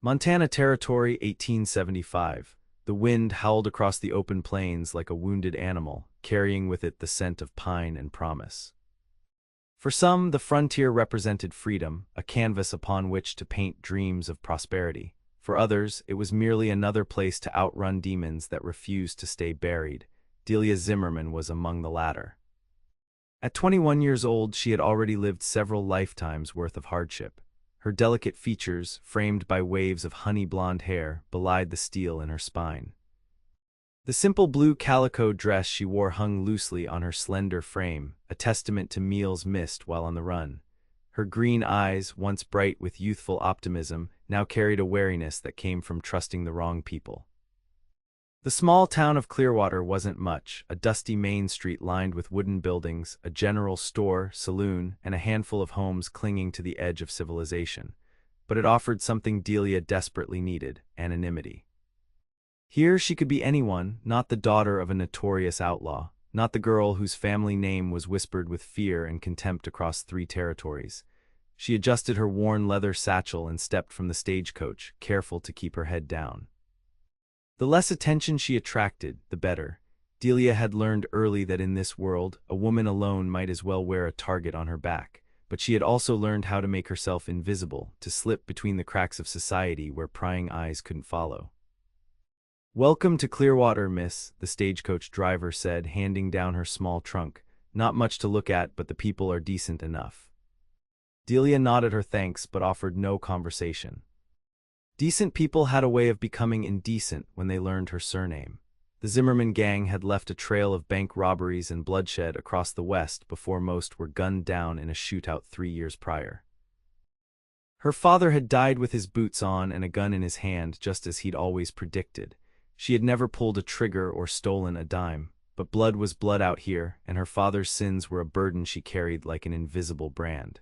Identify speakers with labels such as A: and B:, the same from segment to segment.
A: Montana Territory, 1875. The wind howled across the open plains like a wounded animal, carrying with it the scent of pine and promise. For some, the frontier represented freedom, a canvas upon which to paint dreams of prosperity. For others, it was merely another place to outrun demons that refused to stay buried. Delia Zimmerman was among the latter. At 21 years old, she had already lived several lifetimes' worth of hardship. Her delicate features, framed by waves of honey-blonde hair, belied the steel in her spine. The simple blue calico dress she wore hung loosely on her slender frame, a testament to meals missed while on the run. Her green eyes, once bright with youthful optimism, now carried a wariness that came from trusting the wrong people. The small town of Clearwater wasn't much, a dusty main street lined with wooden buildings, a general store, saloon, and a handful of homes clinging to the edge of civilization. But it offered something Delia desperately needed: anonymity. Here she could be anyone, not the daughter of a notorious outlaw, not the girl whose family name was whispered with fear and contempt across 3 territories. She adjusted her worn leather satchel and stepped from the stagecoach, careful to keep her head down. The less attention she attracted, the better. Delia had learned early that in this world, a woman alone might as well wear a target on her back, but she had also learned how to make herself invisible, to slip between the cracks of society where prying eyes couldn't follow. "Welcome to Clearwater, miss," the stagecoach driver said, handing down her small trunk. "Not much to look at, but the people are decent enough." Delia nodded her thanks but offered no conversation. Decent people had a way of becoming indecent when they learned her surname. The Zimmerman gang had left a trail of bank robberies and bloodshed across the West before most were gunned down in a shootout 3 years prior. Her father had died with his boots on and a gun in his hand, just as he'd always predicted. She had never pulled a trigger or stolen a dime, but blood was blood out here, and her father's sins were a burden she carried like an invisible brand.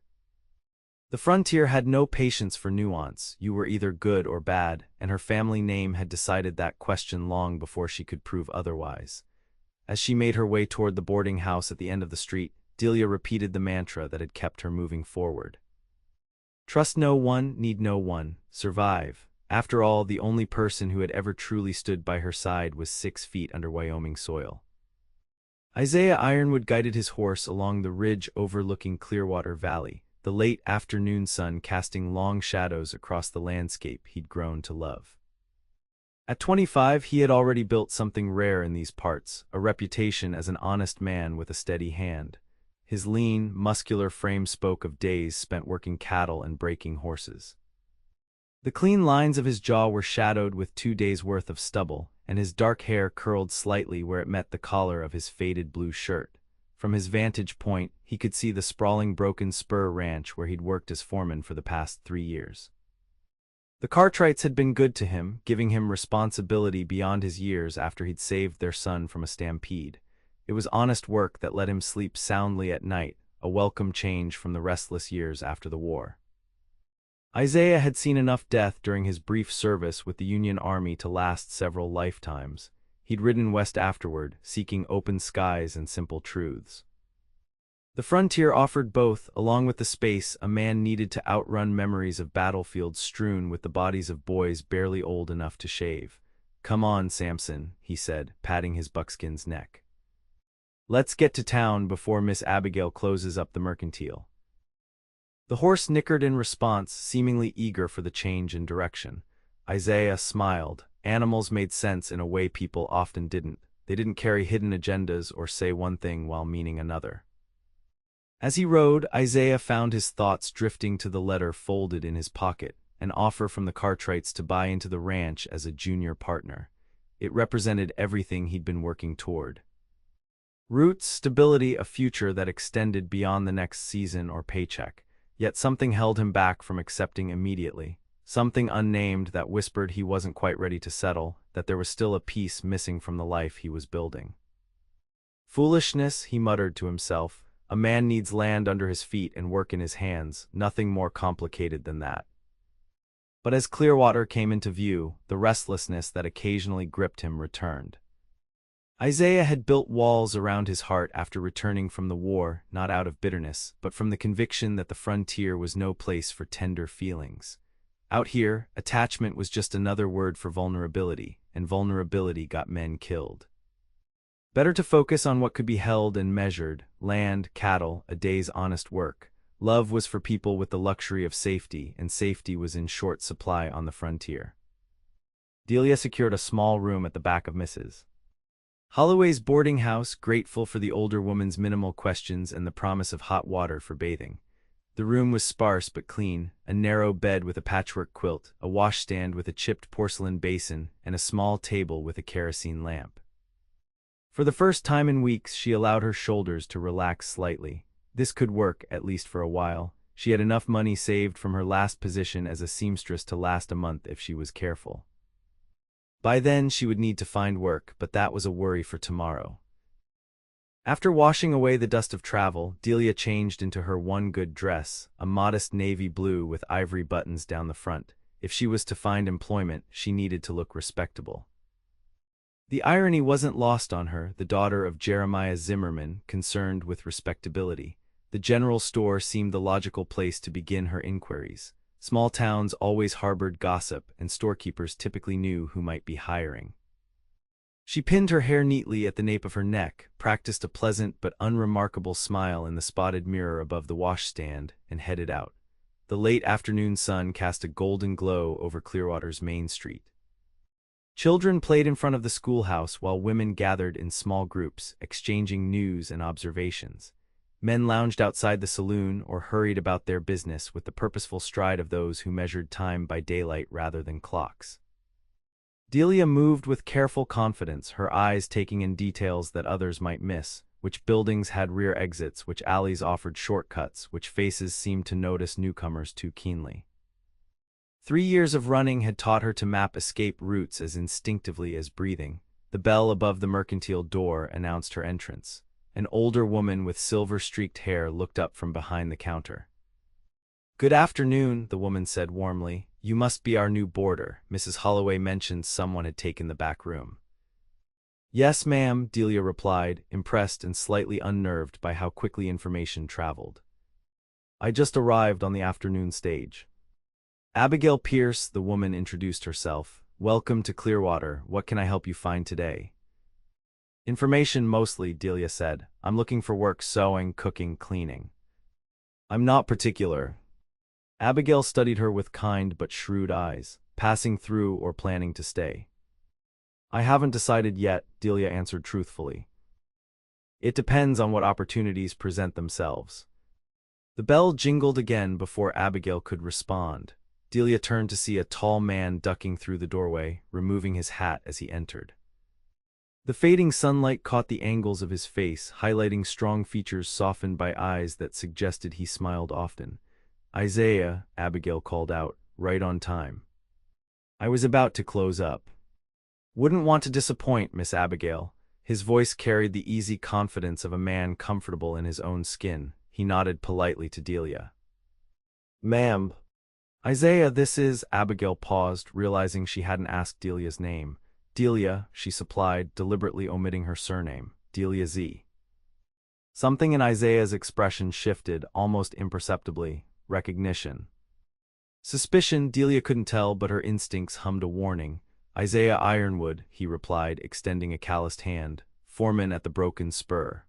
A: The frontier had no patience for nuance. You were either good or bad, and her family name had decided that question long before she could prove otherwise. As she made her way toward the boarding house at the end of the street, Delia repeated the mantra that had kept her moving forward. Trust no one, need no one, survive. After all, the only person who had ever truly stood by her side was 6 feet under Wyoming soil. Isaiah Ironwood guided his horse along the ridge overlooking Clearwater Valley, the late afternoon sun casting long shadows across the landscape he'd grown to love. At 25, he had already built something rare in these parts, a reputation as an honest man with a steady hand. His lean, muscular frame spoke of days spent working cattle and breaking horses. The clean lines of his jaw were shadowed with 2 days' worth of stubble, and his dark hair curled slightly where it met the collar of his faded blue shirt. From his vantage point, he could see the sprawling Broken Spur ranch where he'd worked as foreman for the past 3 years. The Cartwrights had been good to him, giving him responsibility beyond his years after he'd saved their son from a stampede. It was honest work that let him sleep soundly at night, a welcome change from the restless years after the war. Isaiah had seen enough death during his brief service with the Union Army to last several lifetimes. He'd ridden west afterward, seeking open skies and simple truths. The frontier offered both, along with the space a man needed to outrun memories of battlefields strewn with the bodies of boys barely old enough to shave. "Come on, Samson," he said, patting his buckskin's neck. "Let's get to town before Miss Abigail closes up the mercantile." The horse nickered in response, seemingly eager for the change in direction. Isaiah smiled. Animals made sense in a way people often didn't. They didn't carry hidden agendas or say one thing while meaning another. As he rode, Isaiah found his thoughts drifting to the letter folded in his pocket, an offer from the Cartwrights to buy into the ranch as a junior partner. It represented everything he'd been working toward. Roots, stability, a future that extended beyond the next season or paycheck. Yet something held him back from accepting immediately. Something unnamed that whispered he wasn't quite ready to settle, that there was still a piece missing from the life he was building. Foolishness, he muttered to himself. A man needs land under his feet and work in his hands, nothing more complicated than that. But as Clearwater came into view, the restlessness that occasionally gripped him returned. Isaiah had built walls around his heart after returning from the war, not out of bitterness, but from the conviction that the frontier was no place for tender feelings. Out here, attachment was just another word for vulnerability, and vulnerability got men killed. Better to focus on what could be held and measured: land, cattle, a day's honest work. Love was for people with the luxury of safety, and safety was in short supply on the frontier. Delia secured a small room at the back of Mrs. Holloway's boarding house, grateful for the older woman's minimal questions and the promise of hot water for bathing. The room was sparse but clean: a narrow bed with a patchwork quilt, a washstand with a chipped porcelain basin, and a small table with a kerosene lamp. For the first time in weeks, she allowed her shoulders to relax slightly. This could work, at least for a while. She had enough money saved from her last position as a seamstress to last a month if she was careful. By then, she would need to find work, but that was a worry for tomorrow. After washing away the dust of travel, Delia changed into her one good dress, a modest navy blue with ivory buttons down the front. If she was to find employment, she needed to look respectable. The irony wasn't lost on her, the daughter of Jeremiah Zimmerman, concerned with respectability. The general store seemed the logical place to begin her inquiries. Small towns always harbored gossip, and storekeepers typically knew who might be hiring. She pinned her hair neatly at the nape of her neck, practiced a pleasant but unremarkable smile in the spotted mirror above the washstand, and headed out. The late afternoon sun cast a golden glow over Clearwater's main street. Children played in front of the schoolhouse while women gathered in small groups, exchanging news and observations. Men lounged outside the saloon or hurried about their business with the purposeful stride of those who measured time by daylight rather than clocks. Delia moved with careful confidence, her eyes taking in details that others might miss: which buildings had rear exits, which alleys offered shortcuts, which faces seemed to notice newcomers too keenly. 3 years of running had taught her to map escape routes as instinctively as breathing. The bell above the mercantile door announced her entrance. An older woman with silver-streaked hair looked up from behind the counter. "Good afternoon," the woman said warmly. "You must be our new boarder. Mrs. Holloway mentioned someone had taken the back room." "Yes, ma'am," Delia replied, impressed and slightly unnerved by how quickly information traveled. "I just arrived on the afternoon stage." "Abigail Pierce," the woman introduced herself. "Welcome to Clearwater. What can I help you find today?" "Information mostly," Delia said. "I'm looking for work: sewing, cooking, cleaning." "I'm not particular." Abigail studied her with kind but shrewd eyes. "Passing through or planning to stay?" "I haven't decided yet," Delia answered truthfully. "It depends on what opportunities present themselves." The bell jingled again before Abigail could respond. Delia turned to see a tall man ducking through the doorway, removing his hat as he entered. The fading sunlight caught the angles of his face, highlighting strong features softened by eyes that suggested he smiled often. "Isaiah," Abigail called out, "right on time." "I was about to close up." "Wouldn't want to disappoint, Miss Abigail." His voice carried the easy confidence of a man comfortable in his own skin. He nodded politely to Delia. "Ma'am." "Isaiah, this is—" Abigail paused, realizing she hadn't asked Delia's name. "Delia," she supplied, deliberately omitting her surname. "Delia Z." Something in Isaiah's expression shifted, almost imperceptibly. Recognition. Suspicion, Delia couldn't tell, but her instincts hummed a warning. "Isaiah Ironwood," he replied, extending a calloused hand. "Foreman at the Broken Spur."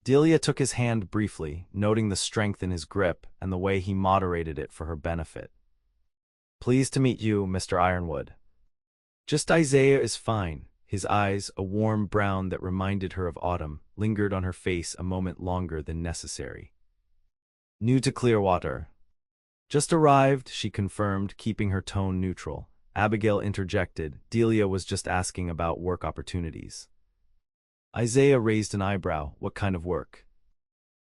A: Delia took his hand briefly, noting the strength in his grip and the way he moderated it for her benefit. "Pleased to meet you, Mr. Ironwood." "Just Isaiah is fine." His eyes, a warm brown that reminded her of autumn, lingered on her face a moment longer than necessary. "New to Clearwater." "Just arrived," she confirmed, keeping her tone neutral. Abigail interjected. Delia was just asking about work opportunities. Isaiah raised an eyebrow. "What kind of work?"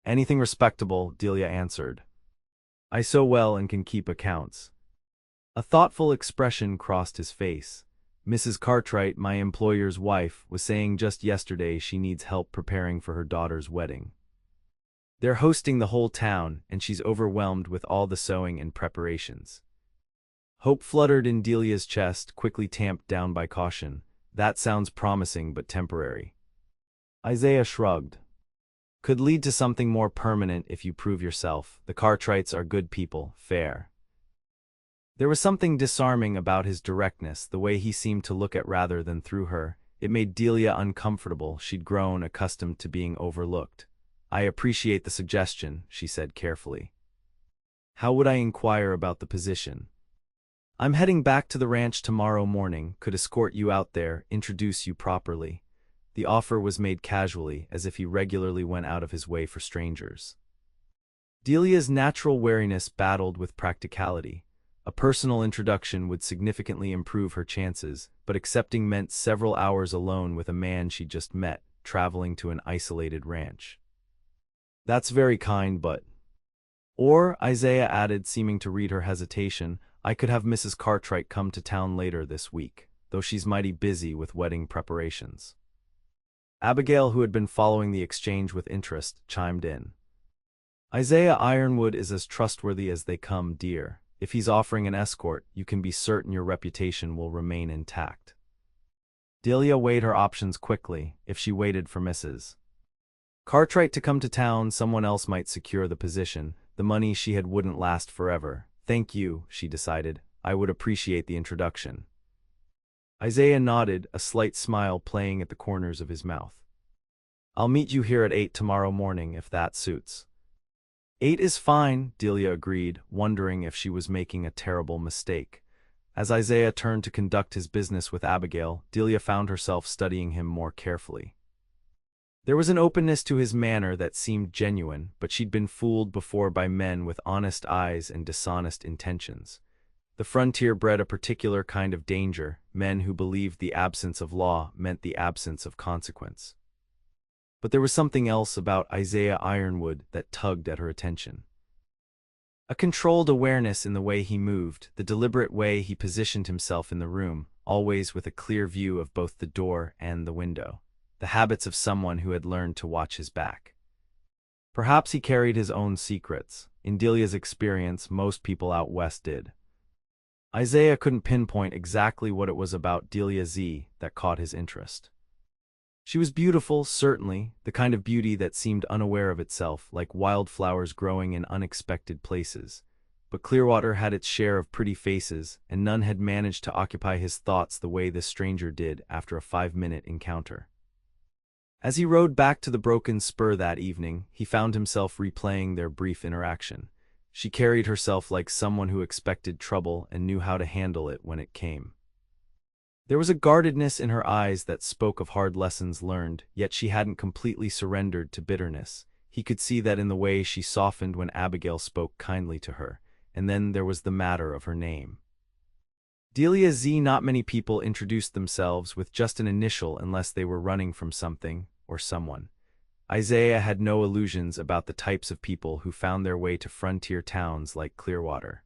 A: "Anything respectable," Delia answered. "I sew well and can keep accounts." A thoughtful expression crossed his face. "Mrs. Cartwright, my employer's wife, was saying just yesterday she needs help preparing for her daughter's wedding. They're hosting the whole town, and she's overwhelmed with all the sewing and preparations." Hope fluttered in Delia's chest, quickly tamped down by caution. "That sounds promising but temporary." Isaiah shrugged. "Could lead to something more permanent if you prove yourself. The Cartwrights are good people, fair." There was something disarming about his directness, the way he seemed to look at rather than through her. It made Delia uncomfortable. She'd grown accustomed to being overlooked. "I appreciate the suggestion," she said carefully. "How would I inquire about the position?" "I'm heading back to the ranch tomorrow morning, could escort you out there, introduce you properly." The offer was made casually, as if he regularly went out of his way for strangers. Delia's natural wariness battled with practicality. A personal introduction would significantly improve her chances, but accepting meant several hours alone with a man she'd just met, traveling to an isolated ranch. "That's very kind, but—" Or, Isaiah added, seeming to read her hesitation, "I could have Mrs. Cartwright come to town later this week, though she's mighty busy with wedding preparations." Abigail, who had been following the exchange with interest, chimed in. "Isaiah Ironwood is as trustworthy as they come, dear. If he's offering an escort, you can be certain your reputation will remain intact." Delia weighed her options quickly. If she waited for Mrs. Cartwright to come to town, someone else might secure the position. The money she had wouldn't last forever. "Thank you," she decided. "I would appreciate the introduction." Isaiah nodded, a slight smile playing at the corners of his mouth. "I'll meet you here at 8 tomorrow morning, if that suits." "8 is fine," Delia agreed, wondering if she was making a terrible mistake. As Isaiah turned to conduct his business with Abigail, Delia found herself studying him more carefully. There was an openness to his manner that seemed genuine, but she'd been fooled before by men with honest eyes and dishonest intentions. The frontier bred a particular kind of danger, men who believed the absence of law meant the absence of consequence. But there was something else about Isaiah Ironwood that tugged at her attention. A controlled awareness in the way he moved, the deliberate way he positioned himself in the room, always with a clear view of both the door and the window. The habits of someone who had learned to watch his back. Perhaps he carried his own secrets. In Delia's experience, most people out west did. Isaiah couldn't pinpoint exactly what it was about Delia Z that caught his interest. She was beautiful, certainly, the kind of beauty that seemed unaware of itself, like wildflowers growing in unexpected places. But Clearwater had its share of pretty faces, and none had managed to occupy his thoughts the way this stranger did after a 5-minute encounter. As he rode back to the broken spur that evening, he found himself replaying their brief interaction. She carried herself like someone who expected trouble and knew how to handle it when it came. There was a guardedness in her eyes that spoke of hard lessons learned, yet she hadn't completely surrendered to bitterness. He could see that in the way she softened when Abigail spoke kindly to her, and then there was the matter of her name. Delia Z. Not many people introduced themselves with just an initial unless they were running from something or someone. Isaiah had no illusions about the types of people who found their way to frontier towns like Clearwater.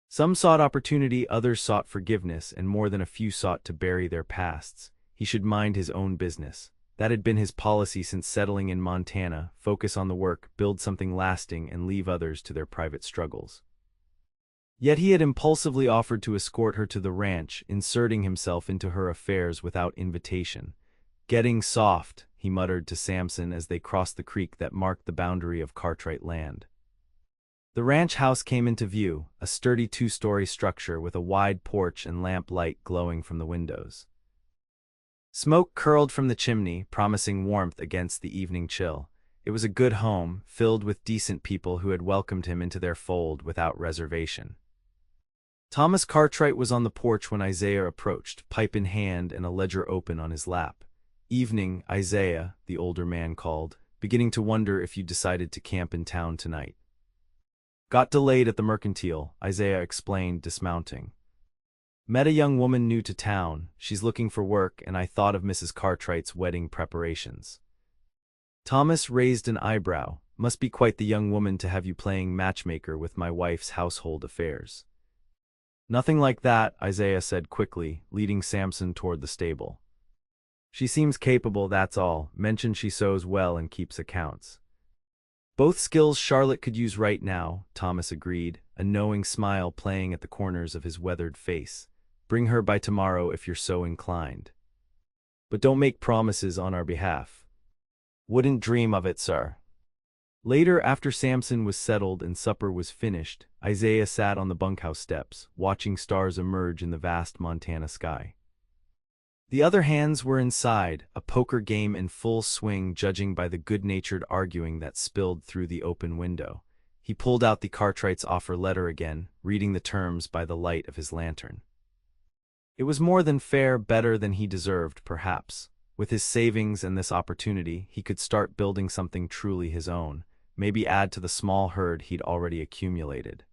A: Some sought opportunity, others sought forgiveness, and more than a few sought to bury their pasts. He should mind his own business. That had been his policy since settling in Montana: focus on the work, build something lasting, and leave others to their private struggles. Yet he had impulsively offered to escort her to the ranch, inserting himself into her affairs without invitation. "Getting soft," he muttered to Samson as they crossed the creek that marked the boundary of Cartwright land. The ranch house came into view, a sturdy 2-story structure with a wide porch and lamp light glowing from the windows. Smoke curled from the chimney, promising warmth against the evening chill. It was a good home, filled with decent people who had welcomed him into their fold without reservation. Thomas Cartwright was on the porch when Isaiah approached, pipe in hand and a ledger open on his lap. "Evening, Isaiah," the older man called, "beginning to wonder if you decided to camp in town tonight." "Got delayed at the Mercantile," Isaiah explained, dismounting. "Met a young woman new to town. She's looking for work, and I thought of Mrs. Cartwright's wedding preparations." Thomas raised an eyebrow. "Must be quite the young woman to have you playing matchmaker with my wife's household affairs." "Nothing like that," Isaiah said quickly, leading Samson toward the stable. "She seems capable, that's all. Mentioned she sews well and keeps accounts." "Both skills Charlotte could use right now," Thomas agreed, a knowing smile playing at the corners of his weathered face. "Bring her by tomorrow if you're so inclined. But don't make promises on our behalf." "Wouldn't dream of it, sir." Later, after Samson was settled and supper was finished, Isaiah sat on the bunkhouse steps, watching stars emerge in the vast Montana sky. The other hands were inside, a poker game in full swing, judging by the good-natured arguing that spilled through the open window. He pulled out the Cartwright's offer letter again, reading the terms by the light of his lantern. It was more than fair, better than he deserved, perhaps. With his savings and this opportunity, he could start building something truly his own, maybe add to the small herd he'd already accumulated.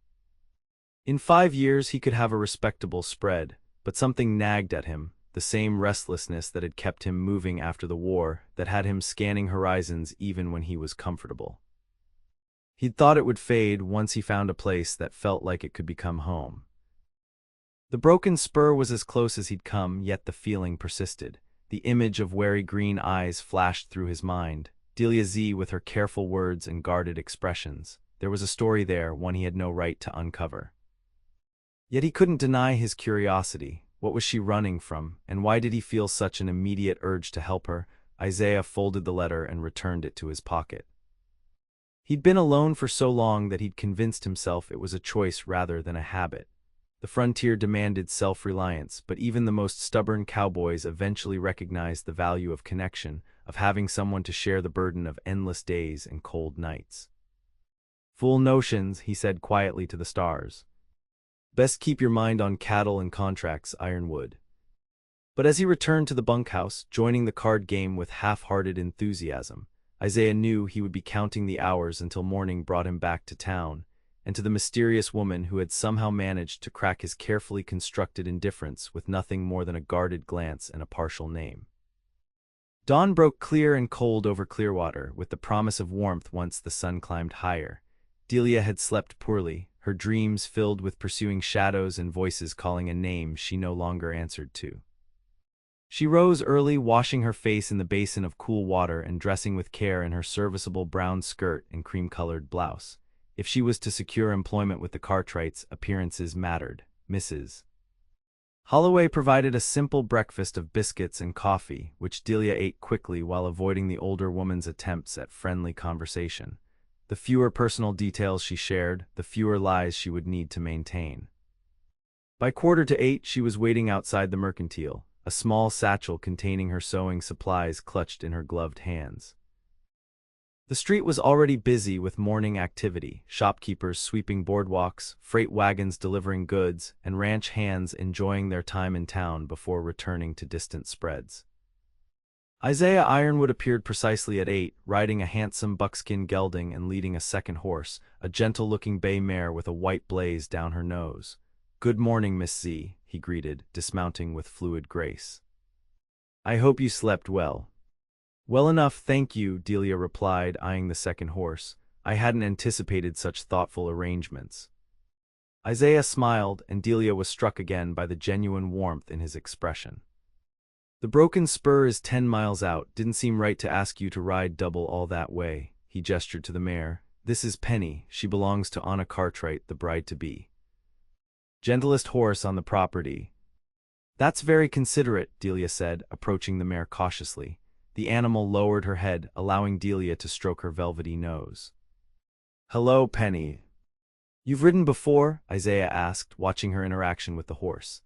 A: In 5 years he could have a respectable spread, but something nagged at him, the same restlessness that had kept him moving after the war, that had him scanning horizons even when he was comfortable. He'd thought it would fade once he found a place that felt like it could become home. The broken spur was as close as he'd come, yet the feeling persisted. The image of wary green eyes flashed through his mind. Delia Z with her careful words and guarded expressions. There was a story there, one he had no right to uncover. Yet he couldn't deny his curiosity. What was she running from, and why did he feel such an immediate urge to help her? Isaiah folded the letter and returned it to his pocket. He'd been alone for so long that he'd convinced himself it was a choice rather than a habit. The frontier demanded self-reliance, but even the most stubborn cowboys eventually recognized the value of connection, of having someone to share the burden of endless days and cold nights. "Fool notions," he said quietly to the stars. "Best keep your mind on cattle and contracts, Ironwood." But as he returned to the bunkhouse, joining the card game with half-hearted enthusiasm, Isaiah knew he would be counting the hours until morning brought him back to town, and to the mysterious woman who had somehow managed to crack his carefully constructed indifference with nothing more than a guarded glance and a partial name. Dawn broke clear and cold over Clearwater, with the promise of warmth once the sun climbed higher. Delia had slept poorly, her dreams filled with pursuing shadows and voices calling a name she no longer answered to. She rose early, washing her face in the basin of cool water and dressing with care in her serviceable brown skirt and cream-colored blouse. If she was to secure employment with the Cartwrights, appearances mattered. Mrs. Holloway provided a simple breakfast of biscuits and coffee, which Delia ate quickly while avoiding the older woman's attempts at friendly conversation. The fewer personal details she shared, the fewer lies she would need to maintain. By 7:45, she was waiting outside the mercantile, a small satchel containing her sewing supplies clutched in her gloved hands. The street was already busy with morning activity, shopkeepers sweeping boardwalks, freight wagons delivering goods, and ranch hands enjoying their time in town before returning to distant spreads. Isaiah Ironwood appeared precisely at 8, riding a handsome buckskin gelding and leading a second horse, a gentle-looking bay mare with a white blaze down her nose. "Good morning, Miss Z," he greeted, dismounting with fluid grace. "I hope you slept well." "Well enough, thank you," Delia replied, eyeing the second horse. "I hadn't anticipated such thoughtful arrangements." Isaiah smiled, and Delia was struck again by the genuine warmth in his expression. "The broken spur is 10 miles out. Didn't seem right to ask you to ride double all that way." He gestured to the mare. "This is Penny. She belongs to Anna Cartwright, the bride-to-be. Gentlest horse on the property." "That's very considerate," Delia said, approaching the mare cautiously. The animal lowered her head, allowing Delia to stroke her velvety nose. "Hello, Penny." "You've ridden before?" Isaiah asked, watching her interaction with the horse.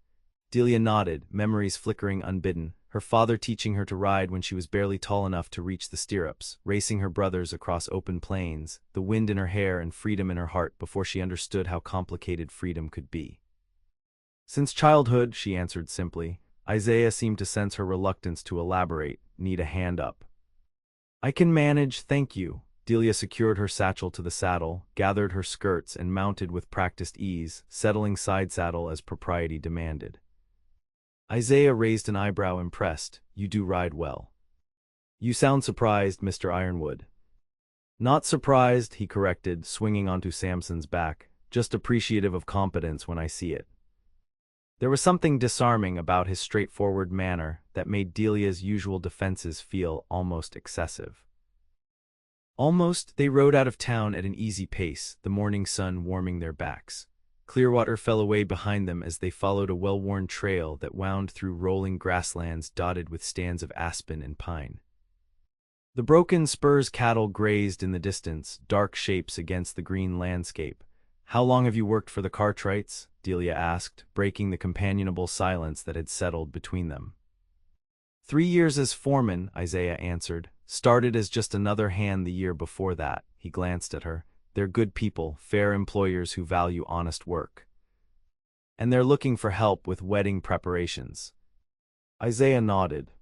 A: Delia nodded, memories flickering unbidden, her father teaching her to ride when she was barely tall enough to reach the stirrups, racing her brothers across open plains, the wind in her hair and freedom in her heart before she understood how complicated freedom could be. "Since childhood," she answered simply. Isaiah seemed to sense her reluctance to elaborate. "Need a hand up?" "I can manage, thank you." Delia secured her satchel to the saddle, gathered her skirts and mounted with practiced ease, settling side saddle as propriety demanded. Isaiah raised an eyebrow, impressed. "You do ride well." "You sound surprised, Mr. Ironwood." "Not surprised," he corrected, swinging onto Samson's back. "Just appreciative of competence when I see it." There was something disarming about his straightforward manner that made Delia's usual defenses feel almost excessive. They rode out of town at an easy pace, the morning sun warming their backs. Clearwater fell away behind them as they followed a well-worn trail that wound through rolling grasslands dotted with stands of aspen and pine. The broken spurs cattle grazed in the distance, dark shapes against the green landscape. "How long have you worked for the Cartwrights?" Delia asked, breaking the companionable silence that had settled between them. 3 years as foreman, Isaiah answered. "Started as just another hand the year before that." He glanced at her. "They're good people, fair employers who value honest work. And they're looking for help with wedding preparations." Isaiah nodded.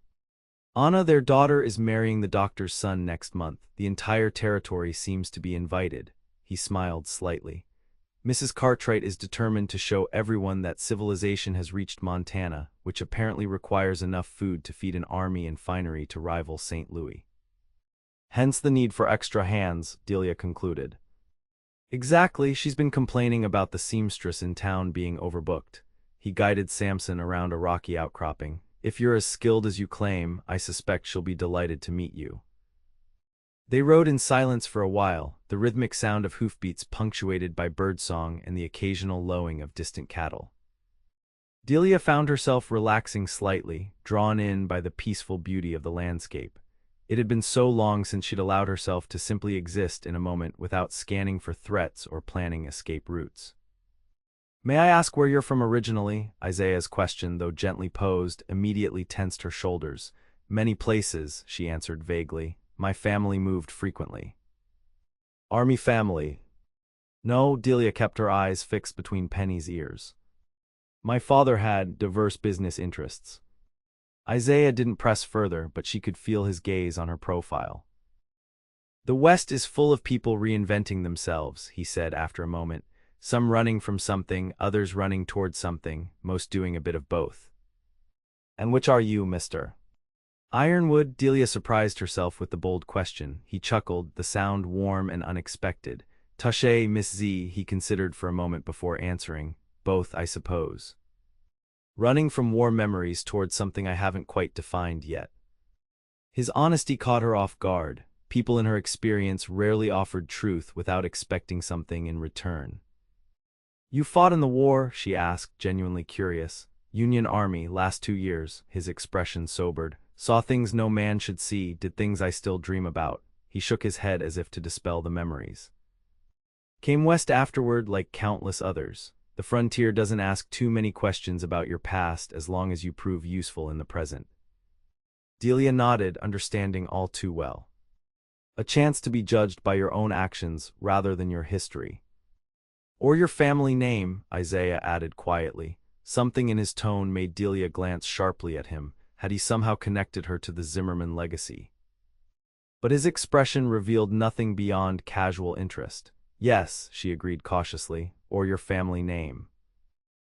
A: "Anna, their daughter, is marrying the doctor's son next month. The entire territory seems to be invited." He smiled slightly. "Mrs. Cartwright is determined to show everyone that civilization has reached Montana, which apparently requires enough food to feed an army and finery to rival St. Louis. Hence the need for extra hands," Delia concluded. "Exactly, she's been complaining about the seamstress in town being overbooked." He guided Samson around a rocky outcropping. "If you're as skilled as you claim, I suspect she'll be delighted to meet you." They rode in silence for a while, the rhythmic sound of hoofbeats punctuated by birdsong and the occasional lowing of distant cattle. Delia found herself relaxing slightly, drawn in by the peaceful beauty of the landscape. It had been so long since she'd allowed herself to simply exist in a moment without scanning for threats or planning escape routes. "May I ask where you're from originally?" Isaiah's question, though gently posed, immediately tensed her shoulders. "Many places," she answered vaguely. "My family moved frequently." "Army family?" "No," Delia kept her eyes fixed between Penny's ears. "My father had diverse business interests." Isaiah didn't press further, but she could feel his gaze on her profile. "The West is full of people reinventing themselves," he said after a moment. "Some running from something, others running towards something, most doing a bit of both." "And which are you, Mr. Ironwood?" Delia surprised herself with the bold question. He chuckled, the sound warm and unexpected. "Touché, Miss Z," he considered for a moment before answering. "Both, I suppose. Running from war memories towards something I haven't quite defined yet." His honesty caught her off guard. People in her experience rarely offered truth without expecting something in return. "You fought in the war?" she asked, genuinely curious. "Union Army, last 2 years." His expression sobered. "Saw things no man should see, did things I still dream about." He shook his head as if to dispel the memories. "Came west afterward like countless others. The frontier doesn't ask too many questions about your past as long as you prove useful in the present." Delia nodded, understanding all too well. "A chance to be judged by your own actions rather than your history." "Or your family name," Isaiah added quietly. Something in his tone made Delia glance sharply at him. Had he somehow connected her to the Zimmerman legacy? But his expression revealed nothing beyond casual interest. "Yes," she agreed cautiously, "or your family name."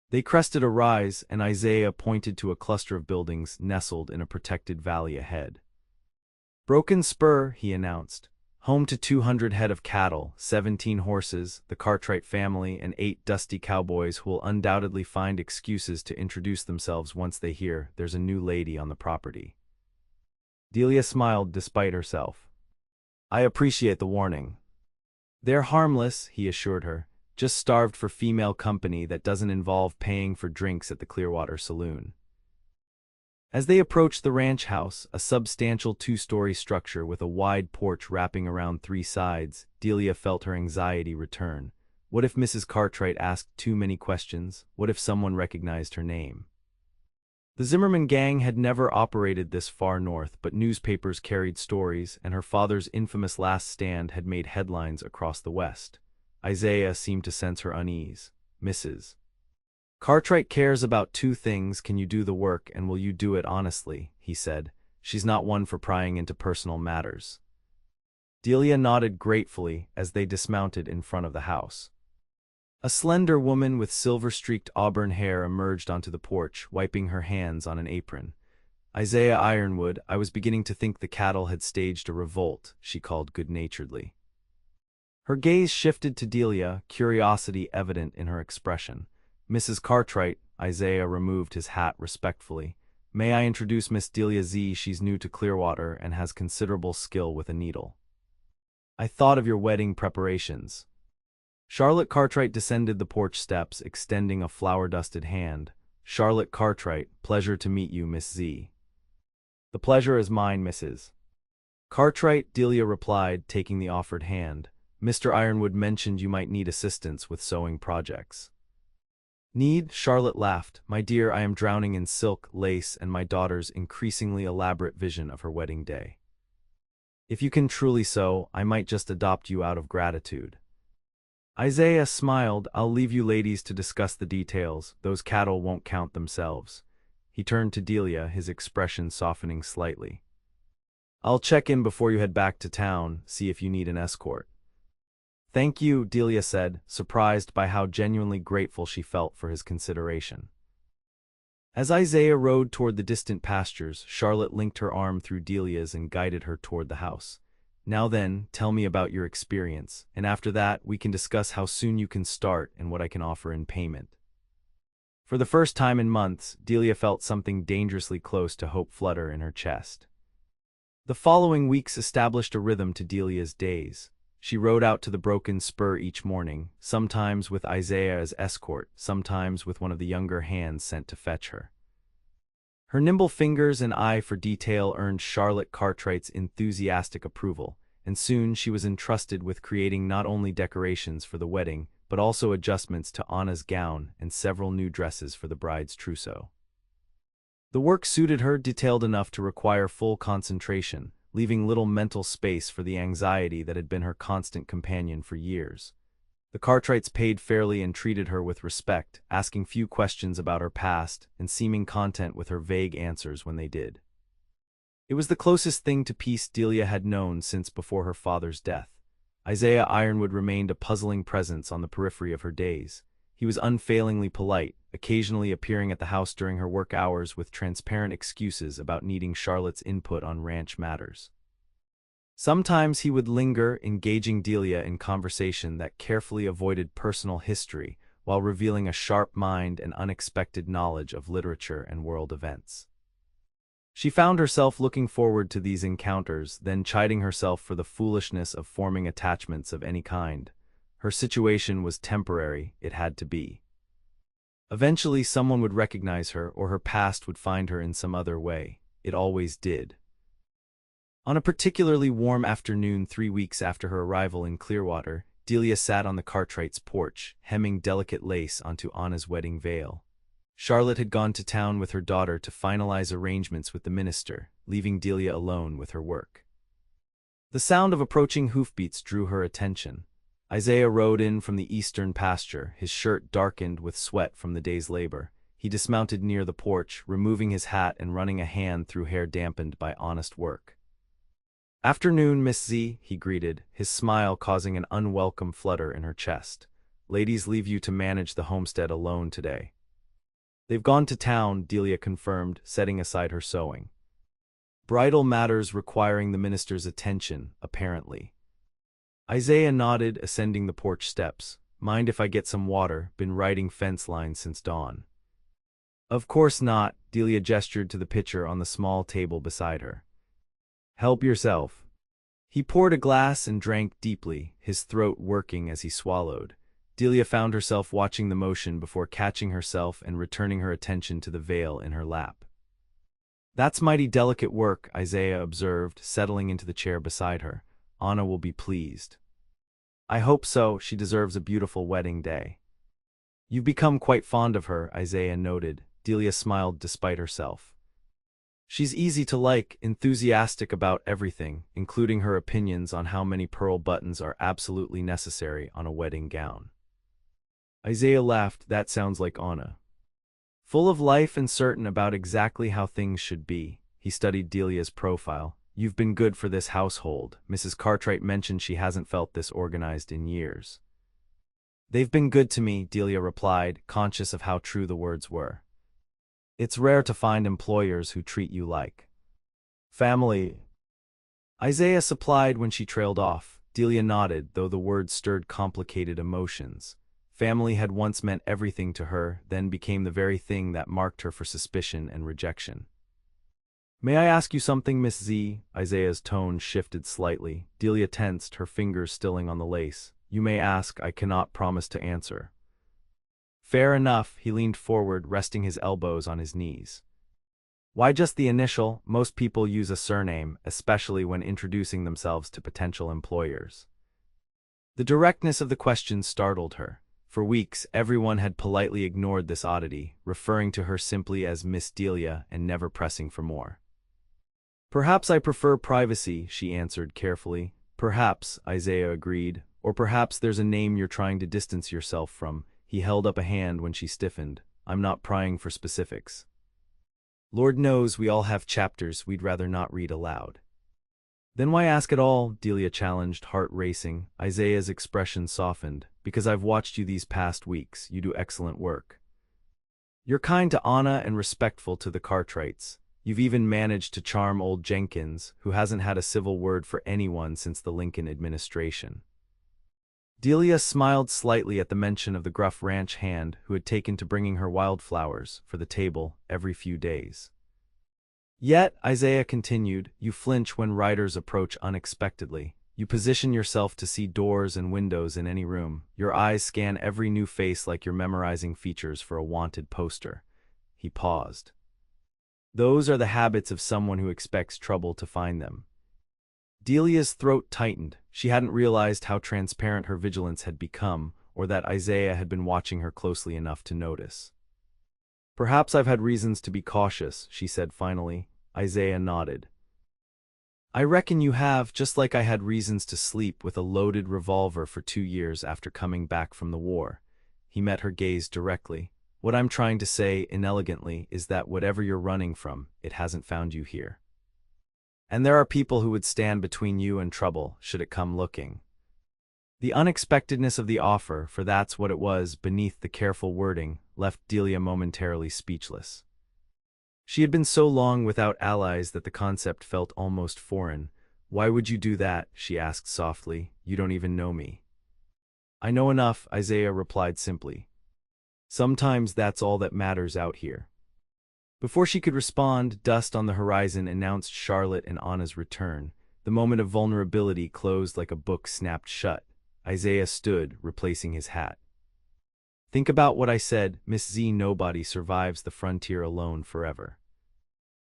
A: They crested a rise, and Isaiah pointed to a cluster of buildings nestled in a protected valley ahead. "Broken Spur," he announced. "Home to 200 head of cattle, 17 horses, the Cartwright family, and 8 dusty cowboys who will undoubtedly find excuses to introduce themselves once they hear there's a new lady on the property." Delia smiled despite herself. "I appreciate the warning." "They're harmless," he assured her. "Just starved for female company that doesn't involve paying for drinks at the Clearwater saloon." As they approached the ranch house, a substantial 2-story structure with a wide porch wrapping around 3 sides, Delia felt her anxiety return. What if Mrs. Cartwright asked too many questions? What if someone recognized her name? The Zimmerman gang had never operated this far north, but newspapers carried stories, and her father's infamous last stand had made headlines across the West. Isaiah seemed to sense her unease. "Mrs. Cartwright cares about 2 things: can you do the work and will you do it honestly?" he said. "She's not one for prying into personal matters." Delia nodded gratefully as they dismounted in front of the house. A slender woman with silver-streaked auburn hair emerged onto the porch, wiping her hands on an apron. "Isaiah Ironwood, I was beginning to think the cattle had staged a revolt," she called good-naturedly. Her gaze shifted to Delia, curiosity evident in her expression. "Mrs. Cartwright," Isaiah removed his hat respectfully. "May I introduce Miss Delia Z? She's new to Clearwater and has considerable skill with a needle." "I thought of your wedding preparations." Charlotte Cartwright descended the porch steps, extending a flour-dusted hand. "Charlotte Cartwright, pleasure to meet you, Miss Z." "The pleasure is mine, Mrs. Cartwright, Delia replied, taking the offered hand. Mr. Ironwood mentioned you might need assistance with sewing projects. Need? Charlotte laughed. My dear, I am drowning in silk, lace, and my daughter's increasingly elaborate vision of her wedding day. If you can truly sew, I might just adopt you out of gratitude. Isaiah smiled. I'll leave you ladies to discuss the details. Those cattle won't count themselves. He turned to Delia, his expression softening slightly. I'll check in before you head back to town, see if you need an escort. Thank you, Delia said, surprised by how genuinely grateful she felt for his consideration. As Isaiah rode toward the distant pastures, Charlotte linked her arm through Delia's and guided her toward the house. Now then, tell me about your experience, and after that, we can discuss how soon you can start and what I can offer in payment. For the first time in months, Delia felt something dangerously close to hope flutter in her chest. The following weeks established a rhythm to Delia's days. She rode out to the broken spur each morning, sometimes with Isaiah as escort, sometimes with one of the younger hands sent to fetch her. Her nimble fingers and eye for detail earned Charlotte Cartwright's enthusiastic approval, and soon she was entrusted with creating not only decorations for the wedding, but also adjustments to Anna's gown and several new dresses for the bride's trousseau. The work suited her, detailed enough to require full concentration, leaving little mental space for the anxiety that had been her constant companion for years. The Cartwrights paid fairly and treated her with respect, asking few questions about her past and seeming content with her vague answers when they did. It was the closest thing to peace Delia had known since before her father's death. Isaiah Ironwood remained a puzzling presence on the periphery of her days. He was unfailingly polite, occasionally appearing at the house during her work hours with transparent excuses about needing Charlotte's input on ranch matters. Sometimes he would linger, engaging Delia in conversation that carefully avoided personal history while revealing a sharp mind and unexpected knowledge of literature and world events. She found herself looking forward to these encounters, then chiding herself for the foolishness of forming attachments of any kind. Her situation was temporary, it had to be. Eventually someone would recognize her, or her past would find her in some other way. It always did. On a particularly warm afternoon 3 weeks after her arrival in Clearwater, Delia sat on the Cartwrights' porch, hemming delicate lace onto Anna's wedding veil. Charlotte had gone to town with her daughter to finalize arrangements with the minister, leaving Delia alone with her work. The sound of approaching hoofbeats drew her attention. Isaiah rode in from the eastern pasture, his shirt darkened with sweat from the day's labor. He dismounted near the porch, removing his hat and running a hand through hair dampened by honest work. "Afternoon, Miss Z," he greeted, his smile causing an unwelcome flutter in her chest. "Ladies leave you to manage the homestead alone today." "They've gone to town," Delia confirmed, setting aside her sewing. "Bridal matters requiring the minister's attention, apparently." Isaiah nodded, ascending the porch steps. "Mind if I get some water? Been riding fence lines since dawn." "Of course not," Delia gestured to the pitcher on the small table beside her. "Help yourself." He poured a glass and drank deeply, his throat working as he swallowed. Delia found herself watching the motion before catching herself and returning her attention to the veil in her lap. "That's mighty delicate work," Isaiah observed, settling into the chair beside her. "Anna will be pleased." "I hope so, she deserves a beautiful wedding day." "You've become quite fond of her," Isaiah noted. Delia smiled despite herself. "She's easy to like, enthusiastic about everything, including her opinions on how many pearl buttons are absolutely necessary on a wedding gown." Isaiah laughed. "That sounds like Anna. Full of life and certain about exactly how things should be." He studied Delia's profile. "You've been good for this household. Mrs. Cartwright mentioned she hasn't felt this organized in years." "They've been good to me," Delia replied, conscious of how true the words were. "It's rare to find employers who treat you like family." Isaiah supplied when she trailed off. Delia nodded, though the words stirred complicated emotions. Family had once meant everything to her, then became the very thing that marked her for suspicion and rejection. "May I ask you something, Miss Z?" Isaiah's tone shifted slightly. Delia tensed, her fingers stilling on the lace. "You may ask, I cannot promise to answer." "Fair enough." He leaned forward, resting his elbows on his knees. Why just the initial? Most people use a surname, especially when introducing themselves to potential employers. The directness of the question startled her. For weeks, everyone had politely ignored this oddity, referring to her simply as Miss Delia and never pressing for more. Perhaps I prefer privacy, she answered carefully. Perhaps, Isaiah agreed. Or perhaps there's a name you're trying to distance yourself from. He held up a hand when she stiffened. I'm not prying for specifics. Lord knows we all have chapters we'd rather not read aloud. Then why ask at all? Delia challenged, heart racing. Isaiah's expression softened. Because I've watched you these past weeks. You do excellent work. You're kind to Anna and respectful to the Cartwrights. You've even managed to charm old Jenkins, who hasn't had a civil word for anyone since the Lincoln administration. Delia smiled slightly at the mention of the gruff ranch hand who had taken to bringing her wildflowers for the table every few days. Yet, Isaiah continued, you flinch when riders approach unexpectedly. You position yourself to see doors and windows in any room. Your eyes scan every new face like you're memorizing features for a wanted poster. He paused. Those are the habits of someone who expects trouble to find them. Delia's throat tightened. She hadn't realized how transparent her vigilance had become, or that Isaiah had been watching her closely enough to notice. Perhaps I've had reasons to be cautious, she said finally. Isaiah nodded. I reckon you have, just like I had reasons to sleep with a loaded revolver for 2 years after coming back from the war. He met her gaze directly. What I'm trying to say, inelegantly, is that whatever you're running from, it hasn't found you here. And there are people who would stand between you and trouble, should it come looking. The unexpectedness of the offer, for that's what it was beneath the careful wording, left Delia momentarily speechless. She had been so long without allies that the concept felt almost foreign. Why would you do that? She asked softly. You don't even know me. I know enough, Isaiah replied simply. Sometimes that's all that matters out here. Before she could respond, dust on the horizon announced Charlotte and Anna's return. The moment of vulnerability closed like a book snapped shut. Isaiah stood, replacing his hat. Think about what I said, Miss Z. Nobody survives the frontier alone forever.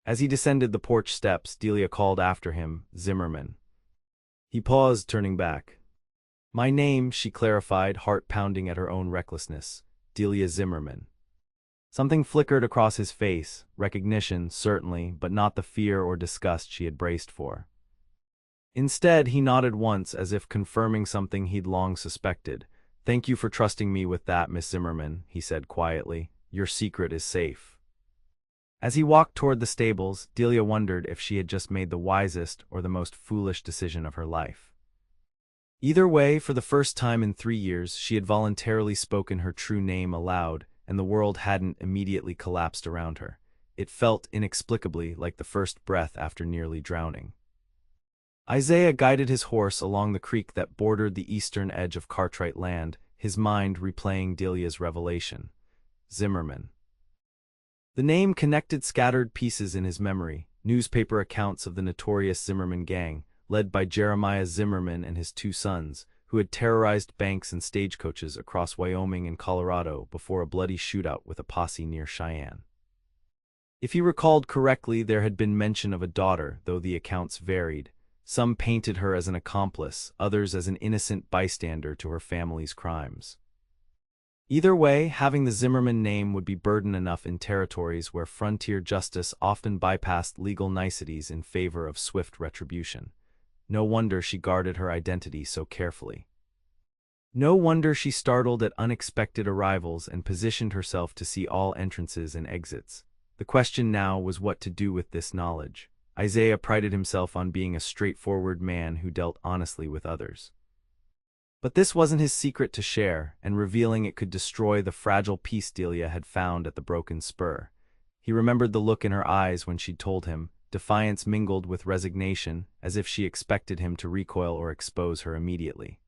A: As he descended the porch steps, Delia called after him, Zimmerman. He paused, turning back. My name, she clarified, heart pounding at her own recklessness. Delia Zimmerman. Something flickered across his face, recognition, certainly, but not the fear or disgust she had braced for. Instead, he nodded once as if confirming something he'd long suspected. Thank you for trusting me with that, Miss Zimmerman, he said quietly. Your secret is safe. As he walked toward the stables, Delia wondered if she had just made the wisest or the most foolish decision of her life. Either way, for the first time in 3 years, she had voluntarily spoken her true name aloud, and the world hadn't immediately collapsed around her. It felt inexplicably like the first breath after nearly drowning. Isaiah guided his horse along the creek that bordered the eastern edge of Cartwright land, his mind replaying Delia's revelation. Zimmerman. The name connected scattered pieces in his memory, newspaper accounts of the notorious Zimmerman gang, led by Jeremiah Zimmerman and his 2 sons, who had terrorized banks and stagecoaches across Wyoming and Colorado before a bloody shootout with a posse near Cheyenne. If he recalled correctly, there had been mention of a daughter, though the accounts varied. Some painted her as an accomplice, others as an innocent bystander to her family's crimes. Either way, having the Zimmerman name would be burden enough in territories where frontier justice often bypassed legal niceties in favor of swift retribution. No wonder she guarded her identity so carefully. No wonder she startled at unexpected arrivals and positioned herself to see all entrances and exits. The question now was what to do with this knowledge. Isaiah prided himself on being a straightforward man who dealt honestly with others. But this wasn't his secret to share, and revealing it could destroy the fragile peace Delia had found at the broken spur. He remembered the look in her eyes when she'd told him, defiance mingled with resignation, as if she expected him to recoil or expose her immediately.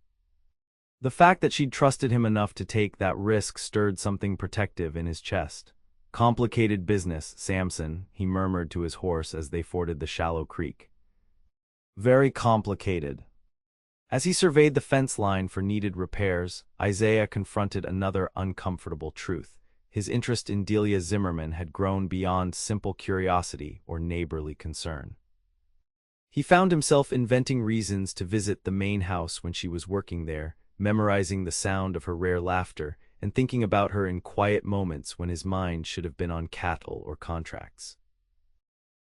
A: The fact that she'd trusted him enough to take that risk stirred something protective in his chest. Complicated business, Samson, he murmured to his horse as they forded the shallow creek. Very complicated. As he surveyed the fence line for needed repairs, Isaiah confronted another uncomfortable truth. his interest in Delia Zimmerman had grown beyond simple curiosity or neighborly concern. He found himself inventing reasons to visit the main house when she was working there, memorizing the sound of her rare laughter, and thinking about her in quiet moments when his mind should have been on cattle or contracts.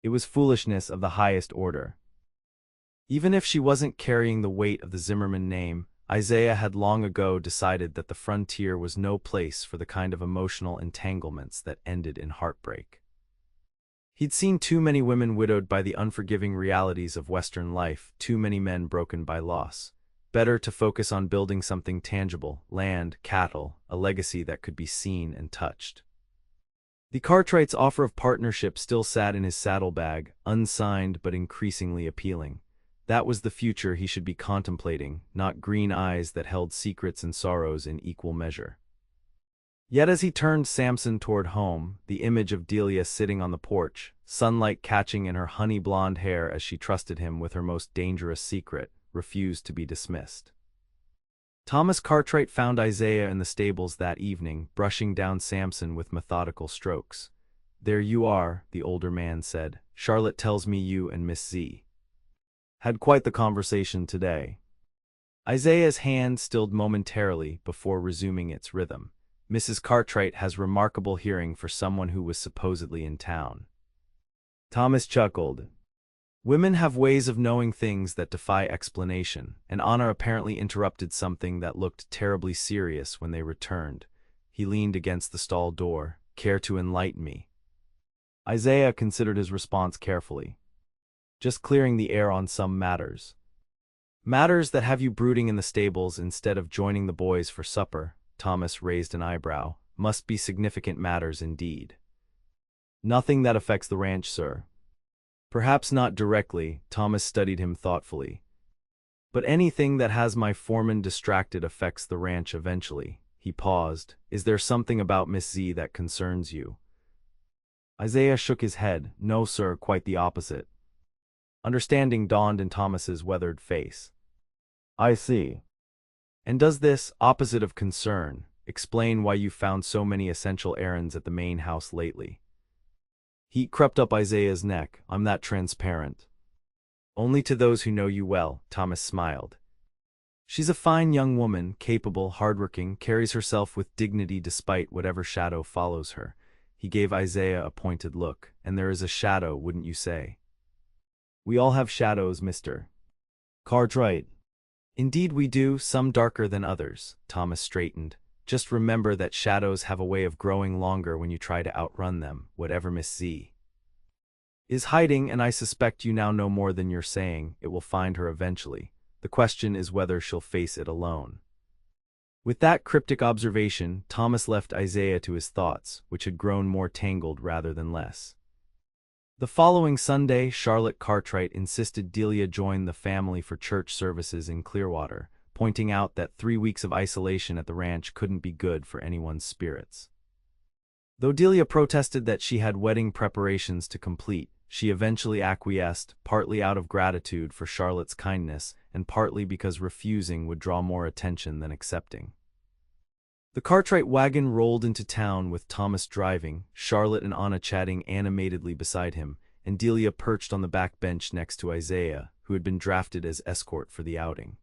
A: It was foolishness of the highest order. Even if she wasn't carrying the weight of the Zimmerman name, Isaiah had long ago decided that the frontier was no place for the kind of emotional entanglements that ended in heartbreak. He'd seen too many women widowed by the unforgiving realities of Western life, too many men broken by loss. Better to focus on building something tangible, land, cattle, a legacy that could be seen and touched. The Cartwright's offer of partnership still sat in his saddlebag, unsigned but increasingly appealing. That was the future he should be contemplating, not green eyes that held secrets and sorrows in equal measure. Yet as he turned Samson toward home, the image of Delia sitting on the porch, sunlight catching in her honey-blonde hair as she trusted him with her most dangerous secret, refused to be dismissed. Thomas Cartwright found Isaiah in the stables that evening, brushing down Samson with methodical strokes. "There you are," the older man said. "Charlotte tells me you and Miss Z had quite the conversation today." Isaiah's hand stilled momentarily before resuming its rhythm. "Mrs. Cartwright has remarkable hearing for someone who was supposedly in town." Thomas chuckled. Women have ways of knowing things that defy explanation, and Anna apparently interrupted something that looked terribly serious when they returned. He leaned against the stall door. "Care to enlighten me?" Isaiah considered his response carefully. "Just clearing the air on some matters. Matters that have you brooding in the stables instead of joining the boys for supper." Thomas raised an eyebrow. "Must be significant matters indeed." "Nothing that affects the ranch, sir." "Perhaps not directly," Thomas studied him thoughtfully. "But anything that has my foreman distracted affects the ranch eventually." He paused. "Is there something about Miss Z that concerns you?" Isaiah shook his head. "No, sir, quite the opposite." Understanding dawned in Thomas's weathered face. "I see. And does this, opposite of concern, explain why you found so many essential errands at the main house lately?" Heat crept up Isaiah's neck. "I'm that transparent." "Only to those who know you well," Thomas smiled. "She's a fine young woman, capable, hardworking, carries herself with dignity despite whatever shadow follows her." He gave Isaiah a pointed look. "And there is a shadow, wouldn't you say?" "We all have shadows, Mr. Cartwright." "Indeed we do, some darker than others." Thomas straightened. "Just remember that shadows have a way of growing longer when you try to outrun them, whatever Miss Z is hiding, and I suspect you now know more than you're saying. It will find her eventually. The question is whether she'll face it alone." With that cryptic observation, Thomas left Isaiah to his thoughts, which had grown more tangled rather than less. The following Sunday, Charlotte Cartwright insisted Delia join the family for church services in Clearwater, pointing out that 3 weeks of isolation at the ranch couldn't be good for anyone's spirits. Though Delia protested that she had wedding preparations to complete, she eventually acquiesced, partly out of gratitude for Charlotte's kindness, and partly because refusing would draw more attention than accepting. The Cartwright wagon rolled into town with Thomas driving, Charlotte and Anna chatting animatedly beside him, and Delia perched on the back bench next to Isaiah, who had been drafted as escort for the outing.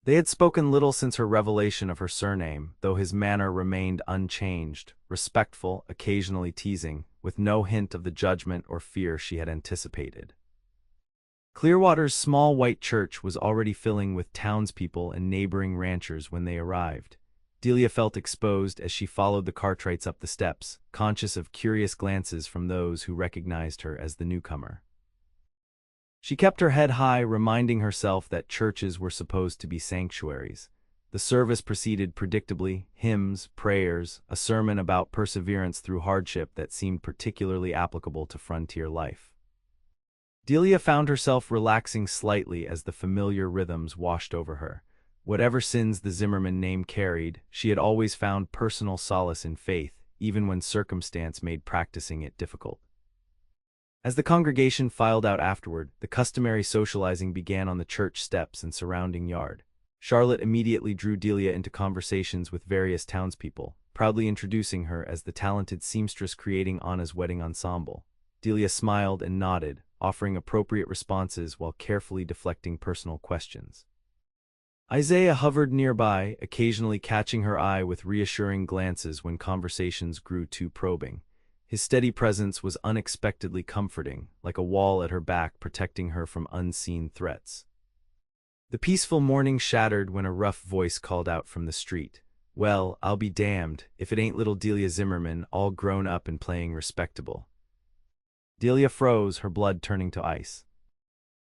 A: They had spoken little since her revelation of her surname, though his manner remained unchanged, respectful, occasionally teasing, with no hint of the judgment or fear she had anticipated. Clearwater's small white church was already filling with townspeople and neighboring ranchers when they arrived. Delia felt exposed as she followed the Cartwrights up the steps, conscious of curious glances from those who recognized her as the newcomer. She kept her head high, reminding herself that churches were supposed to be sanctuaries. The service proceeded predictably: hymns, prayers, a sermon about perseverance through hardship that seemed particularly applicable to frontier life. Delia found herself relaxing slightly as the familiar rhythms washed over her. Whatever sins the Zimmerman name carried, she had always found personal solace in faith, even when circumstance made practicing it difficult. As the congregation filed out afterward, the customary socializing began on the church steps and surrounding yard. Charlotte immediately drew Delia into conversations with various townspeople, proudly introducing her as the talented seamstress creating Anna's wedding ensemble. Delia smiled and nodded, offering appropriate responses while carefully deflecting personal questions. Isaiah hovered nearby, occasionally catching her eye with reassuring glances when conversations grew too probing. His steady presence was unexpectedly comforting, like a wall at her back protecting her from unseen threats. The peaceful morning shattered when a rough voice called out from the street. "Well, I'll be damned, if it ain't little Delia Zimmerman, all grown up and playing respectable." Delia froze, her blood turning to ice.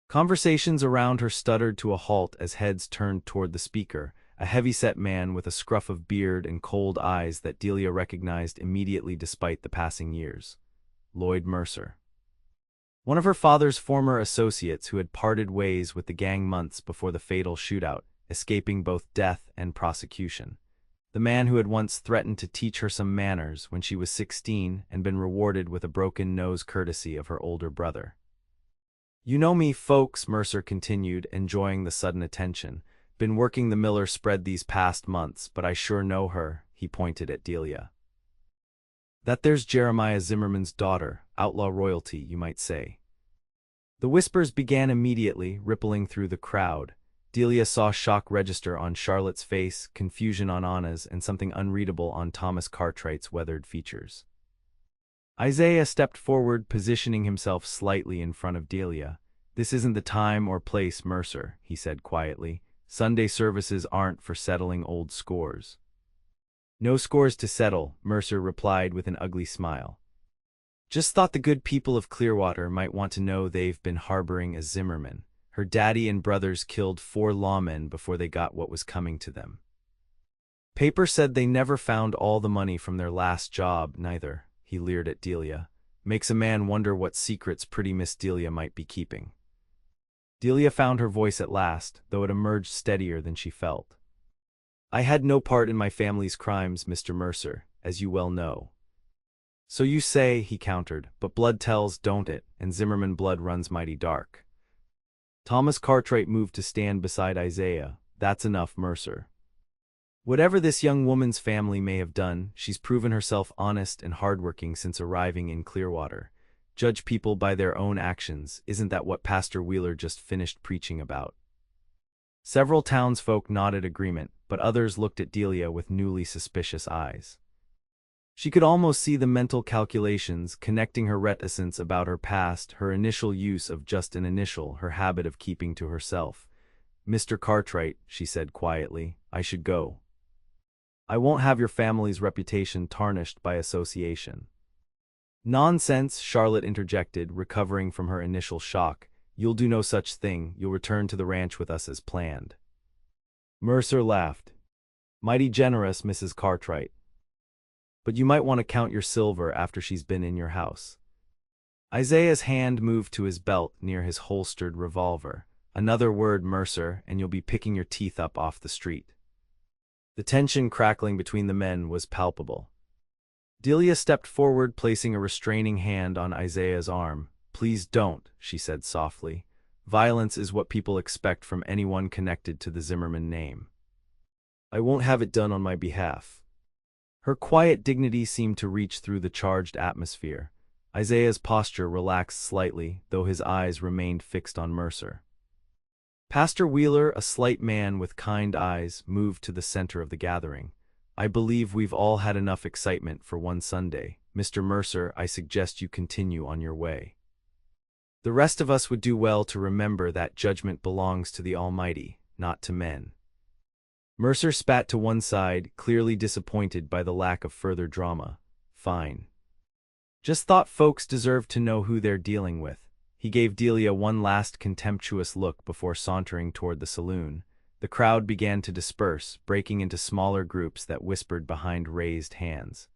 A: Conversations around her stuttered to a halt as heads turned toward the speaker, a heavy-set man with a scruff of beard and cold eyes that Delia recognized immediately despite the passing years. Lloyd Mercer. One of her father's former associates who had parted ways with the gang months before the fatal shootout, escaping both death and prosecution. The man who had once threatened to teach her some manners when she was 16 and been rewarded with a broken nose courtesy of her older brother. "You know me, folks," Mercer continued, enjoying the sudden attention. "Been working the Miller spread these past months, but I sure know her," he pointed at Delia. "That there's Jeremiah Zimmerman's daughter, outlaw royalty, you might say." The whispers began immediately, rippling through the crowd. Delia saw shock register on Charlotte's face, confusion on Anna's, and something unreadable on Thomas Cartwright's weathered features. Isaiah stepped forward, positioning himself slightly in front of Delia. "This isn't the time or place, Mercer," he said quietly. "Sunday services aren't for settling old scores." "No scores to settle," Mercer replied with an ugly smile. "Just thought the good people of Clearwater might want to know they've been harboring a Zimmerman. Her daddy and brothers killed 4 lawmen before they got what was coming to them. Paper said they never found all the money from their last job, neither," he leered at Delia. "Makes a man wonder what secrets pretty Miss Delia might be keeping." Delia found her voice at last, though it emerged steadier than she felt. "I had no part in my family's crimes, Mr. Mercer, as you well know." "So you say," he countered, "but blood tells, don't it, and Zimmerman blood runs mighty dark." Thomas Cartwright moved to stand beside Isaiah. "That's enough, Mercer. Whatever this young woman's family may have done, she's proven herself honest and hardworking since arriving in Clearwater. Judge people by their own actions, isn't that what Pastor Wheeler just finished preaching about?" Several townsfolk nodded agreement, but others looked at Delia with newly suspicious eyes. She could almost see the mental calculations, connecting her reticence about her past, her initial use of just an initial, her habit of keeping to herself. "Mr. Cartwright," she said quietly, "I should go. I won't have your family's reputation tarnished by association." "Nonsense," Charlotte interjected, recovering from her initial shock. "You'll do no such thing. You'll return to the ranch with us as planned." Mercer laughed. "Mighty generous, Mrs. Cartwright. But you might want to count your silver after she's been in your house." Isaiah's hand moved to his belt near his holstered revolver. "Another word, Mercer, and you'll be picking your teeth up off the street." The tension crackling between the men was palpable. Delia stepped forward, placing a restraining hand on Isaiah's arm. "Please don't," she said softly. "Violence is what people expect from anyone connected to the Zimmerman name. I won't have it done on my behalf." Her quiet dignity seemed to reach through the charged atmosphere. Isaiah's posture relaxed slightly, though his eyes remained fixed on Mercer. Pastor Wheeler, a slight man with kind eyes, moved to the center of the gathering. "I believe we've all had enough excitement for one Sunday. Mr. Mercer, I suggest you continue on your way. The rest of us would do well to remember that judgment belongs to the Almighty, not to men." Mercer spat to one side, clearly disappointed by the lack of further drama. "Fine. Just thought folks deserved to know who they're dealing with." He gave Delia one last contemptuous look before sauntering toward the saloon. The crowd began to disperse, breaking into smaller groups that whispered behind raised hands.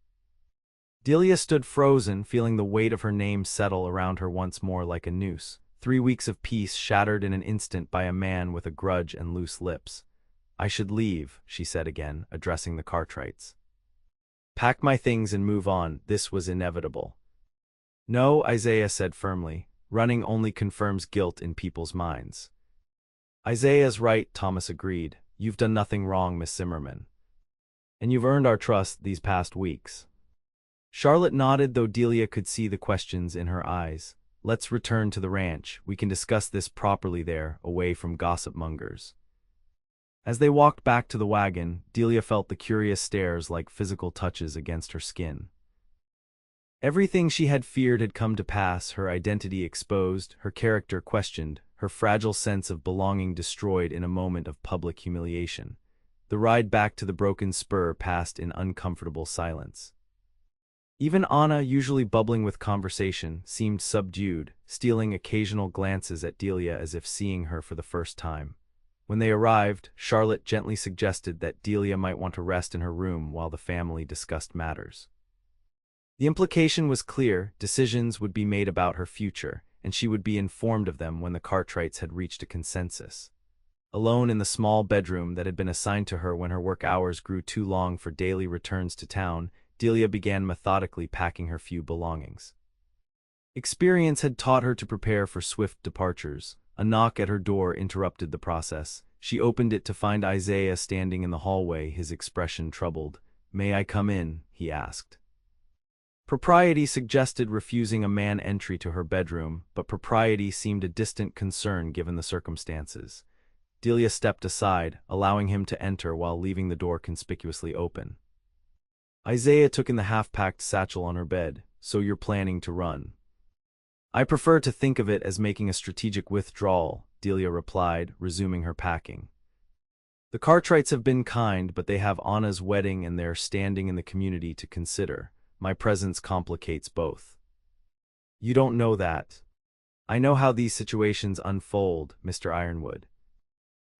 A: Delia stood frozen, feeling the weight of her name settle around her once more like a noose. 3 weeks of peace shattered in an instant by a man with a grudge and loose lips. "I should leave," she said again, addressing the Cartwrights. "Pack my things and move on. This was inevitable." "No," Isaiah said firmly. "Running only confirms guilt in people's minds." "Isaiah's right," Thomas agreed. "You've done nothing wrong, Miss Zimmerman." And you've earned our trust these past weeks. Charlotte nodded, though Delia could see the questions in her eyes. Let's return to the ranch. We can discuss this properly there, away from gossip mongers. As they walked back to the wagon, Delia felt the curious stares like physical touches against her skin. Everything she had feared had come to pass, her identity exposed, her character questioned, her fragile sense of belonging destroyed in a moment of public humiliation. The ride back to the broken spur passed in uncomfortable silence. Even Anna, usually bubbling with conversation, seemed subdued, stealing occasional glances at Delia as if seeing her for the first time. When they arrived, Charlotte gently suggested that Delia might want to rest in her room while the family discussed matters. The implication was clear: decisions would be made about her future, and she would be informed of them when the Cartwrights had reached a consensus. Alone in the small bedroom that had been assigned to her when her work hours grew too long for daily returns to town, Delia began methodically packing her few belongings. Experience had taught her to prepare for swift departures. A knock at her door interrupted the process. She opened it to find Isaiah standing in the hallway, his expression troubled. "May I come in?" he asked. Propriety suggested refusing a man entry to her bedroom, but propriety seemed a distant concern given the circumstances. Delia stepped aside, allowing him to enter while leaving the door conspicuously open. Isaiah took in the half-packed satchel on her bed. "So you're planning to run?" "I prefer to think of it as making a strategic withdrawal," Delia replied, resuming her packing. "The Cartwrights have been kind, but they have Anna's wedding and their standing in the community to consider. My presence complicates both." "You don't know that. I know how these situations unfold, Mr. Ironwood.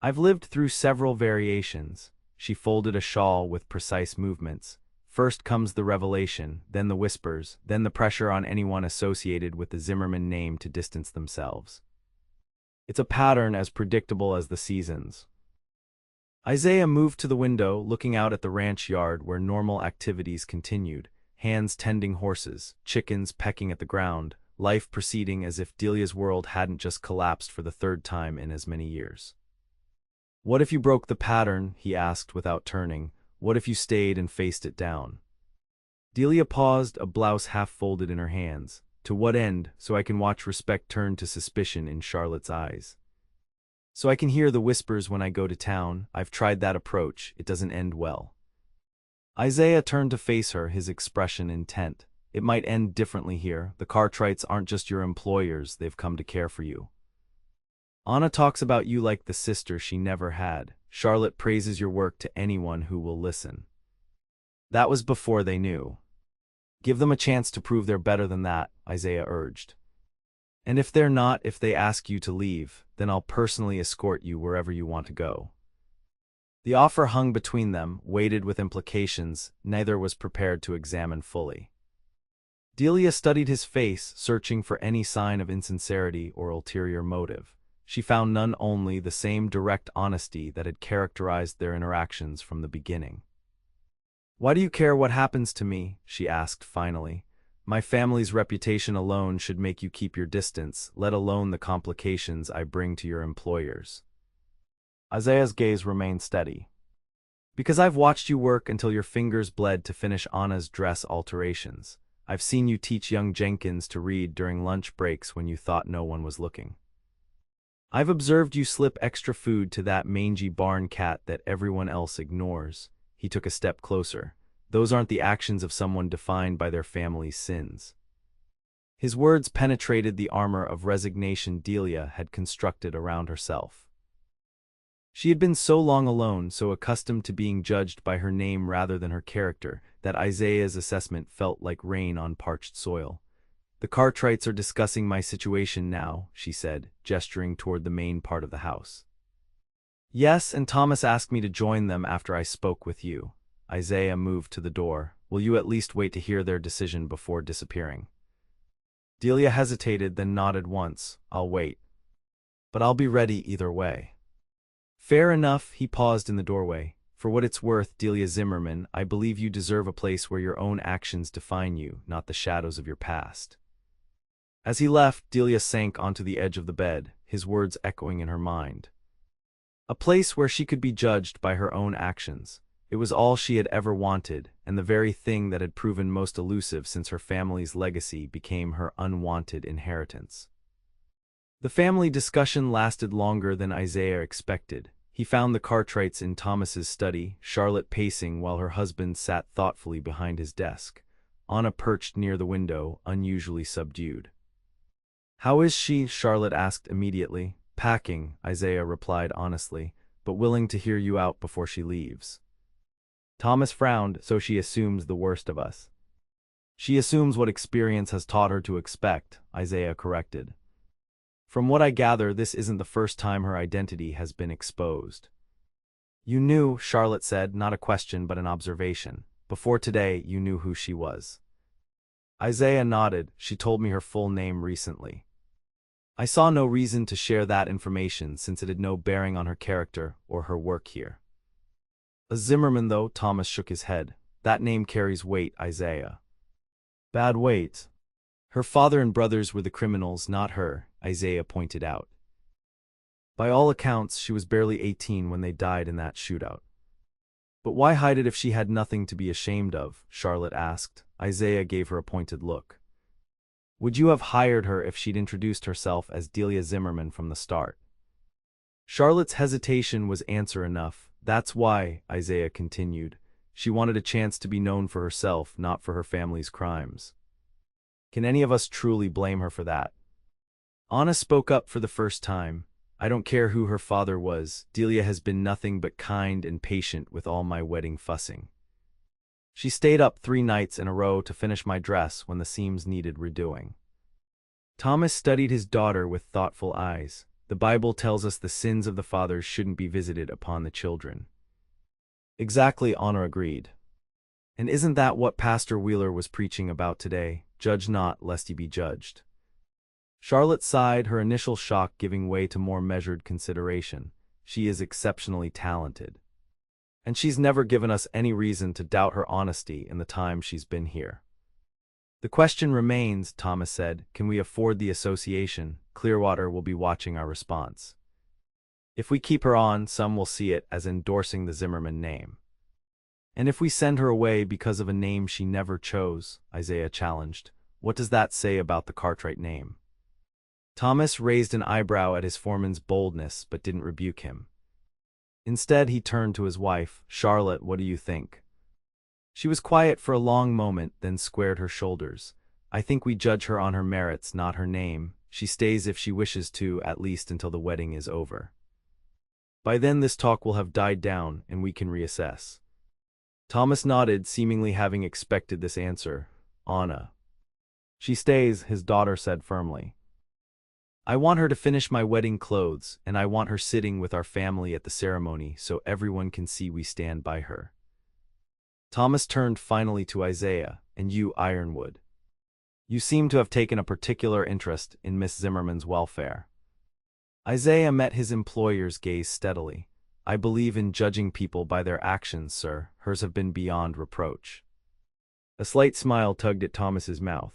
A: I've lived through several variations." She folded a shawl with precise movements. "First comes the revelation, then the whispers, then the pressure on anyone associated with the Zimmerman name to distance themselves. It's a pattern as predictable as the seasons." Isaiah moved to the window, looking out at the ranch yard where normal activities continued: hands tending horses, chickens pecking at the ground, life proceeding as if Delia's world hadn't just collapsed for the third time in as many years. "What if you broke the pattern?" he asked without turning. "What if you stayed and faced it down?" Delia paused, a blouse half folded in her hands. "To what end?" "So I can watch respect turn to suspicion in Charlotte's eyes. So I can hear the whispers when I go to town. I've tried that approach. It doesn't end well." Isaiah turned to face her, his expression intent. "It might end differently here. The Cartwrights aren't just your employers, they've come to care for you. Anna talks about you like the sister she never had. Charlotte praises your work to anyone who will listen." That was before they knew. "Give them a chance to prove they're better than that," Isaiah urged. "And if they're not, if they ask you to leave, then I'll personally escort you wherever you want to go." The offer hung between them, weighted with implications neither was prepared to examine fully. Delia studied his face, searching for any sign of insincerity or ulterior motive. She found none, only the same direct honesty that had characterized their interactions from the beginning. "Why do you care what happens to me?" she asked finally. "My family's reputation alone should make you keep your distance, let alone the complications I bring to your employers." Isaiah's gaze remained steady. "Because I've watched you work until your fingers bled to finish Anna's dress alterations. I've seen you teach young Jenkins to read during lunch breaks when you thought no one was looking. I've observed you slip extra food to that mangy barn cat that everyone else ignores." He took a step closer. "Those aren't the actions of someone defined by their family's sins." His words penetrated the armor of resignation Delia had constructed around herself. She had been so long alone, so accustomed to being judged by her name rather than her character, that Isaiah's assessment felt like rain on parched soil. "The Cartwrights are discussing my situation now," she said, gesturing toward the main part of the house. "Yes, and Thomas asked me to join them after I spoke with you." Isaiah moved to the door. "Will you at least wait to hear their decision before disappearing?" Delia hesitated, then nodded once. "I'll wait. But I'll be ready either way." "Fair enough." He paused in the doorway. "For what it's worth, Delia Zimmerman, I believe you deserve a place where your own actions define you, not the shadows of your past." As he left, Delia sank onto the edge of the bed, his words echoing in her mind. A place where she could be judged by her own actions. It was all she had ever wanted, and the very thing that had proven most elusive since her family's legacy became her unwanted inheritance. The family discussion lasted longer than Isaiah expected. He found the Cartwrights in Thomas's study, Charlotte pacing while her husband sat thoughtfully behind his desk, Anna perched near the window, unusually subdued. "How is she?" Charlotte asked immediately. "Packing," Isaiah replied honestly, "but willing to hear you out before she leaves." Thomas frowned. "So she assumes the worst of us." "She assumes what experience has taught her to expect," Isaiah corrected. "From what I gather, this isn't the first time her identity has been exposed." "You knew," Charlotte said, not a question but an observation. "Before today, you knew who she was." Isaiah nodded. "She told me her full name recently. I saw no reason to share that information since it had no bearing on her character or her work here." "A Zimmerman, though," Thomas shook his head. "That name carries weight, Isaiah." "Bad weight." "Her father and brothers were the criminals, not her," Isaiah pointed out. "By all accounts, she was barely 18 when they died in that shootout." "But why hide it if she had nothing to be ashamed of?" Charlotte asked. Isaiah gave her a pointed look. "Would you have hired her if she'd introduced herself as Delia Zimmerman from the start?" Charlotte's hesitation was answer enough. "That's why," Isaiah continued. "She wanted a chance to be known for herself, not for her family's crimes. Can any of us truly blame her for that?" Anna spoke up for the first time. "I don't care who her father was. Delia has been nothing but kind and patient with all my wedding fussing. She stayed up 3 nights in a row to finish my dress when the seams needed redoing." Thomas studied his daughter with thoughtful eyes. "The Bible tells us the sins of the fathers shouldn't be visited upon the children." "Exactly," Anna agreed. "And isn't that what Pastor Wheeler was preaching about today? Judge not, lest ye be judged." Charlotte sighed, her initial shock giving way to more measured consideration. "She is exceptionally talented. And she's never given us any reason to doubt her honesty in the time she's been here." "The question remains," Thomas said, "can we afford the association? Clearwater will be watching our response. If we keep her on, some will see it as endorsing the Zimmerman name." "And if we send her away because of a name she never chose?" Isaiah challenged. "What does that say about the Cartwright name?" Thomas raised an eyebrow at his foreman's boldness but didn't rebuke him. Instead, he turned to his wife. "Charlotte, what do you think?" She was quiet for a long moment, then squared her shoulders. "I think we judge her on her merits, not her name. She stays if she wishes to, at least until the wedding is over. By then this talk will have died down, and we can reassess." Thomas nodded, seemingly having expected this answer. "Anna." "She stays," his daughter said firmly. "I want her to finish my wedding clothes, and I want her sitting with our family at the ceremony so everyone can see we stand by her." Thomas turned finally to Isaiah. "And you, Ironwood. You seem to have taken a particular interest in Miss Zimmerman's welfare." Isaiah met his employer's gaze steadily. "I believe in judging people by their actions, sir. Hers have been beyond reproach." A slight smile tugged at Thomas's mouth.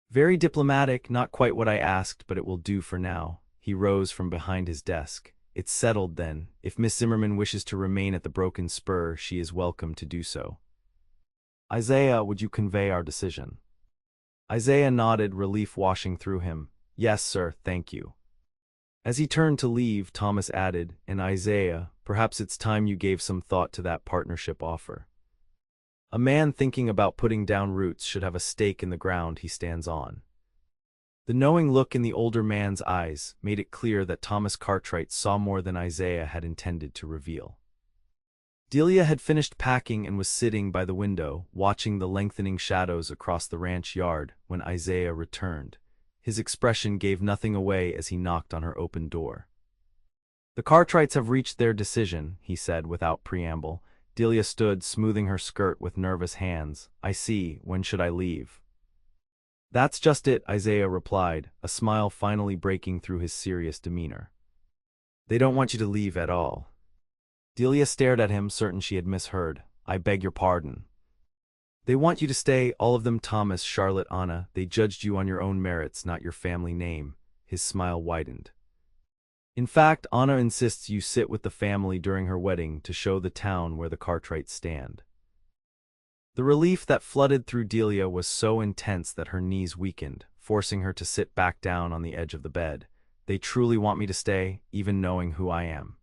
A: "Very diplomatic, not quite what I asked, but it will do for now." He rose from behind his desk. "It's settled then. If Miss Zimmerman wishes to remain at the Broken Spur, she is welcome to do so. Isaiah, would you convey our decision?" Isaiah nodded, relief washing through him. "Yes, sir, thank you." As he turned to leave, Thomas added, "And Isaiah, perhaps it's time you gave some thought to that partnership offer. A man thinking about putting down roots should have a stake in the ground he stands on." The knowing look in the older man's eyes made it clear that Thomas Cartwright saw more than Isaiah had intended to reveal. Delia had finished packing and was sitting by the window, watching the lengthening shadows across the ranch yard when Isaiah returned. His expression gave nothing away as he knocked on her open door. "The Cartwrights have reached their decision," he said without preamble. Delia stood, smoothing her skirt with nervous hands. "I see. When should I leave?" "That's just it," Isaiah replied, a smile finally breaking through his serious demeanor. "They don't want you to leave at all." Delia stared at him, certain she had misheard. "I beg your pardon." "They want you to stay, all of them, Thomas, Charlotte, Anna. They judged you on your own merits, not your family name." His smile widened. In fact, Anna insists you sit with the family during her wedding to show the town where the Cartwrights stand. The relief that flooded through Delia was so intense that her knees weakened, forcing her to sit back down on the edge of the bed. They truly want me to stay, even knowing who I am.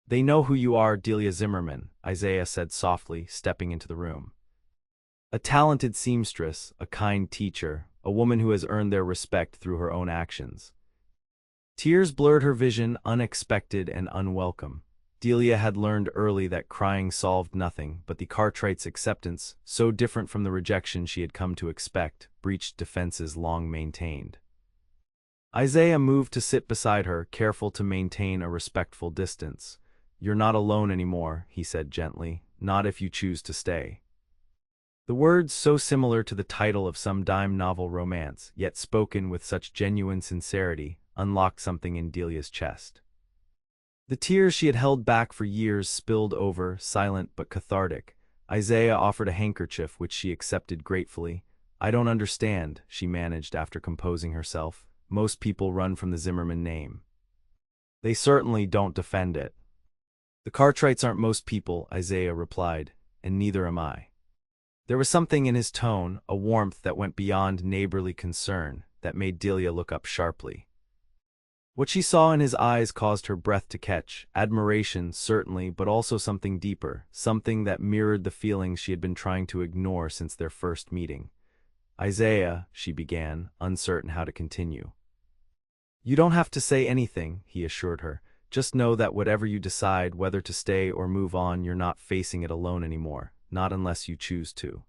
A: They know who you are, Delia Zimmerman, Isaiah said softly, stepping into the room. A talented seamstress, a kind teacher, a woman who has earned their respect through her own actions. Tears blurred her vision, unexpected and unwelcome. Delia had learned early that crying solved nothing, but the Cartwrights' acceptance, so different from the rejection she had come to expect, breached defenses long maintained. Isaiah moved to sit beside her, careful to maintain a respectful distance. "You're not alone anymore," he said gently, "not if you choose to stay." The words, so similar to the title of some dime novel romance, yet spoken with such genuine sincerity, unlocked something in Delia's chest. The tears she had held back for years spilled over, silent but cathartic. Isaiah offered a handkerchief, which she accepted gratefully. "I don't understand," she managed after composing herself. "Most people run from the Zimmerman name. They certainly don't defend it." "The Cartwrights aren't most people," Isaiah replied, "and neither am I." There was something in his tone, a warmth that went beyond neighborly concern, that made Delia look up sharply. What she saw in his eyes caused her breath to catch, admiration, certainly, but also something deeper, something that mirrored the feelings she had been trying to ignore since their first meeting. "Isaiah," she began, uncertain how to continue. "You don't have to say anything," he assured her. "Just know that whatever you decide, whether to stay or move on, you're not facing it alone anymore, not unless you choose to."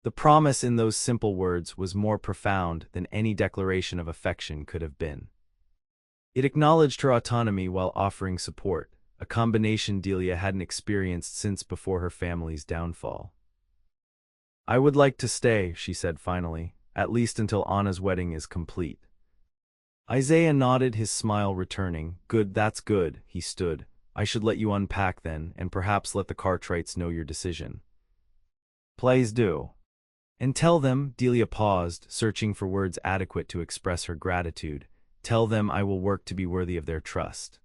A: The promise in those simple words was more profound than any declaration of affection could have been. It acknowledged her autonomy while offering support, a combination Delia hadn't experienced since before her family's downfall. "I would like to stay," she said finally, "at least until Anna's wedding is complete." Isaiah nodded, his smile returning. "Good, that's good." He stood. "I should let you unpack then, and perhaps let the Cartwrights know your decision." "Please do." "And tell them," Delia paused, searching for words adequate to express her gratitude, "tell them I will work to be worthy of their trust."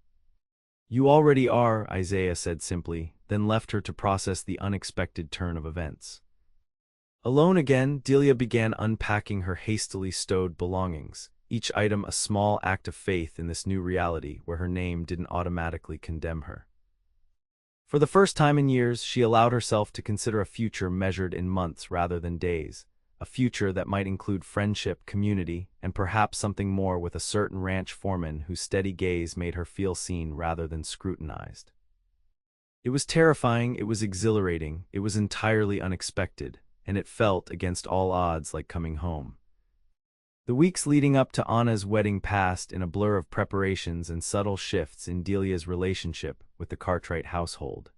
A: "You already are," Isaiah said simply, then left her to process the unexpected turn of events. Alone again, Delia began unpacking her hastily stowed belongings, each item a small act of faith in this new reality where her name didn't automatically condemn her. For the first time in years, she allowed herself to consider a future measured in months rather than days, a future that might include friendship, community, and perhaps something more with a certain ranch foreman whose steady gaze made her feel seen rather than scrutinized. It was terrifying, it was exhilarating, it was entirely unexpected, and it felt, against all odds, like coming home. The weeks leading up to Anna's wedding passed in a blur of preparations and subtle shifts in Delia's relationship with the Cartwright household.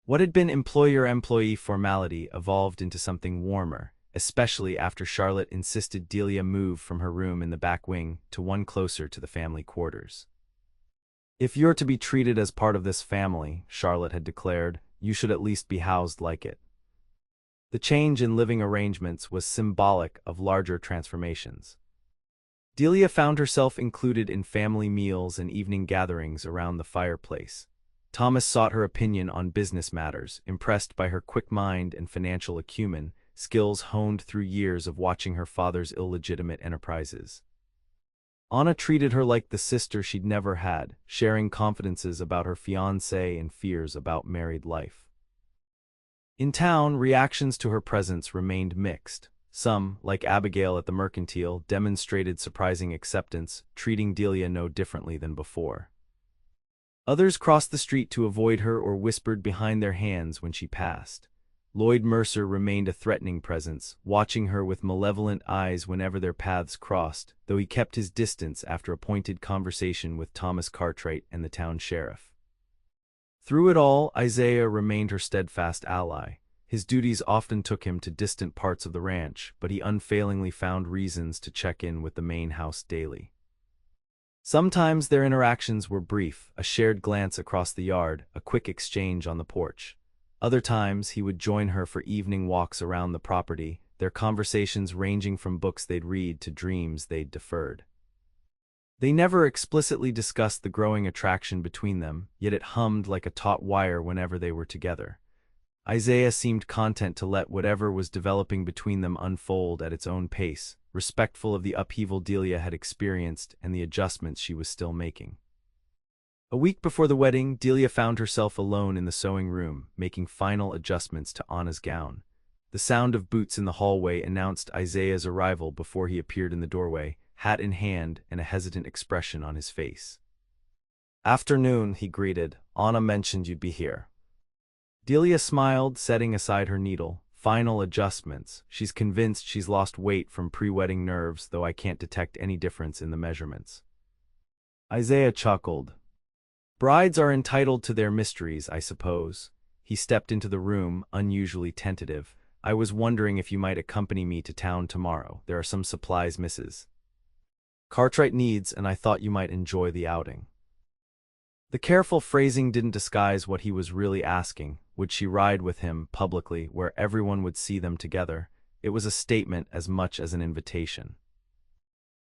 A: What had been employer-employee formality evolved into something warmer, especially after Charlotte insisted Delia move from her room in the back wing to one closer to the family quarters. "If you're to be treated as part of this family," Charlotte had declared, "you should at least be housed like it." The change in living arrangements was symbolic of larger transformations. Delia found herself included in family meals and evening gatherings around the fireplace. Thomas sought her opinion on business matters, impressed by her quick mind and financial acumen, skills honed through years of watching her father's illegitimate enterprises. Anna treated her like the sister she'd never had, sharing confidences about her fiancé and fears about married life. In town, reactions to her presence remained mixed. Some, like Abigail at the Mercantile, demonstrated surprising acceptance, treating Delia no differently than before. Others crossed the street to avoid her or whispered behind their hands when she passed. Lloyd Mercer remained a threatening presence, watching her with malevolent eyes whenever their paths crossed, though he kept his distance after a pointed conversation with Thomas Cartwright and the town sheriff. Through it all, Isaiah remained her steadfast ally. His duties often took him to distant parts of the ranch, but he unfailingly found reasons to check in with the main house daily. Sometimes their interactions were brief, a shared glance across the yard, a quick exchange on the porch. Other times, he would join her for evening walks around the property, their conversations ranging from books they'd read to dreams they'd deferred. They never explicitly discussed the growing attraction between them, yet it hummed like a taut wire whenever they were together. Isaiah seemed content to let whatever was developing between them unfold at its own pace, respectful of the upheaval Delia had experienced and the adjustments she was still making. A week before the wedding, Delia found herself alone in the sewing room, making final adjustments to Anna's gown. The sound of boots in the hallway announced Isaiah's arrival before he appeared in the doorway, hat in hand and a hesitant expression on his face. "Afternoon," he greeted. "Anna mentioned you'd be here." Delia smiled, setting aside her needle. "Final adjustments. She's convinced she's lost weight from pre-wedding nerves, though I can't detect any difference in the measurements." Isaiah chuckled. "Brides are entitled to their mysteries, I suppose." He stepped into the room, unusually tentative. "I was wondering if you might accompany me to town tomorrow. There are some supplies Mrs. Cartwright needs, and I thought you might enjoy the outing." The careful phrasing didn't disguise what he was really asking. Would she ride with him, publicly, where everyone would see them together? It was a statement as much as an invitation.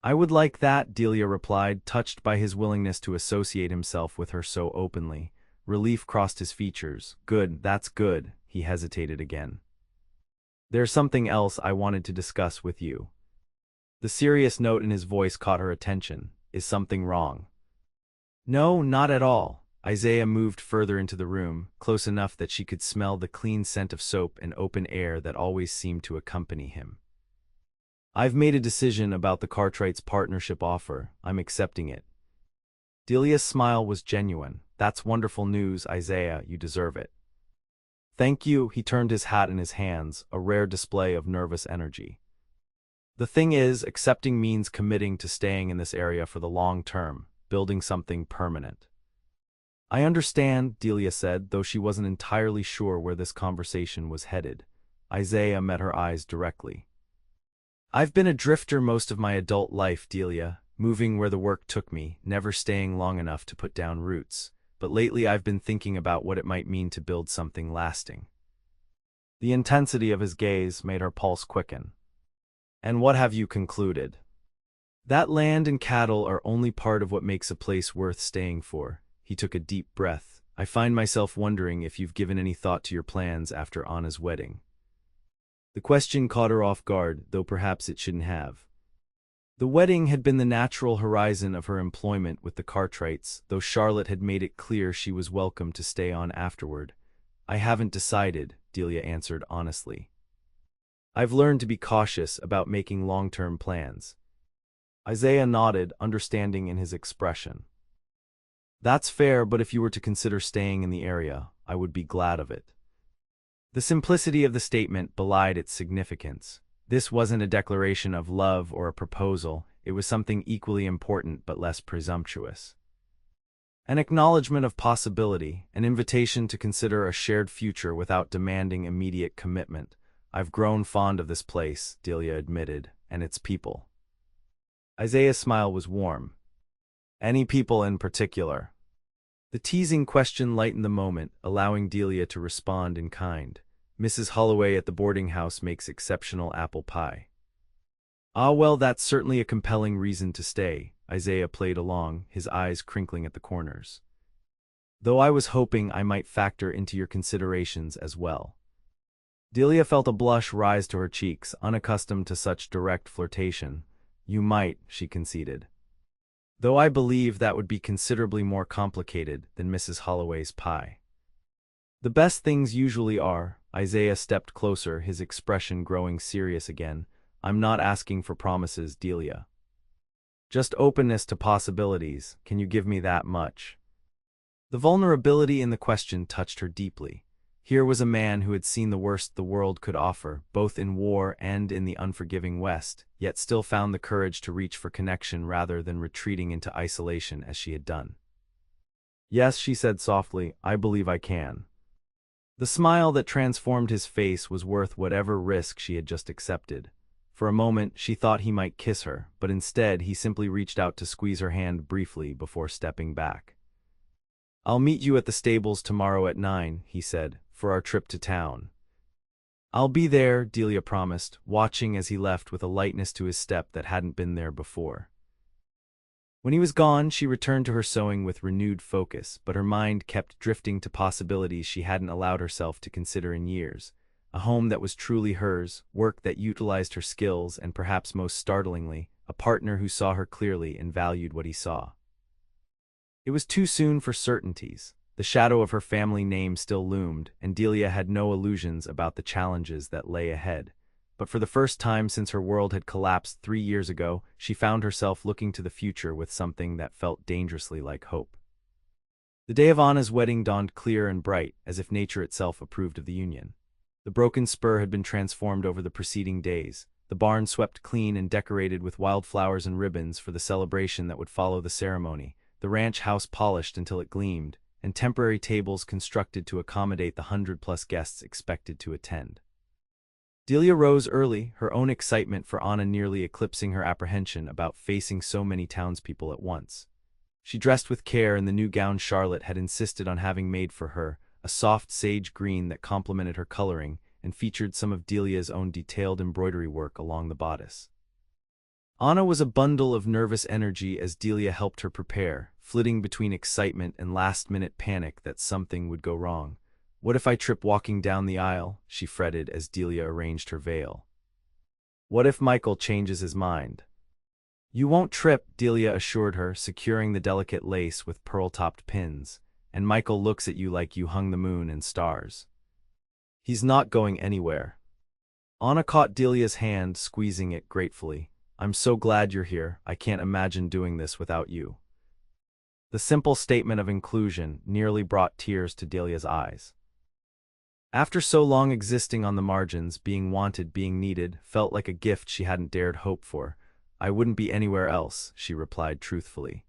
A: "I would like that," Delia replied, touched by his willingness to associate himself with her so openly. Relief crossed his features. "Good, that's good." He hesitated again. "There's something else I wanted to discuss with you." The serious note in his voice caught her attention. "Is something wrong?" "No, not at all." Isaiah moved further into the room, close enough that she could smell the clean scent of soap and open air that always seemed to accompany him. "I've made a decision about the Cartwrights' partnership offer. I'm accepting it." Delia's smile was genuine. "That's wonderful news, Isaiah. You deserve it." "Thank you." He turned his hat in his hands, a rare display of nervous energy. "The thing is, accepting means committing to staying in this area for the long term, building something permanent." "I understand," Delia said, though she wasn't entirely sure where this conversation was headed. Isaiah met her eyes directly. "I've been a drifter most of my adult life, Delia, moving where the work took me, never staying long enough to put down roots. But lately I've been thinking about what it might mean to build something lasting." The intensity of his gaze made her pulse quicken. "And what have you concluded?" "That land and cattle are only part of what makes a place worth staying for." He took a deep breath. "I find myself wondering if you've given any thought to your plans after Anna's wedding." The question caught her off guard, though perhaps it shouldn't have. The wedding had been the natural horizon of her employment with the Cartwrights, though Charlotte had made it clear she was welcome to stay on afterward. "I haven't decided," Delia answered honestly. "I've learned to be cautious about making long-term plans." Isaiah nodded, understanding in his expression. "That's fair, but if you were to consider staying in the area, I would be glad of it." The simplicity of the statement belied its significance. This wasn't a declaration of love or a proposal. It was something equally important but less presumptuous. An acknowledgement of possibility, an invitation to consider a shared future without demanding immediate commitment. "I've grown fond of this place," Delia admitted, "and its people." Isaiah's smile was warm. "Any people in particular?" The teasing question lightened the moment, allowing Delia to respond in kind. "Mrs. Holloway at the boarding house makes exceptional apple pie." "Ah, well, that's certainly a compelling reason to stay." Isaiah played along, his eyes crinkling at the corners. "Though I was hoping I might factor into your considerations as well." Delia felt a blush rise to her cheeks, unaccustomed to such direct flirtation. "You might," she conceded. "Though I believe that would be considerably more complicated than Mrs. Holloway's pie." "The best things usually are." Isaiah stepped closer, his expression growing serious again. "I'm not asking for promises, Delia. Just openness to possibilities. Can you give me that much?" The vulnerability in the question touched her deeply. Here was a man who had seen the worst the world could offer, both in war and in the unforgiving West, yet still found the courage to reach for connection rather than retreating into isolation as she had done. "Yes," she said softly, "I believe I can." The smile that transformed his face was worth whatever risk she had just accepted. For a moment, she thought he might kiss her, but instead he simply reached out to squeeze her hand briefly before stepping back. "I'll meet you at the stables tomorrow at 9, he said, "for our trip to town." "I'll be there," Delia promised, watching as he left with a lightness to his step that hadn't been there before. When he was gone, she returned to her sewing with renewed focus, but her mind kept drifting to possibilities she hadn't allowed herself to consider in years. A home that was truly hers, work that utilized her skills, and perhaps most startlingly, a partner who saw her clearly and valued what he saw. It was too soon for certainties. The shadow of her family name still loomed, and Delia had no illusions about the challenges that lay ahead. But for the first time since her world had collapsed 3 years ago, she found herself looking to the future with something that felt dangerously like hope. The day of Anna's wedding dawned clear and bright, as if nature itself approved of the union. The broken spur had been transformed over the preceding days, the barn swept clean and decorated with wildflowers and ribbons for the celebration that would follow the ceremony, the ranch house polished until it gleamed, and temporary tables constructed to accommodate the 100+ guests expected to attend. Delia rose early, her own excitement for Anna nearly eclipsing her apprehension about facing so many townspeople at once. She dressed with care in the new gown Charlotte had insisted on having made for her, a soft sage green that complemented her coloring and featured some of Delia's own detailed embroidery work along the bodice. Anna was a bundle of nervous energy as Delia helped her prepare, flitting between excitement and last-minute panic that something would go wrong. "What if I trip walking down the aisle?" she fretted as Delia arranged her veil. "What if Michael changes his mind?" "You won't trip," Delia assured her, securing the delicate lace with pearl-topped pins, "and Michael looks at you like you hung the moon and stars. He's not going anywhere." Anna caught Delia's hand, squeezing it gratefully. "I'm so glad you're here. I can't imagine doing this without you." The simple statement of inclusion nearly brought tears to Delia's eyes. After so long existing on the margins, being wanted, being needed, felt like a gift she hadn't dared hope for. "I wouldn't be anywhere else," she replied truthfully.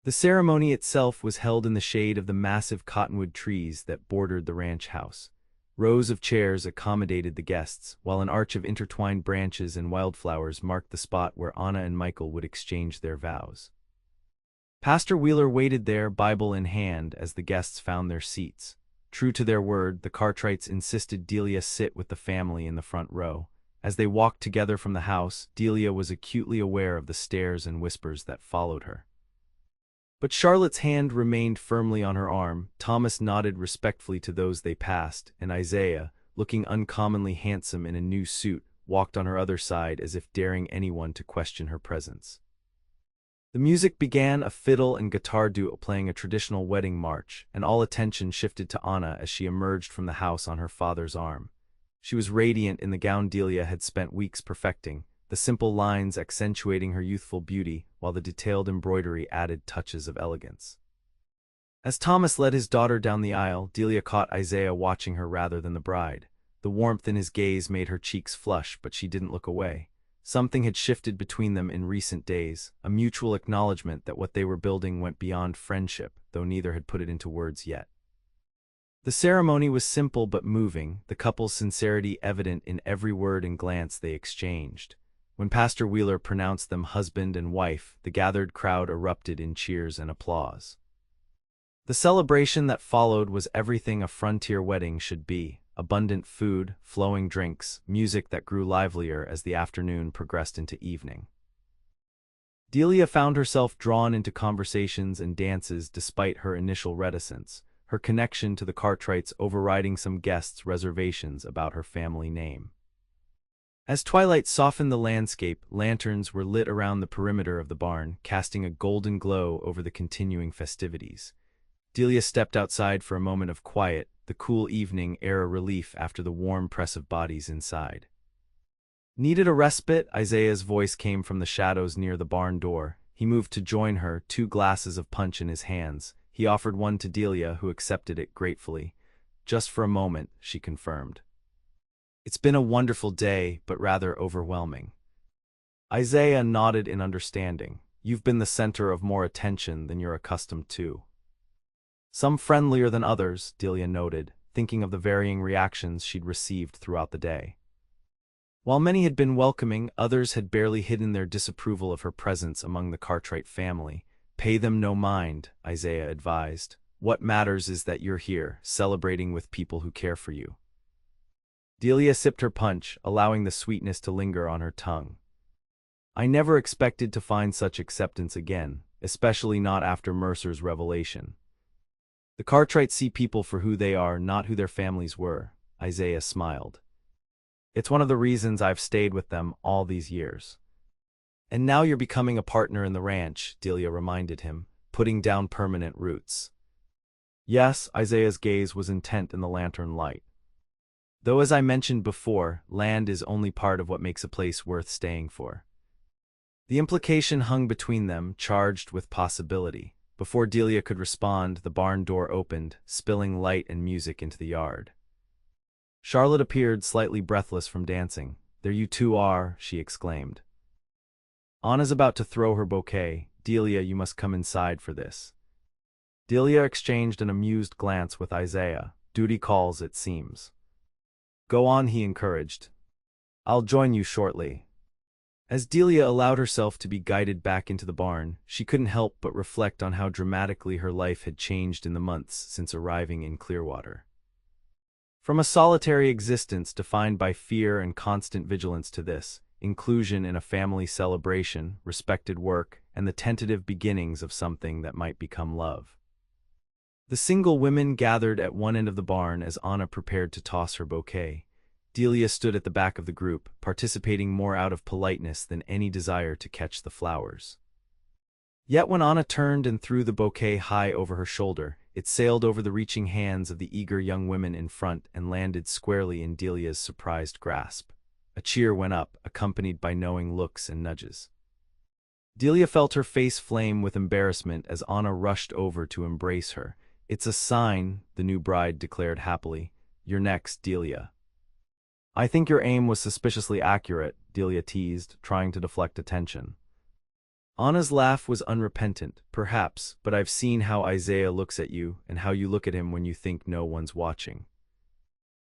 A: The ceremony itself was held in the shade of the massive cottonwood trees that bordered the ranch house. Rows of chairs accommodated the guests, while an arch of intertwined branches and wildflowers marked the spot where Anna and Michael would exchange their vows. Pastor Wheeler waited there, Bible in hand, as the guests found their seats. True to their word, the Cartwrights insisted Delia sit with the family in the front row. As they walked together from the house, Delia was acutely aware of the stares and whispers that followed her. But Charlotte's hand remained firmly on her arm. Thomas nodded respectfully to those they passed, and Isaiah, looking uncommonly handsome in a new suit, walked on her other side as if daring anyone to question her presence. The music began, a fiddle and guitar duo playing a traditional wedding march, and all attention shifted to Anna as she emerged from the house on her father's arm. She was radiant in the gown Delia had spent weeks perfecting, the simple lines accentuating her youthful beauty, while the detailed embroidery added touches of elegance. As Thomas led his daughter down the aisle, Delia caught Isaiah watching her rather than the bride. The warmth in his gaze made her cheeks flush, but she didn't look away. Something had shifted between them in recent days, a mutual acknowledgement that what they were building went beyond friendship, though neither had put it into words yet. The ceremony was simple but moving, the couple's sincerity evident in every word and glance they exchanged. When Pastor Wheeler pronounced them husband and wife, the gathered crowd erupted in cheers and applause. The celebration that followed was everything a frontier wedding should be: abundant food, flowing drinks, music that grew livelier as the afternoon progressed into evening. Delia found herself drawn into conversations and dances despite her initial reticence, her connection to the Cartwrights overriding some guests' reservations about her family name. As twilight softened the landscape, lanterns were lit around the perimeter of the barn, casting a golden glow over the continuing festivities. Delia stepped outside for a moment of quiet, the cool evening air a relief after the warm press of bodies inside. "Needed a respite?" Isaiah's voice came from the shadows near the barn door. He moved to join her, 2 glasses of punch in his hands. He offered one to Delia, who accepted it gratefully. "Just for a moment," she confirmed. "It's been a wonderful day, but rather overwhelming." Isaiah nodded in understanding. "You've been the center of more attention than you're accustomed to." "Some friendlier than others," Delia noted, thinking of the varying reactions she'd received throughout the day. While many had been welcoming, others had barely hidden their disapproval of her presence among the Cartwright family. "Pay them no mind," Isaiah advised. "What matters is that you're here, celebrating with people who care for you." Delia sipped her punch, allowing the sweetness to linger on her tongue. I never expected to find such acceptance again, especially not after Mercer's revelation. The Cartwrights see people for who they are, not who their families were, Isaiah smiled. It's one of the reasons I've stayed with them all these years. And now you're becoming a partner in the ranch, Delia reminded him, putting down permanent roots. Yes, Isaiah's gaze was intent in the lantern light. Though as I mentioned before, land is only part of what makes a place worth staying for. The implication hung between them, charged with possibility. Before Delia could respond, the barn door opened, spilling light and music into the yard. Charlotte appeared, slightly breathless from dancing. "There you two are," she exclaimed. Anna's about to throw her bouquet. "Delia, you must come inside for this." Delia exchanged an amused glance with Isaiah. "Duty calls, it seems." "Go on," he encouraged. "I'll join you shortly." As Delia allowed herself to be guided back into the barn, she couldn't help but reflect on how dramatically her life had changed in the months since arriving in Clearwater. From a solitary existence defined by fear and constant vigilance to this, inclusion in a family celebration, respected work, and the tentative beginnings of something that might become love. The single women gathered at one end of the barn as Anna prepared to toss her bouquet. Delia stood at the back of the group, participating more out of politeness than any desire to catch the flowers. Yet when Anna turned and threw the bouquet high over her shoulder, it sailed over the reaching hands of the eager young women in front and landed squarely in Delia's surprised grasp. A cheer went up, accompanied by knowing looks and nudges. Delia felt her face flame with embarrassment as Anna rushed over to embrace her. "It's a sign," the new bride declared happily. "You're next, Delia." "I think your aim was suspiciously accurate," Delia teased, trying to deflect attention. Anna's laugh was unrepentant. "Perhaps, but I've seen how Isaiah looks at you and how you look at him when you think no one's watching."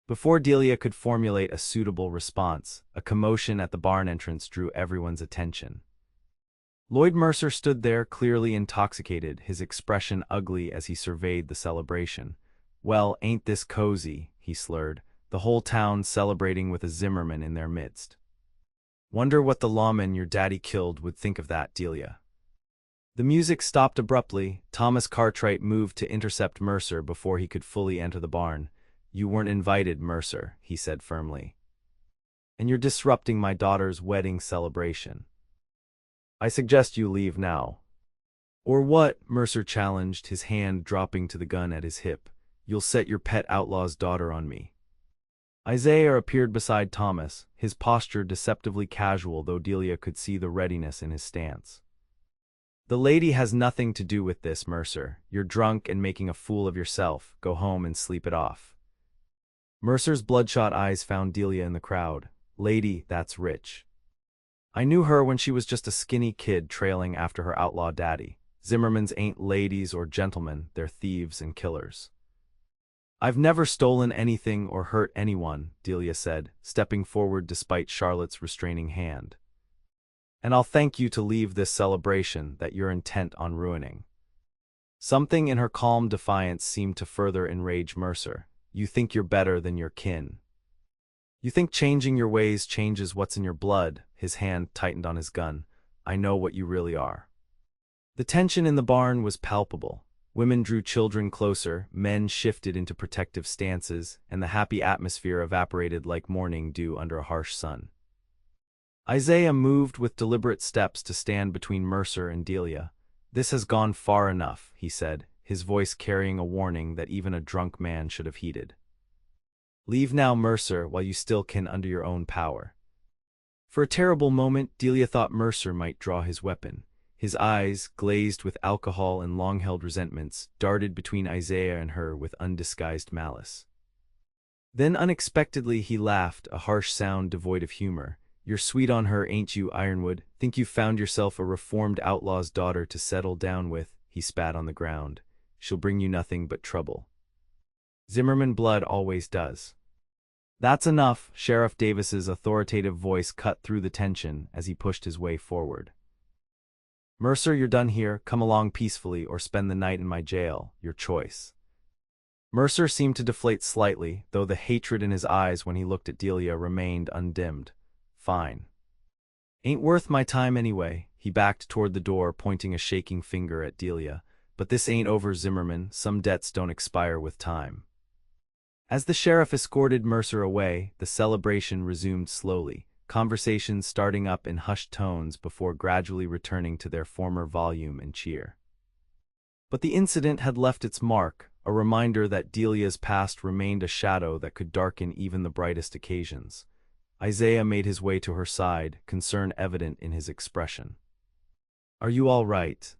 A: Before Delia could formulate a suitable response, a commotion at the barn entrance drew everyone's attention. Lloyd Mercer stood there, clearly intoxicated, his expression ugly as he surveyed the celebration. "Well, ain't this cozy," he slurred, "the whole town celebrating with a Zimmerman in their midst. Wonder what the lawman your daddy killed would think of that, Delia." The music stopped abruptly. Thomas Cartwright moved to intercept Mercer before he could fully enter the barn. "You weren't invited, Mercer," he said firmly. "And you're disrupting my daughter's wedding celebration. I suggest you leave now." "Or what?" Mercer challenged, his hand dropping to the gun at his hip. "You'll set your pet outlaw's daughter on me." Isaiah appeared beside Thomas, his posture deceptively casual, though Delia could see the readiness in his stance. "The lady has nothing to do with this, Mercer. You're drunk and making a fool of yourself. Go home and sleep it off." Mercer's bloodshot eyes found Delia in the crowd. "Lady, that's rich. I knew her when she was just a skinny kid trailing after her outlaw daddy. Zimmermans ain't ladies or gentlemen, they're thieves and killers." "I've never stolen anything or hurt anyone," Delia said, stepping forward despite Charlotte's restraining hand. "And I'll thank you to leave this celebration that you're intent on ruining." Something in her calm defiance seemed to further enrage Mercer. "You think you're better than your kin. You think changing your ways changes what's in your blood." His hand tightened on his gun. "I know what you really are." The tension in the barn was palpable. Women drew children closer, men shifted into protective stances, and the happy atmosphere evaporated like morning dew under a harsh sun. Isaiah moved with deliberate steps to stand between Mercer and Delia. "This has gone far enough," he said, his voice carrying a warning that even a drunk man should have heeded. "Leave now, Mercer, while you still can under your own power." For a terrible moment, Delia thought Mercer might draw his weapon. His eyes, glazed with alcohol and long-held resentments, darted between Isaiah and her with undisguised malice. Then unexpectedly he laughed, a harsh sound devoid of humor. "You're sweet on her, ain't you, Ironwood? Think you've found yourself a reformed outlaw's daughter to settle down with?" He spat on the ground. "She'll bring you nothing but trouble. Zimmerman blood always does." "That's enough," Sheriff Davis's authoritative voice cut through the tension as he pushed his way forward. "Mercer, you're done here. Come along peacefully or spend the night in my jail. Your choice." Mercer seemed to deflate slightly, though the hatred in his eyes when he looked at Delia remained undimmed. "Fine. Ain't worth my time anyway. He backed toward the door, pointing a shaking finger at Delia. But this ain't over, Zimmerman. Some debts don't expire with time. As the sheriff escorted Mercer away, the celebration resumed slowly, conversations starting up in hushed tones before gradually returning to their former volume and cheer. But the incident had left its mark, a reminder that Delia's past remained a shadow that could darken even the brightest occasions. Isaiah made his way to her side, concern evident in his expression. "Are you all right?"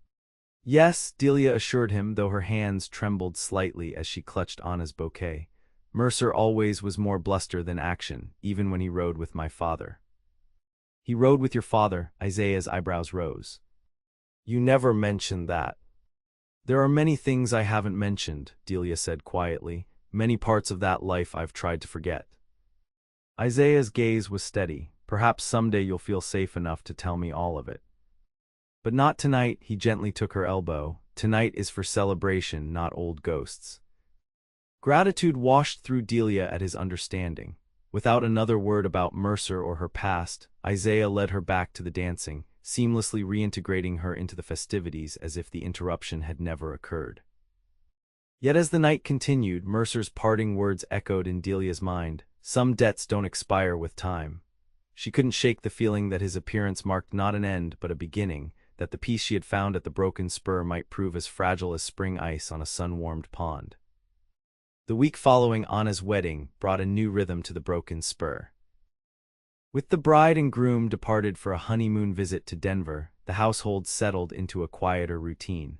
A: "Yes," Delia assured him, though her hands trembled slightly as she clutched Anna's bouquet. "Mercer always was more bluster than action, even when he rode with my father." "He rode with your father?" Isaiah's eyebrows rose. "You never mentioned that." "There are many things I haven't mentioned," Delia said quietly. "Many parts of that life I've tried to forget." Isaiah's gaze was steady. "Perhaps someday you'll feel safe enough to tell me all of it." "But not tonight," he gently took her elbow. "Tonight is for celebration, not old ghosts." Gratitude washed through Delia at his understanding. Without another word about Mercer or her past, Isaiah led her back to the dancing, seamlessly reintegrating her into the festivities as if the interruption had never occurred. Yet as the night continued, Mercer's parting words echoed in Delia's mind. Some debts don't expire with time. She couldn't shake the feeling that his appearance marked not an end but a beginning, that the peace she had found at the broken spur might prove as fragile as spring ice on a sun-warmed pond. The week following Anna's wedding brought a new rhythm to the broken spur. With the bride and groom departed for a honeymoon visit to Denver, the household settled into a quieter routine.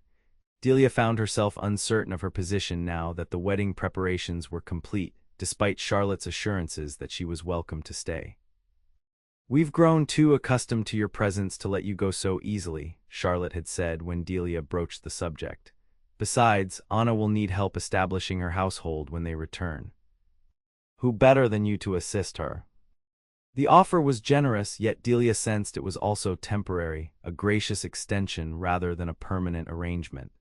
A: Delia found herself uncertain of her position now that the wedding preparations were complete, despite Charlotte's assurances that she was welcome to stay. "We've grown too accustomed to your presence to let you go so easily," Charlotte had said when Delia broached the subject. "Besides, Anna will need help establishing her household when they return. Who better than you to assist her?" The offer was generous, yet Delia sensed it was also temporary, a gracious extension rather than a permanent arrangement.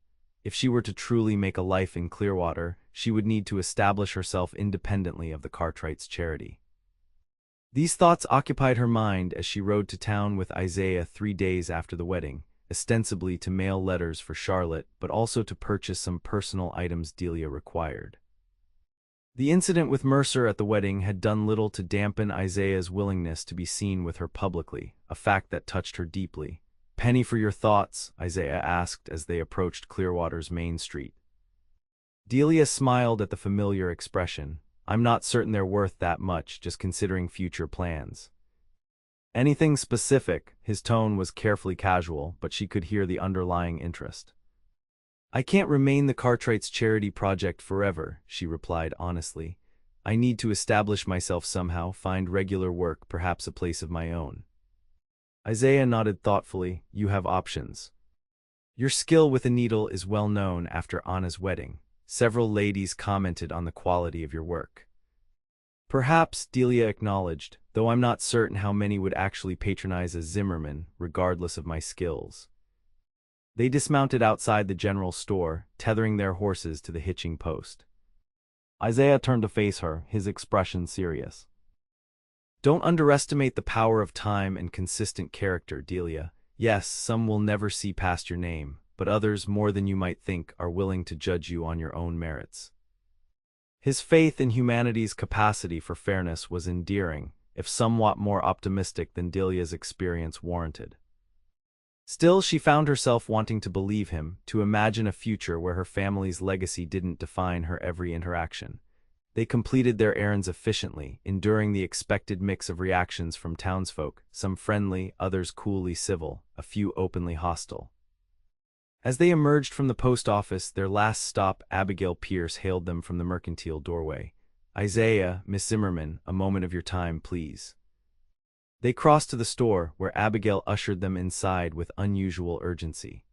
A: If she were to truly make a life in Clearwater, she would need to establish herself independently of the Cartwrights' charity. These thoughts occupied her mind as she rode to town with Isaiah 3 days after the wedding, ostensibly to mail letters for Charlotte, but also to purchase some personal items Delia required. The incident with Mercer at the wedding had done little to dampen Isaiah's willingness to be seen with her publicly, a fact that touched her deeply. "Penny for your thoughts?" Isaiah asked as they approached Clearwater's main street. Delia smiled at the familiar expression. "I'm not certain they're worth that much, just considering future plans." "Anything specific?" His tone was carefully casual, but she could hear the underlying interest. "I can't remain the Cartwrights' charity project forever," she replied honestly. "I need to establish myself somehow, find regular work, perhaps a place of my own." Isaiah nodded thoughtfully. "You have options. Your skill with a needle is well known after Anna's wedding. Several ladies commented on the quality of your work." "Perhaps," Delia acknowledged, "though I'm not certain how many would actually patronize a Zimmerman, regardless of my skills." They dismounted outside the general store, tethering their horses to the hitching post. Isaiah turned to face her, his expression serious. "Don't underestimate the power of time and consistent character, Delia. Yes, some will never see past your name, but others, more than you might think, are willing to judge you on your own merits." His faith in humanity's capacity for fairness was endearing, if somewhat more optimistic than Delia's experience warranted. Still, she found herself wanting to believe him, to imagine a future where her family's legacy didn't define her every interaction. They completed their errands efficiently, enduring the expected mix of reactions from townsfolk, some friendly, others coolly civil, a few openly hostile. As they emerged from the post office, their last stop, Abigail Pierce hailed them from the mercantile doorway. "Isaiah, Miss Zimmerman, a moment of your time, please." They crossed to the store, where Abigail ushered them inside with unusual urgency.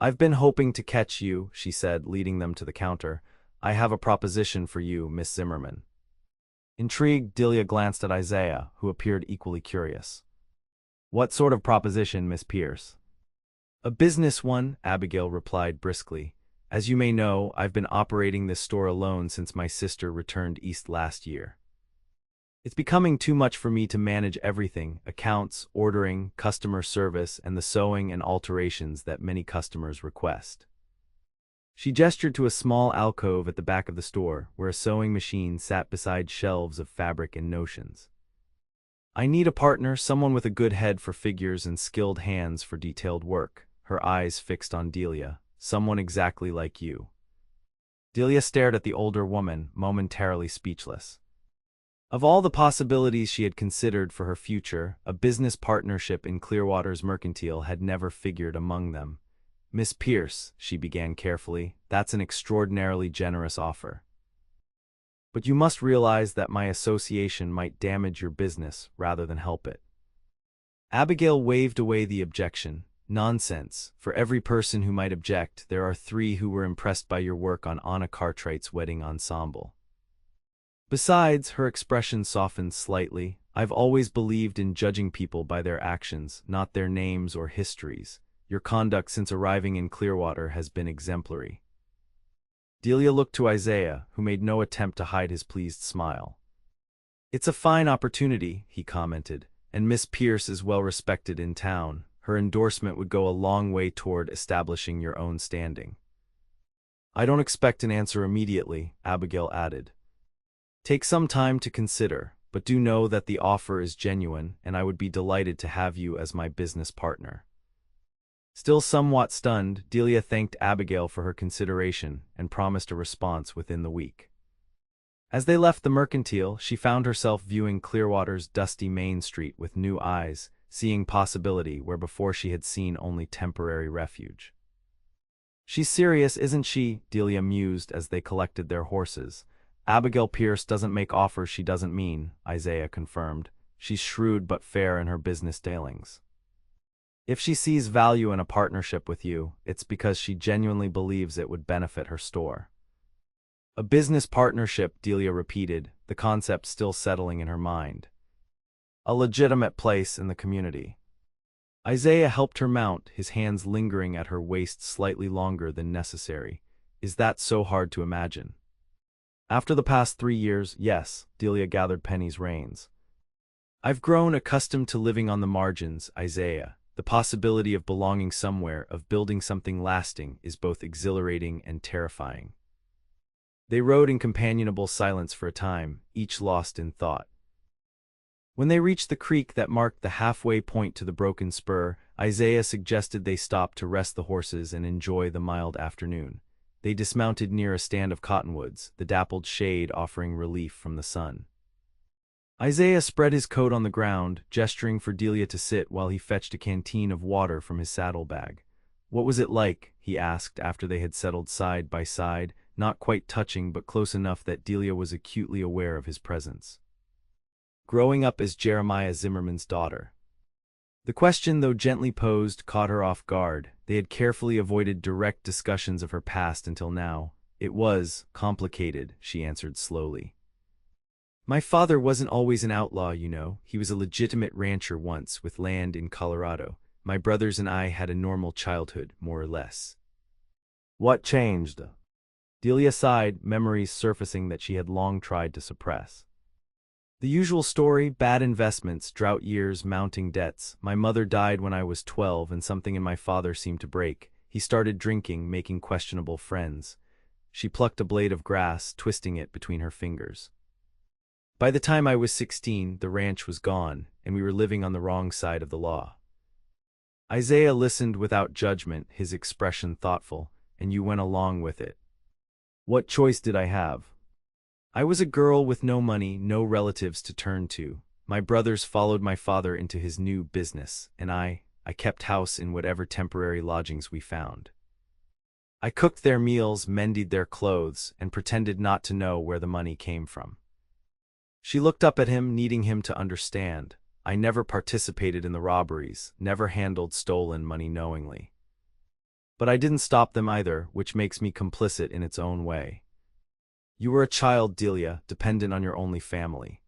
A: "I've been hoping to catch you," she said, leading them to the counter. "I have a proposition for you, Miss Zimmerman." Intrigued, Delia glanced at Isaiah, who appeared equally curious. "What sort of proposition, Miss Pierce?" "A business one," Abigail replied briskly. "As you may know, I've been operating this store alone since my sister returned east last year." It's becoming too much for me to manage everything: accounts, ordering, customer service, and the sewing and alterations that many customers request. She gestured to a small alcove at the back of the store, where a sewing machine sat beside shelves of fabric and notions. I need a partner, someone with a good head for figures and skilled hands for detailed work. Her eyes fixed on Delia. Someone exactly like you. Delia stared at the older woman, momentarily speechless. Of all the possibilities she had considered for her future, a business partnership in Clearwater's mercantile had never figured among them. "Miss Pierce," she began carefully, "that's an extraordinarily generous offer. But you must realize that my association might damage your business rather than help it." Abigail waved away the objection. "Nonsense. For every person who might object, there are 3 who were impressed by your work on Anna Cartwright's wedding ensemble." Besides, her expression softened slightly, "I've always believed in judging people by their actions, not their names or histories. Your conduct since arriving in Clearwater has been exemplary." Delia looked to Isaiah, who made no attempt to hide his pleased smile. "It's a fine opportunity," he commented, "and Miss Pierce is well respected in town. Her endorsement would go a long way toward establishing your own standing." "I don't expect an answer immediately," Abigail added. "Take some time to consider, but do know that the offer is genuine, and I would be delighted to have you as my business partner." Still somewhat stunned, Delia thanked Abigail for her consideration and promised a response within the week. As they left the mercantile, she found herself viewing Clearwater's dusty Main Street with new eyes, seeing possibility where before she had seen only temporary refuge. "She's serious, isn't she?" Delia mused as they collected their horses. "Abigail Pierce doesn't make offers she doesn't mean," Isaiah confirmed. "She's shrewd but fair in her business dealings. If she sees value in a partnership with you, it's because she genuinely believes it would benefit her store." "A business partnership," Delia repeated, the concept still settling in her mind. "A legitimate place in the community." Isaiah helped her mount, his hands lingering at her waist slightly longer than necessary. "Is that so hard to imagine?" "After the past 3 years, yes," Delia gathered Penny's reins. "I've grown accustomed to living on the margins, Isaiah. The possibility of belonging somewhere, of building something lasting, is both exhilarating and terrifying." They rode in companionable silence for a time, each lost in thought. When they reached the creek that marked the halfway point to the broken spur, Isaiah suggested they stop to rest the horses and enjoy the mild afternoon. They dismounted near a stand of cottonwoods, the dappled shade offering relief from the sun. Isaiah spread his coat on the ground, gesturing for Delia to sit while he fetched a canteen of water from his saddlebag. "What was it like?" he asked after they had settled side by side, not quite touching but close enough that Delia was acutely aware of his presence. "Growing up as Isaiah Zimmerman's daughter." The question, though gently posed, caught her off guard. They had carefully avoided direct discussions of her past until now. "It was complicated," she answered slowly. "My father wasn't always an outlaw, you know. He was a legitimate rancher once, with land in Colorado. My brothers and I had a normal childhood, more or less." "What changed?" Delia sighed, memories surfacing that she had long tried to suppress. "The usual story: bad investments, drought years, mounting debts. My mother died when I was 12, and something in my father seemed to break. He started drinking, making questionable friends." She plucked a blade of grass, twisting it between her fingers. "By the time I was 16, the ranch was gone, and we were living on the wrong side of the law." Isaiah listened without judgment, his expression thoughtful. "And you went along with it." "What choice did I have? I was a girl with no money, no relatives to turn to. My brothers followed my father into his new business, and I kept house in whatever temporary lodgings we found. I cooked their meals, mended their clothes, and pretended not to know where the money came from." She looked up at him, needing him to understand. "I never participated in the robberies, never handled stolen money knowingly. But I didn't stop them either, which makes me complicit in its own way." "You were a child, Delia, dependent on your only family."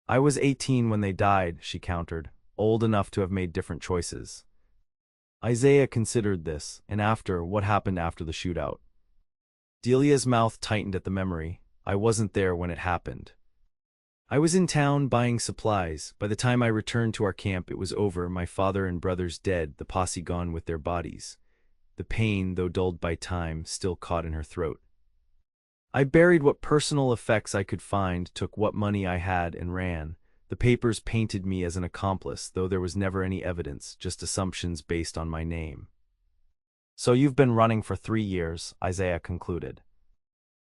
A: "I was 18 when they died," she countered, "old enough to have made different choices." Isaiah considered this, and what happened after the shootout? Delia's mouth tightened at the memory. "I wasn't there when it happened." I was in town buying supplies. By the time I returned to our camp, it was over, my father and brothers dead, the posse gone with their bodies. The pain, though dulled by time, still caught in her throat. I buried what personal effects I could find, took what money I had, and ran. The papers painted me as an accomplice, though there was never any evidence, just assumptions based on my name. So you've been running for 3 years, Isaiah concluded.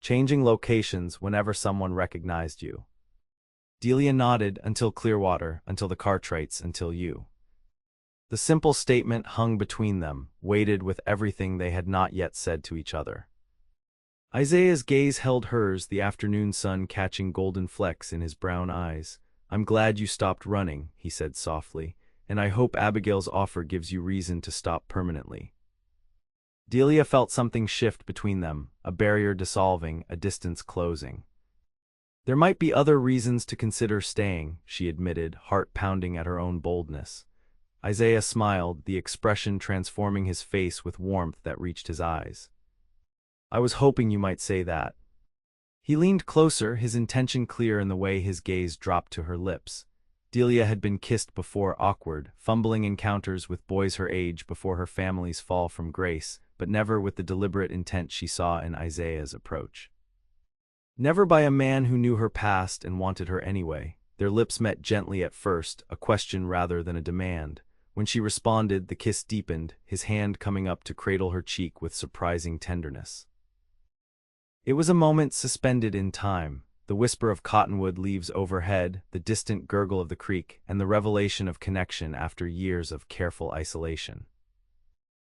A: Changing locations whenever someone recognized you. Delia nodded. Until Clearwater, until the Cartwrights, until you. The simple statement hung between them, weighted with everything they had not yet said to each other. Isaiah's gaze held hers, the afternoon sun catching golden flecks in his brown eyes. I'm glad you stopped running, he said softly, and I hope Abigail's offer gives you reason to stop permanently. Delia felt something shift between them, a barrier dissolving, a distance closing. There might be other reasons to consider staying, she admitted, heart pounding at her own boldness. Isaiah smiled, the expression transforming his face with warmth that reached his eyes. I was hoping you might say that. He leaned closer, his intention clear in the way his gaze dropped to her lips. Delia had been kissed before, awkward, fumbling encounters with boys her age before her family's fall from grace, but never with the deliberate intent she saw in Isaiah's approach. Never by a man who knew her past and wanted her anyway. Their lips met gently at first, a question rather than a demand. When she responded, the kiss deepened, his hand coming up to cradle her cheek with surprising tenderness. It was a moment suspended in time, the whisper of cottonwood leaves overhead, the distant gurgle of the creek, and the revelation of connection after years of careful isolation.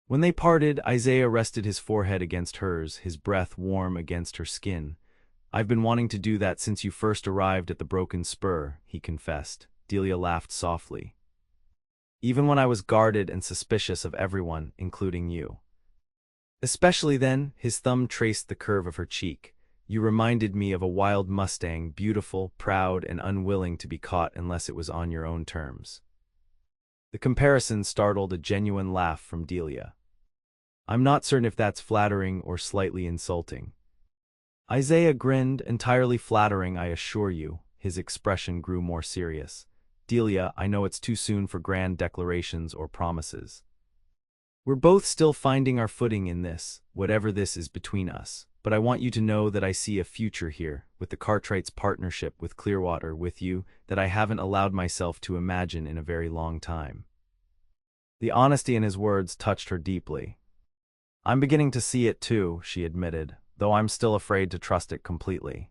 A: When they parted, Isaiah rested his forehead against hers, his breath warm against her skin. I've been wanting to do that since you first arrived at the Broken Spur, he confessed. Delia laughed softly. Even when I was guarded and suspicious of everyone, including you. Especially then, his thumb traced the curve of her cheek. You reminded me of a wild Mustang, beautiful, proud, and unwilling to be caught unless it was on your own terms. The comparison startled a genuine laugh from Delia. I'm not certain if that's flattering or slightly insulting. Isaiah grinned, entirely flattering, I assure you. His expression grew more serious. Delia, I know it's too soon for grand declarations or promises. We're both still finding our footing in this, whatever this is between us, but I want you to know that I see a future here, with the Cartwrights' partnership with Clearwater, with you, that I haven't allowed myself to imagine in a very long time. The honesty in his words touched her deeply. I'm beginning to see it too, she admitted, though I'm still afraid to trust it completely.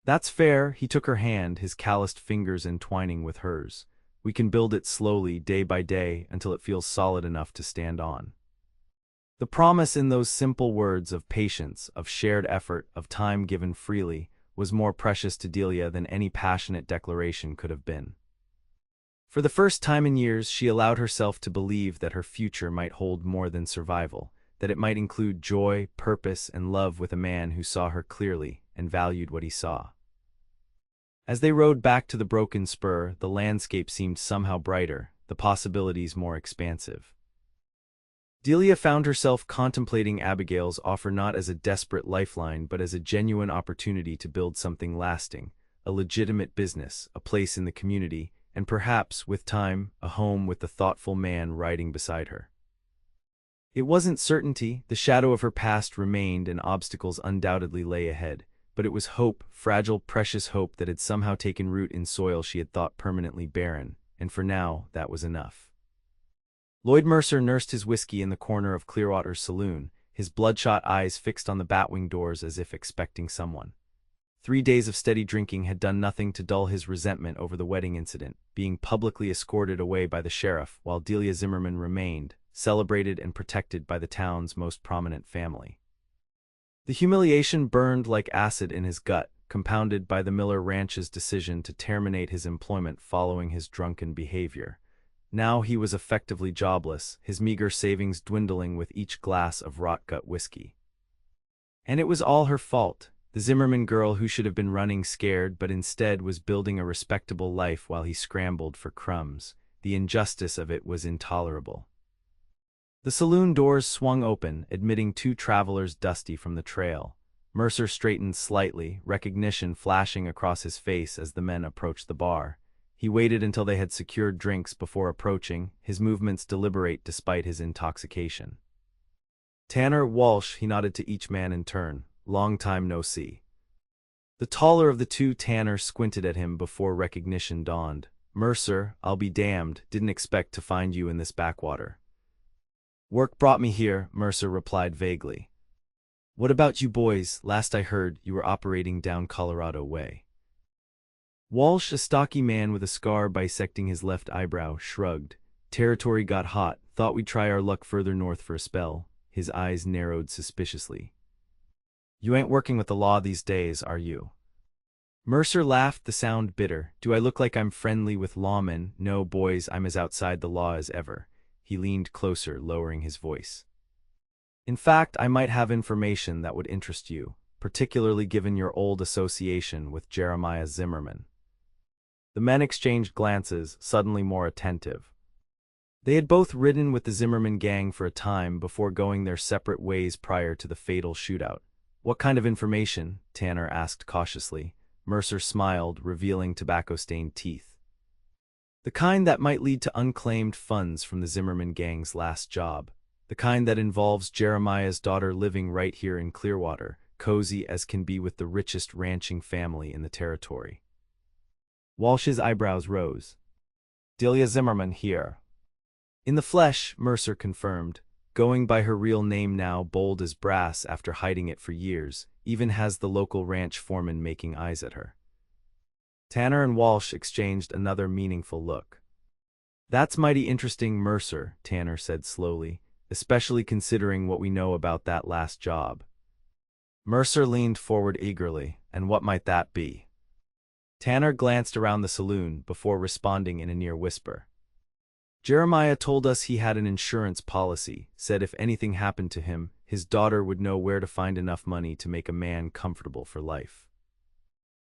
A: That's fair, he took her hand, his calloused fingers entwining with hers. We can build it slowly, day by day, until it feels solid enough to stand on. The promise in those simple words of patience, of shared effort, of time given freely, was more precious to Delia than any passionate declaration could have been. For the first time in years, she allowed herself to believe that her future might hold more than survival, that it might include joy, purpose, and love with a man who saw her clearly and valued what he saw. As they rode back to the Broken Spur, the landscape seemed somehow brighter, the possibilities more expansive. Delia found herself contemplating Abigail's offer not as a desperate lifeline but as a genuine opportunity to build something lasting, a legitimate business, a place in the community, and perhaps, with time, a home with the thoughtful man riding beside her. It wasn't certainty, the shadow of her past remained and obstacles undoubtedly lay ahead. But it was hope, fragile, precious hope that had somehow taken root in soil she had thought permanently barren, and for now, that was enough. Lloyd Mercer nursed his whiskey in the corner of Clearwater's saloon, his bloodshot eyes fixed on the batwing doors as if expecting someone. 3 days of steady drinking had done nothing to dull his resentment over the wedding incident, being publicly escorted away by the sheriff, while Delia Zimmerman remained, celebrated and protected by the town's most prominent family. The humiliation burned like acid in his gut, compounded by the Miller Ranch's decision to terminate his employment following his drunken behavior. Now he was effectively jobless, his meager savings dwindling with each glass of rot-gut whiskey. And it was all her fault, the Zimmerman girl who should have been running scared but instead was building a respectable life while he scrambled for crumbs. The injustice of it was intolerable. The saloon doors swung open, admitting 2 travelers dusty from the trail. Mercer straightened slightly, recognition flashing across his face as the men approached the bar. He waited until they had secured drinks before approaching, his movements deliberate despite his intoxication. "Tanner, Walsh," he nodded to each man in turn. "Long time no see." The taller of the two, Tanner, squinted at him before recognition dawned. "Mercer, I'll be damned, didn't expect to find you in this backwater." "Work brought me here," Mercer replied vaguely. "What about you boys? Last I heard, you were operating down Colorado way." Walsh, a stocky man with a scar bisecting his left eyebrow, shrugged. "Territory got hot, thought we'd try our luck further north for a spell." His eyes narrowed suspiciously. "You ain't working with the law these days, are you?" Mercer laughed, the sound bitter. "Do I look like I'm friendly with lawmen? No, boys, I'm as outside the law as ever." He leaned closer, lowering his voice. "In fact, I might have information that would interest you, particularly given your old association with Isaiah Zimmerman." The men exchanged glances, suddenly more attentive. They had both ridden with the Zimmerman gang for a time before going their separate ways prior to the fatal shootout. "What kind of information?" Tanner asked cautiously. Mercer smiled, revealing tobacco-stained teeth. "The kind that might lead to unclaimed funds from the Zimmerman gang's last job. The kind that involves Jeremiah's daughter living right here in Clearwater, cozy as can be with the richest ranching family in the territory." Walsh's eyebrows rose. "Delia Zimmerman here." "In the flesh," Mercer confirmed, going by her real name now, bold as brass after hiding it for years, even has the local ranch foreman making eyes at her. Tanner and Walsh exchanged another meaningful look. "That's mighty interesting, Mercer," Tanner said slowly, "especially considering what we know about that last job." Mercer leaned forward eagerly. "And what might that be?" Tanner glanced around the saloon before responding in a near whisper. "Jeremiah told us he had an insurance policy, said if anything happened to him, his daughter would know where to find enough money to make a man comfortable for life."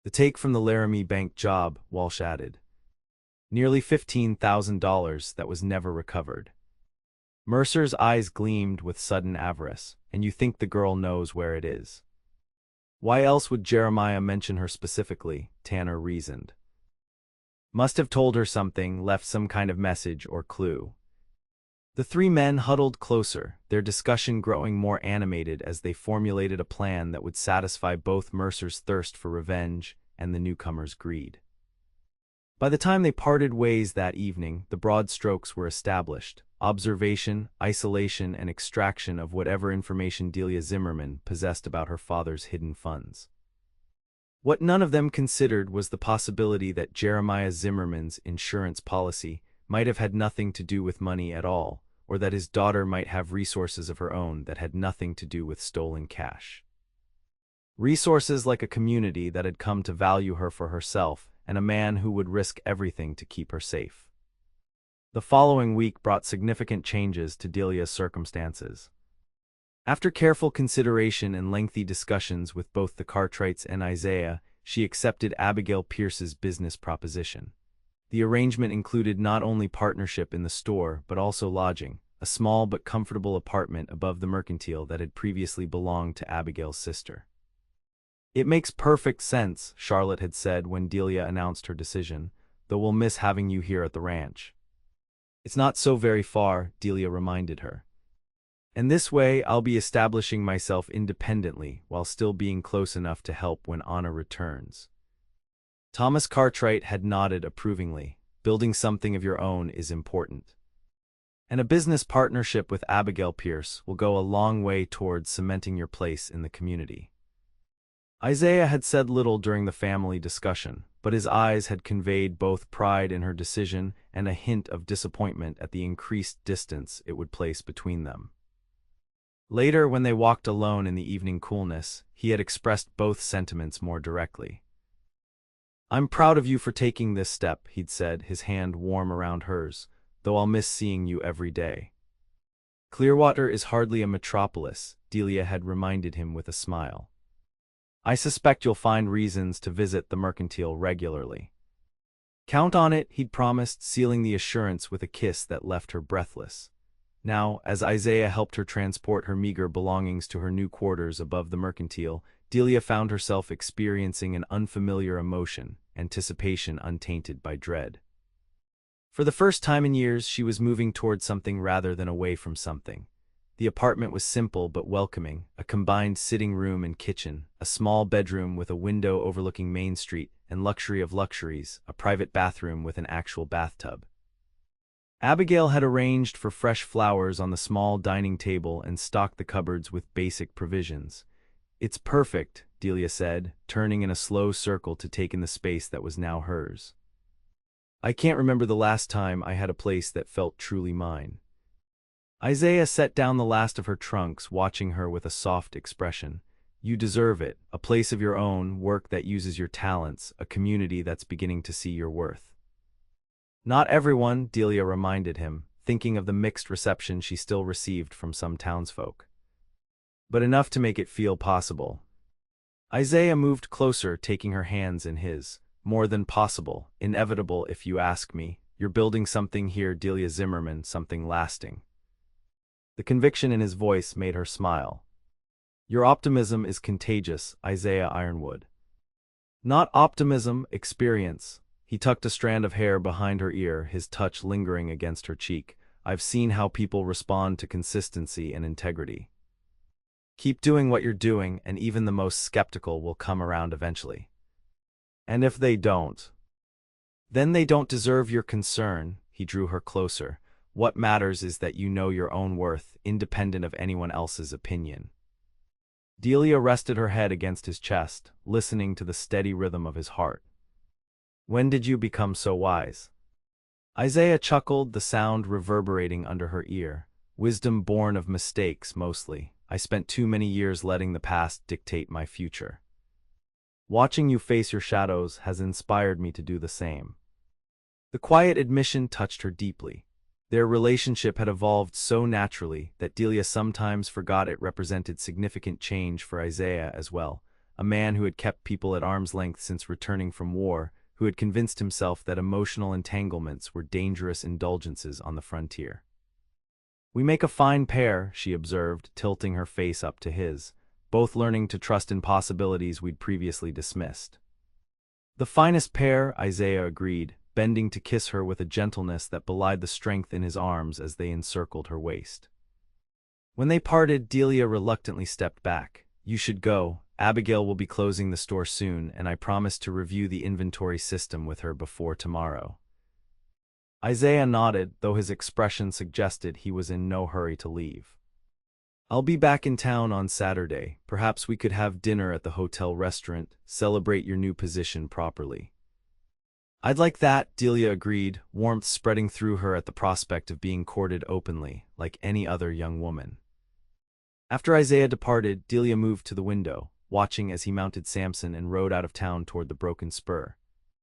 A: "The take from the Laramie Bank job," Walsh added. "Nearly $15,000 that was never recovered." Mercer's eyes gleamed with sudden avarice. "And you think the girl knows where it is?" "Why else would Jeremiah mention her specifically?" Tanner reasoned. "Must have told her something, left some kind of message or clue." The three men huddled closer, their discussion growing more animated as they formulated a plan that would satisfy both Mercer's thirst for revenge and the newcomer's greed. By the time they parted ways that evening, the broad strokes were established: observation, isolation, and extraction of whatever information Delia Zimmerman possessed about her father's hidden funds. What none of them considered was the possibility that Jeremiah Zimmerman's insurance policy might have had nothing to do with money at all, or that his daughter might have resources of her own that had nothing to do with stolen cash. Resources like a community that had come to value her for herself, and a man who would risk everything to keep her safe. The following week brought significant changes to Delia's circumstances. After careful consideration and lengthy discussions with both the Cartwrights and Isaiah, she accepted Abigail Pierce's business proposition. The arrangement included not only partnership in the store but also lodging, a small but comfortable apartment above the mercantile that had previously belonged to Abigail's sister. "It makes perfect sense," Charlotte had said when Delia announced her decision, "though we'll miss having you here at the ranch." "It's not so very far," Delia reminded her. "And this way I'll be establishing myself independently while still being close enough to help when Anna returns." Thomas Cartwright had nodded approvingly. "Building something of your own is important. And a business partnership with Abigail Pierce will go a long way towards cementing your place in the community." Isaiah had said little during the family discussion, but his eyes had conveyed both pride in her decision and a hint of disappointment at the increased distance it would place between them. Later, when they walked alone in the evening coolness, he had expressed both sentiments more directly. "I'm proud of you for taking this step," he'd said, his hand warm around hers, "though I'll miss seeing you every day." "Clearwater is hardly a metropolis," Delia had reminded him with a smile. "I suspect you'll find reasons to visit the mercantile regularly." "Count on it," he'd promised, sealing the assurance with a kiss that left her breathless. Now, as Isaiah helped her transport her meager belongings to her new quarters above the mercantile, Delia found herself experiencing an unfamiliar emotion, anticipation untainted by dread. For the first time in years, she was moving towards something rather than away from something. The apartment was simple but welcoming, a combined sitting room and kitchen, a small bedroom with a window overlooking Main Street, and luxury of luxuries, a private bathroom with an actual bathtub. Abigail had arranged for fresh flowers on the small dining table and stocked the cupboards with basic provisions. "It's perfect," Delia said, turning in a slow circle to take in the space that was now hers. "I can't remember the last time I had a place that felt truly mine." Isaiah set down the last of her trunks, watching her with a soft expression. "You deserve it, a place of your own, work that uses your talents, a community that's beginning to see your worth." "Not everyone," Delia reminded him, thinking of the mixed reception she still received from some townsfolk. "But enough to make it feel possible." Isaiah moved closer, taking her hands in his. "More than possible, inevitable if you ask me. You're building something here, Delia Zimmerman, something lasting." The conviction in his voice made her smile. "Your optimism is contagious, Isaiah Ironwood." "Not optimism, experience." He tucked a strand of hair behind her ear, his touch lingering against her cheek. "I've seen how people respond to consistency and integrity. Keep doing what you're doing, and even the most skeptical will come around eventually. And if they don't, then they don't deserve your concern." He drew her closer. "What matters is that you know your own worth, independent of anyone else's opinion." Delia rested her head against his chest, listening to the steady rhythm of his heart. "When did you become so wise?" Isaiah chuckled, the sound reverberating under her ear. "Wisdom born of mistakes, mostly. I spent too many years letting the past dictate my future. Watching you face your shadows has inspired me to do the same." The quiet admission touched her deeply. Their relationship had evolved so naturally that Delia sometimes forgot it represented significant change for Isaiah as well, a man who had kept people at arm's length since returning from war, who had convinced himself that emotional entanglements were dangerous indulgences on the frontier. "We make a fine pair," she observed, tilting her face up to his, "both learning to trust in possibilities we'd previously dismissed." "The finest pair," Isaiah agreed, bending to kiss her with a gentleness that belied the strength in his arms as they encircled her waist. When they parted, Delia reluctantly stepped back. "You should go. Abigail will be closing the store soon, and I promised to review the inventory system with her before tomorrow." Isaiah nodded, though his expression suggested he was in no hurry to leave. "I'll be back in town on Saturday. Perhaps we could have dinner at the hotel restaurant, celebrate your new position properly." "I'd like that," Delia agreed, warmth spreading through her at the prospect of being courted openly, like any other young woman. After Isaiah departed, Delia moved to the window, watching as he mounted Samson and rode out of town toward the broken spur.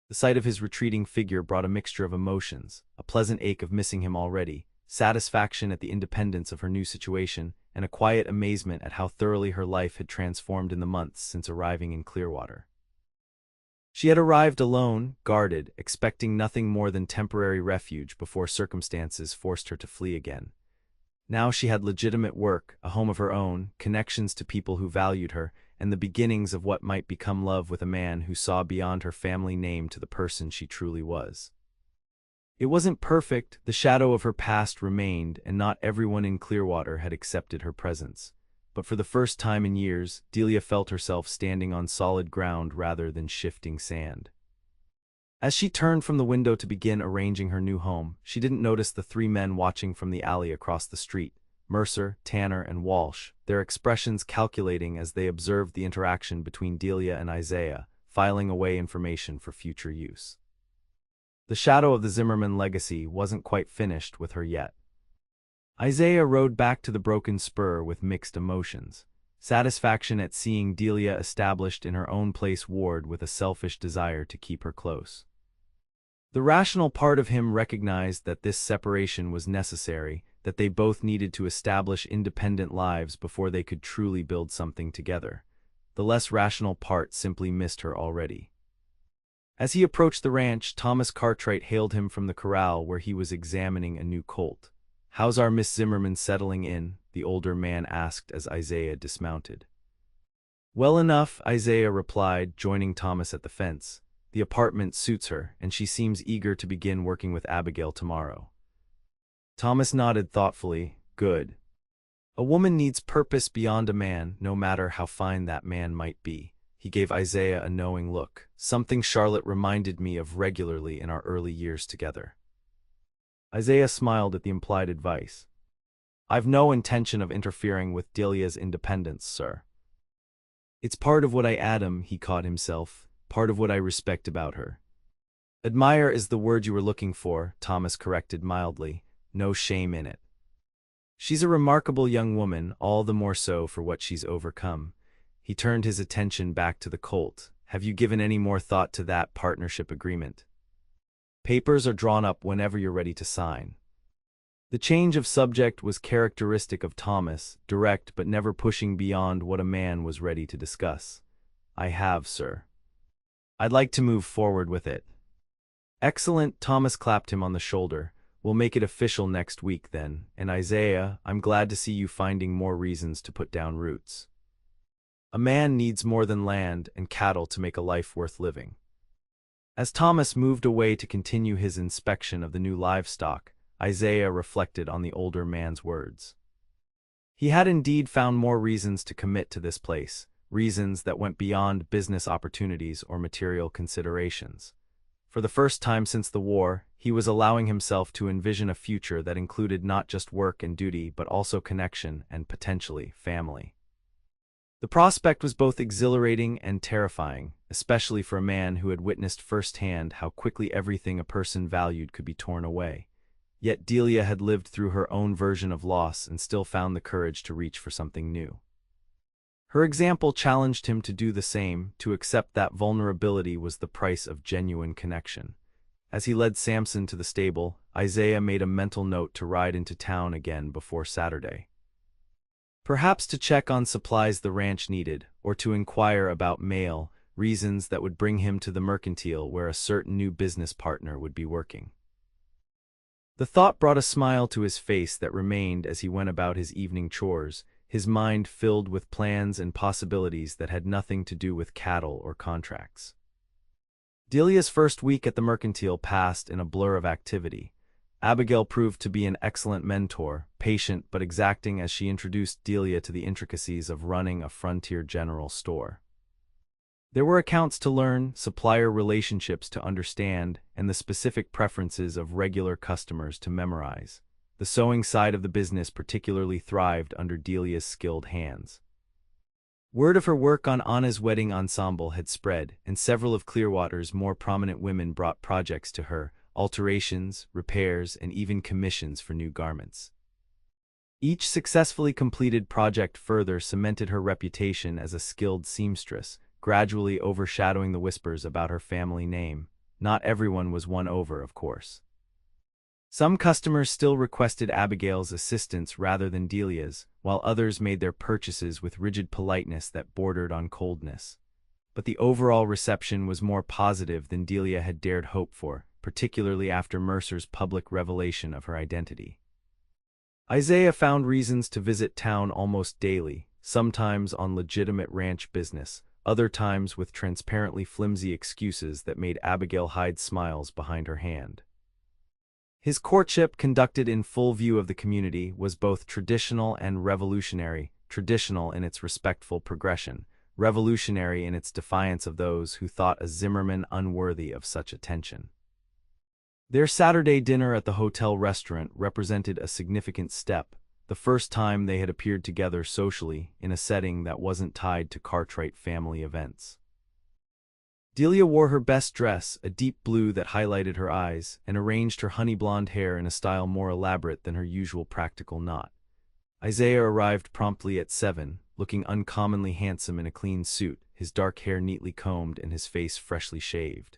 A: The sight of his retreating figure brought a mixture of emotions, a pleasant ache of missing him already, satisfaction at the independence of her new situation, and a quiet amazement at how thoroughly her life had transformed in the months since arriving in Clearwater. She had arrived alone, guarded, expecting nothing more than temporary refuge before circumstances forced her to flee again. Now she had legitimate work, a home of her own, connections to people who valued her, and the beginnings of what might become love with a man who saw beyond her family name to the person she truly was. It wasn't perfect, the shadow of her past remained, and not everyone in Clearwater had accepted her presence. But for the first time in years, Delia felt herself standing on solid ground rather than shifting sand. As she turned from the window to begin arranging her new home, she didn't notice the three men watching from the alley across the street, Mercer, Tanner, and Walsh, their expressions calculating as they observed the interaction between Delia and Isaiah, filing away information for future use. The shadow of the Zimmerman legacy wasn't quite finished with her yet. Isaiah rode back to the broken spur with mixed emotions. Satisfaction at seeing Delia established in her own place warred with a selfish desire to keep her close. The rational part of him recognized that this separation was necessary, that they both needed to establish independent lives before they could truly build something together. The less rational part simply missed her already. As he approached the ranch, Thomas Cartwright hailed him from the corral where he was examining a new colt. "How's our Miss Zimmerman settling in?" the older man asked as Isaiah dismounted. "Well enough," Isaiah replied, joining Thomas at the fence. "The apartment suits her, and she seems eager to begin working with Abigail tomorrow." Thomas nodded thoughtfully. "Good. A woman needs purpose beyond a man, no matter how fine that man might be." He gave Isaiah a knowing look, something Charlotte reminded me of regularly in our early years together. Isaiah smiled at the implied advice. "I've no intention of interfering with Delia's independence, sir. It's part of what I admire," he caught himself, "part of what I respect about her." "Admire is the word you were looking for," Thomas corrected mildly. "No shame in it. She's a remarkable young woman, all the more so for what she's overcome." He turned his attention back to the colt. "Have you given any more thought to that partnership agreement? Papers are drawn up whenever you're ready to sign." The change of subject was characteristic of Thomas, direct but never pushing beyond what a man was ready to discuss. "I have, sir. I'd like to move forward with it." "Excellent," Thomas clapped him on the shoulder. "We'll make it official next week then, and Isaiah, I'm glad to see you finding more reasons to put down roots. A man needs more than land and cattle to make a life worth living." As Thomas moved away to continue his inspection of the new livestock, Isaiah reflected on the older man's words. He had indeed found more reasons to commit to this place, reasons that went beyond business opportunities or material considerations. For the first time since the war, he was allowing himself to envision a future that included not just work and duty but also connection and, potentially, family. The prospect was both exhilarating and terrifying, especially for a man who had witnessed firsthand how quickly everything a person valued could be torn away. Yet Delia had lived through her own version of loss and still found the courage to reach for something new. Her example challenged him to do the same, to accept that vulnerability was the price of genuine connection. As he led Samson to the stable, Isaiah made a mental note to ride into town again before Saturday. Perhaps to check on supplies the ranch needed, or to inquire about mail, reasons that would bring him to the mercantile where a certain new business partner would be working. The thought brought a smile to his face that remained as he went about his evening chores, his mind filled with plans and possibilities that had nothing to do with cattle or contracts. Delia's first week at the mercantile passed in a blur of activity. Abigail proved to be an excellent mentor, patient but exacting as she introduced Delia to the intricacies of running a frontier general store. There were accounts to learn, supplier relationships to understand, and the specific preferences of regular customers to memorize. The sewing side of the business particularly thrived under Delia's skilled hands. Word of her work on Anna's wedding ensemble had spread, and several of Clearwater's more prominent women brought projects to her, alterations, repairs, and even commissions for new garments. Each successfully completed project further cemented her reputation as a skilled seamstress, gradually overshadowing the whispers about her family name. Not everyone was won over, of course. Some customers still requested Abigail's assistance rather than Delia's, while others made their purchases with rigid politeness that bordered on coldness. But the overall reception was more positive than Delia had dared hope for, particularly after Mercer's public revelation of her identity. Isaiah found reasons to visit town almost daily, sometimes on legitimate ranch business, other times with transparently flimsy excuses that made Abigail hide smiles behind her hand. His courtship, conducted in full view of the community, was both traditional and revolutionary, traditional in its respectful progression, revolutionary in its defiance of those who thought a Zimmerman unworthy of such attention. Their Saturday dinner at the hotel restaurant represented a significant step, the first time they had appeared together socially in a setting that wasn't tied to Cartwright family events. Delia wore her best dress, a deep blue that highlighted her eyes, and arranged her honey blonde hair in a style more elaborate than her usual practical knot. Isaiah arrived promptly at 7, looking uncommonly handsome in a clean suit, his dark hair neatly combed and his face freshly shaved.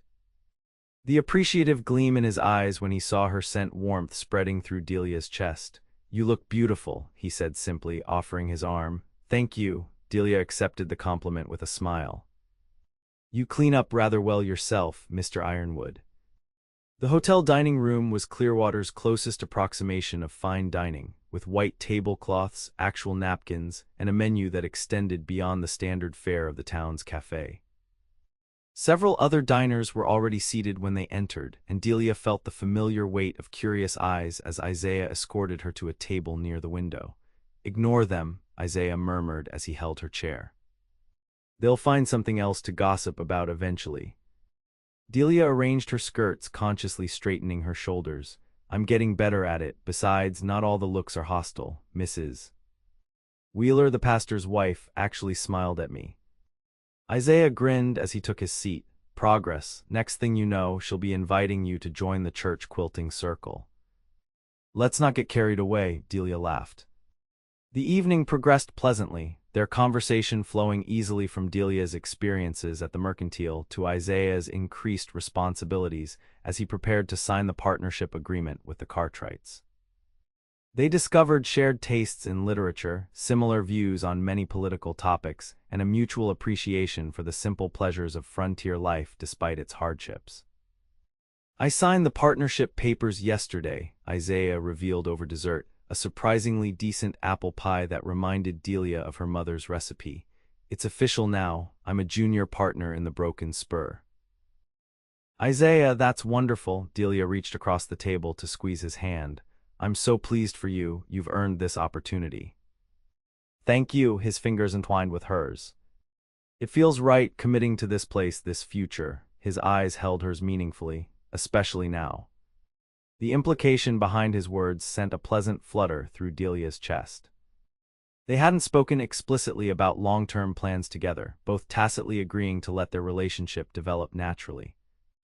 A: The appreciative gleam in his eyes when he saw her sent warmth spreading through Delia's chest. "You look beautiful," he said simply, offering his arm. "Thank you." Delia accepted the compliment with a smile. "You clean up rather well yourself, Mr. Ironwood." The hotel dining room was Clearwater's closest approximation of fine dining, with white tablecloths, actual napkins, and a menu that extended beyond the standard fare of the town's cafe. Several other diners were already seated when they entered, and Delia felt the familiar weight of curious eyes as Isaiah escorted her to a table near the window. "Ignore them," Isaiah murmured as he held her chair. "They'll find something else to gossip about eventually." Delia arranged her skirts, consciously straightening her shoulders. "I'm getting better at it. Besides, not all the looks are hostile. Mrs. Wheeler, the pastor's wife, actually smiled at me." Isaiah grinned as he took his seat. "Progress. Next thing you know, she'll be inviting you to join the church quilting circle." "Let's not get carried away," Delia laughed. The evening progressed pleasantly, their conversation flowing easily from Delia's experiences at the mercantile to Isaiah's increased responsibilities as he prepared to sign the partnership agreement with the Cartwrights. They discovered shared tastes in literature, similar views on many political topics, and a mutual appreciation for the simple pleasures of frontier life despite its hardships. "I signed the partnership papers yesterday," Isaiah revealed over dessert, a surprisingly decent apple pie that reminded Delia of her mother's recipe. "It's official now. I'm a junior partner in the Broken Spur." "Isaiah, that's wonderful." Delia reached across the table to squeeze his hand. "I'm so pleased for you. You've earned this opportunity." "Thank you," his fingers entwined with hers. "It feels right, committing to this place, this future." His eyes held hers meaningfully, especially now. The implication behind his words sent a pleasant flutter through Delia's chest. They hadn't spoken explicitly about long-term plans together, both tacitly agreeing to let their relationship develop naturally.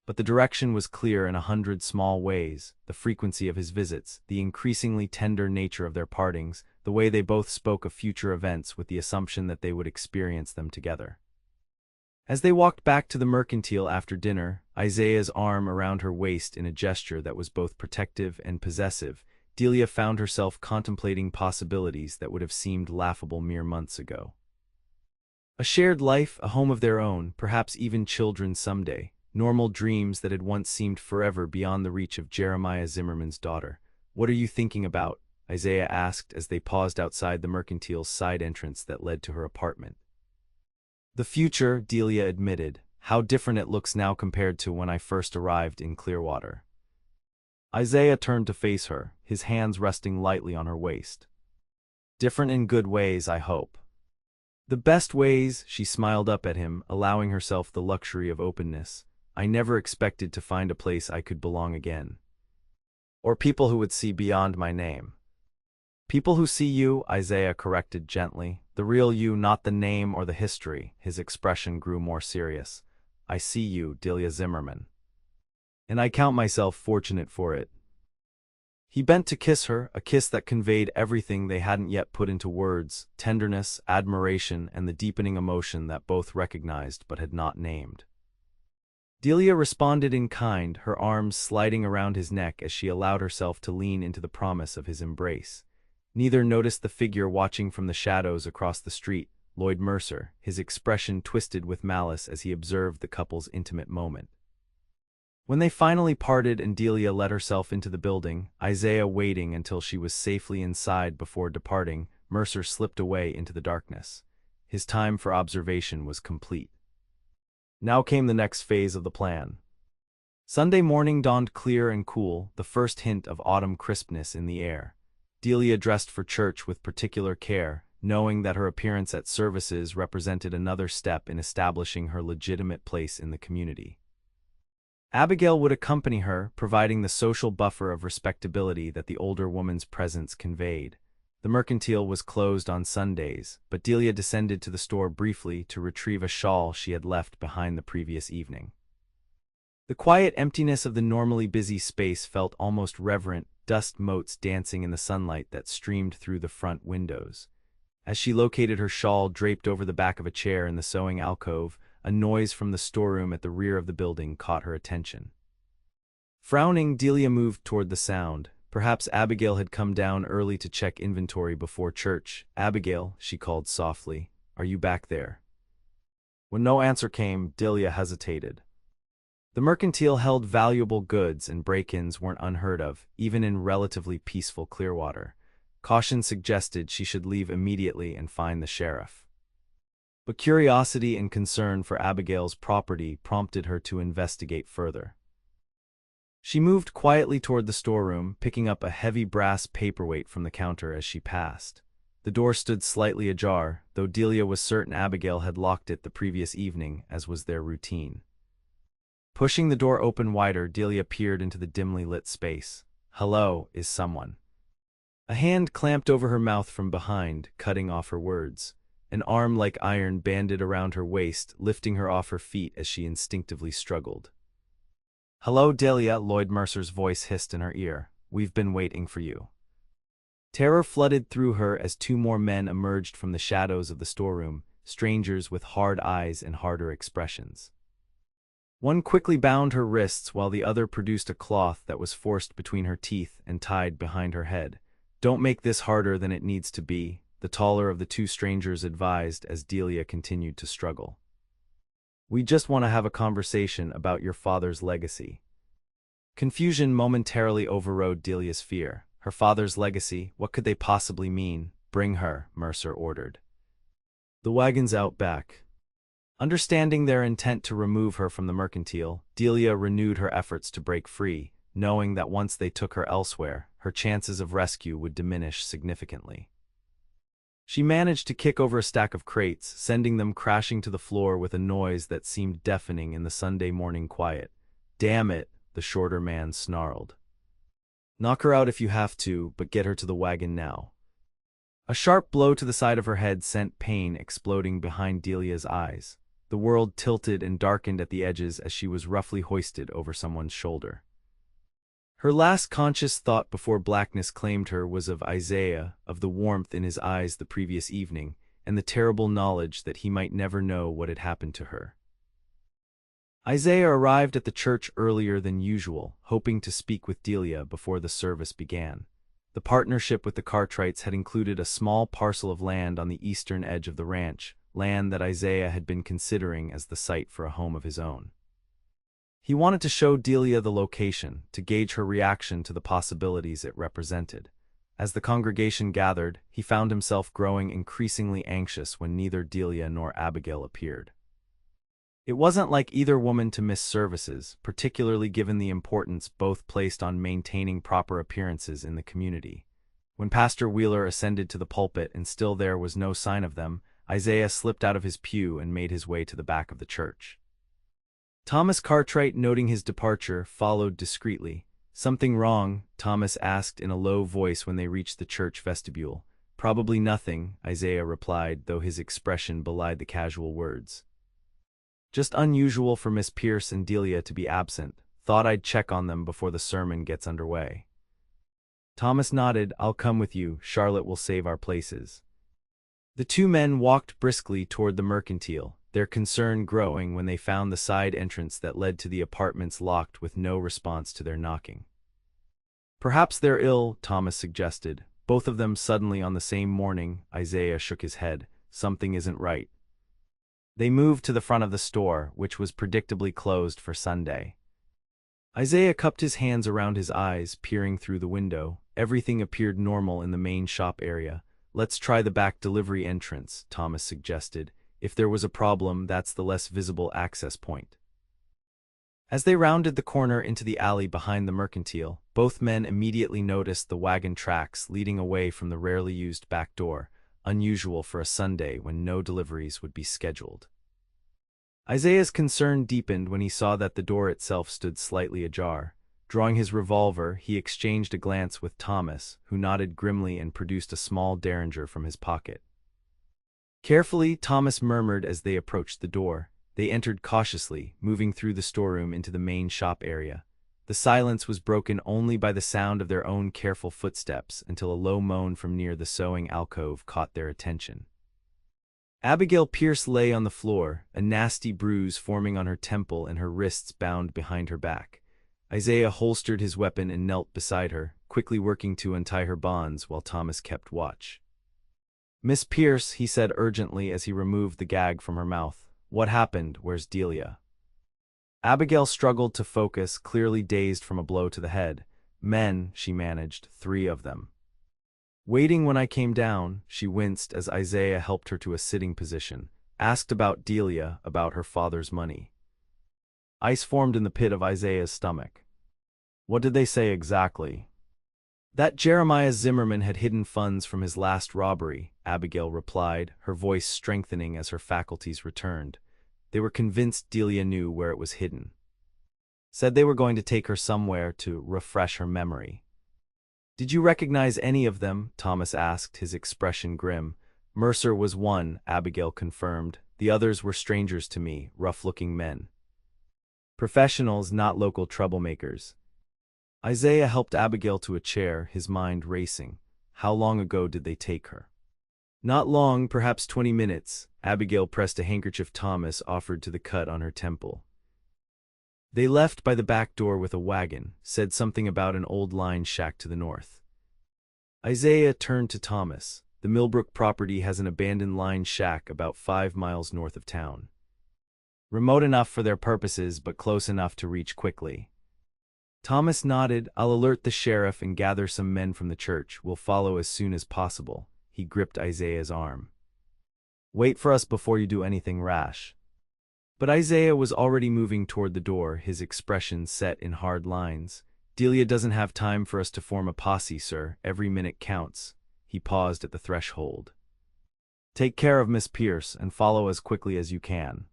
A: But the direction was clear in 100 small ways: the frequency of his visits, the increasingly tender nature of their partings, the way they both spoke of future events with the assumption that they would experience them together. As they walked back to the mercantile after dinner, Isaiah's arm around her waist in a gesture that was both protective and possessive, Delia found herself contemplating possibilities that would have seemed laughable mere months ago. A shared life, a home of their own, perhaps even children someday, normal dreams that had once seemed forever beyond the reach of Jeremiah Zimmerman's daughter. "What are you thinking about?" Isaiah asked as they paused outside the mercantile's side entrance that led to her apartment. "The future," Delia admitted. "How different it looks now compared to when I first arrived in Clearwater." Isaiah turned to face her, his hands resting lightly on her waist. "Different in good ways, I hope." "The best ways," she smiled up at him, allowing herself the luxury of openness. "I never expected to find a place I could belong again. Or people who would see beyond my name." "People who see you," Isaiah corrected gently. "The real you, not the name or the history." His expression grew more serious. "I see you, Delia Zimmerman. And I count myself fortunate for it." He bent to kiss her, a kiss that conveyed everything they hadn't yet put into words: tenderness, admiration, and the deepening emotion that both recognized but had not named. Delia responded in kind, her arms sliding around his neck as she allowed herself to lean into the promise of his embrace. Neither noticed the figure watching from the shadows across the street, Lloyd Mercer, his expression twisted with malice as he observed the couple's intimate moment. When they finally parted and Delia let herself into the building, Isaiah waiting until she was safely inside before departing, Mercer slipped away into the darkness. His time for observation was complete. Now came the next phase of the plan. Sunday morning dawned clear and cool, the first hint of autumn crispness in the air. Delia dressed for church with particular care, knowing that her appearance at services represented another step in establishing her legitimate place in the community. Abigail would accompany her, providing the social buffer of respectability that the older woman's presence conveyed. The mercantile was closed on Sundays, but Delia descended to the store briefly to retrieve a shawl she had left behind the previous evening. The quiet emptiness of the normally busy space felt almost reverent, dust motes dancing in the sunlight that streamed through the front windows. As she located her shawl draped over the back of a chair in the sewing alcove, a noise from the storeroom at the rear of the building caught her attention. Frowning, Delia moved toward the sound. Perhaps Abigail had come down early to check inventory before church. "Abigail," she called softly, "are you back there?" When no answer came, Delia hesitated. The mercantile held valuable goods and break-ins weren't unheard of, even in relatively peaceful Clearwater. Caution suggested she should leave immediately and find the sheriff. But curiosity and concern for Abigail's property prompted her to investigate further. She moved quietly toward the storeroom, picking up a heavy brass paperweight from the counter as she passed. The door stood slightly ajar, though Delia was certain Abigail had locked it the previous evening, as was their routine. Pushing the door open wider, Delia peered into the dimly lit space. "Hello, is someone?" A hand clamped over her mouth from behind, cutting off her words. An arm like iron banded around her waist, lifting her off her feet as she instinctively struggled. "Hello, Delia," Lloyd Mercer's voice hissed in her ear. "We've been waiting for you." Terror flooded through her as two more men emerged from the shadows of the storeroom, strangers with hard eyes and harder expressions. One quickly bound her wrists while the other produced a cloth that was forced between her teeth and tied behind her head. "Don't make this harder than it needs to be," the taller of the two strangers advised as Delia continued to struggle. "We just want to have a conversation about your father's legacy." Confusion momentarily overrode Delia's fear. Her father's legacy, what could they possibly mean? "Bring her," Mercer ordered. "The wagon's out back." Understanding their intent to remove her from the mercantile, Delia renewed her efforts to break free, knowing that once they took her elsewhere, her chances of rescue would diminish significantly. She managed to kick over a stack of crates, sending them crashing to the floor with a noise that seemed deafening in the Sunday morning quiet. "Damn it," the shorter man snarled. "Knock her out if you have to, but get her to the wagon now." A sharp blow to the side of her head sent pain exploding behind Delia's eyes. The world tilted and darkened at the edges as she was roughly hoisted over someone's shoulder. Her last conscious thought before blackness claimed her was of Isaiah, of the warmth in his eyes the previous evening, and the terrible knowledge that he might never know what had happened to her. Isaiah arrived at the church earlier than usual, hoping to speak with Delia before the service began. The partnership with the Cartwrights had included a small parcel of land on the eastern edge of the ranch, land that Isaiah had been considering as the site for a home of his own. He wanted to show Delia the location, to gauge her reaction to the possibilities it represented. As the congregation gathered, he found himself growing increasingly anxious when neither Delia nor Abigail appeared. It wasn't like either woman to miss services, particularly given the importance both placed on maintaining proper appearances in the community. When Pastor Wheeler ascended to the pulpit and still there was no sign of them, Isaiah slipped out of his pew and made his way to the back of the church. Thomas Cartwright, noting his departure, followed discreetly. "Something wrong?" Thomas asked in a low voice when they reached the church vestibule. "Probably nothing," Isaiah replied, though his expression belied the casual words. "Just unusual for Miss Pierce and Delia to be absent. Thought I'd check on them before the sermon gets underway." Thomas nodded. "I'll come with you. Charlotte will save our places." The two men walked briskly toward the mercantile, their concern growing when they found the side entrance that led to the apartments locked with no response to their knocking. "Perhaps they're ill," Thomas suggested. "Both of them suddenly on the same morning." Isaiah shook his head. "Something isn't right." They moved to the front of the store, which was predictably closed for Sunday. Isaiah cupped his hands around his eyes, peering through the window. Everything appeared normal in the main shop area. "Let's try the back delivery entrance," Thomas suggested. "If there was a problem, that's the less visible access point." As they rounded the corner into the alley behind the mercantile, both men immediately noticed the wagon tracks leading away from the rarely used back door, unusual for a Sunday when no deliveries would be scheduled. Isaiah's concern deepened when he saw that the door itself stood slightly ajar. Drawing his revolver, he exchanged a glance with Thomas, who nodded grimly and produced a small derringer from his pocket. "Carefully," Thomas murmured as they approached the door. They entered cautiously, moving through the storeroom into the main shop area. The silence was broken only by the sound of their own careful footsteps until a low moan from near the sewing alcove caught their attention. Abigail Pierce lay on the floor, a nasty bruise forming on her temple and her wrists bound behind her back. Isaiah holstered his weapon and knelt beside her, quickly working to untie her bonds while Thomas kept watch. "Miss Pierce," he said urgently as he removed the gag from her mouth. "What happened? Where's Delia?" Abigail struggled to focus, clearly dazed from a blow to the head. Men, she managed, 3 of them. Waiting when I came down, she winced as Isaiah helped her to a sitting position, asked about Delia, about her father's money. Ice formed in the pit of Isaiah's stomach. What did they say exactly? That Jeremiah Zimmerman had hidden funds from his last robbery, Abigail replied, her voice strengthening as her faculties returned. They were convinced Delia knew where it was hidden. Said they were going to take her somewhere to refresh her memory. Did you recognize any of them? Thomas asked, his expression grim. Mercer was one, Abigail confirmed. The others were strangers to me, rough-looking men. Professionals, not local troublemakers. Isaiah helped Abigail to a chair, his mind racing. How long ago did they take her? Not long, perhaps 20 minutes. Abigail pressed a handkerchief Thomas offered to the cut on her temple. They left by the back door with a wagon, said something about an old line shack to the north. Isaiah turned to Thomas. The Millbrook property has an abandoned line shack about 5 miles north of town. Remote enough for their purposes, but close enough to reach quickly. Thomas nodded. I'll alert the sheriff and gather some men from the church. We'll follow as soon as possible. He gripped Isaiah's arm. Wait for us before you do anything rash. But Isaiah was already moving toward the door, his expression set in hard lines. Delia doesn't have time for us to form a posse, sir. Every minute counts. He paused at the threshold. Take care of Miss Pierce and follow as quickly as you can.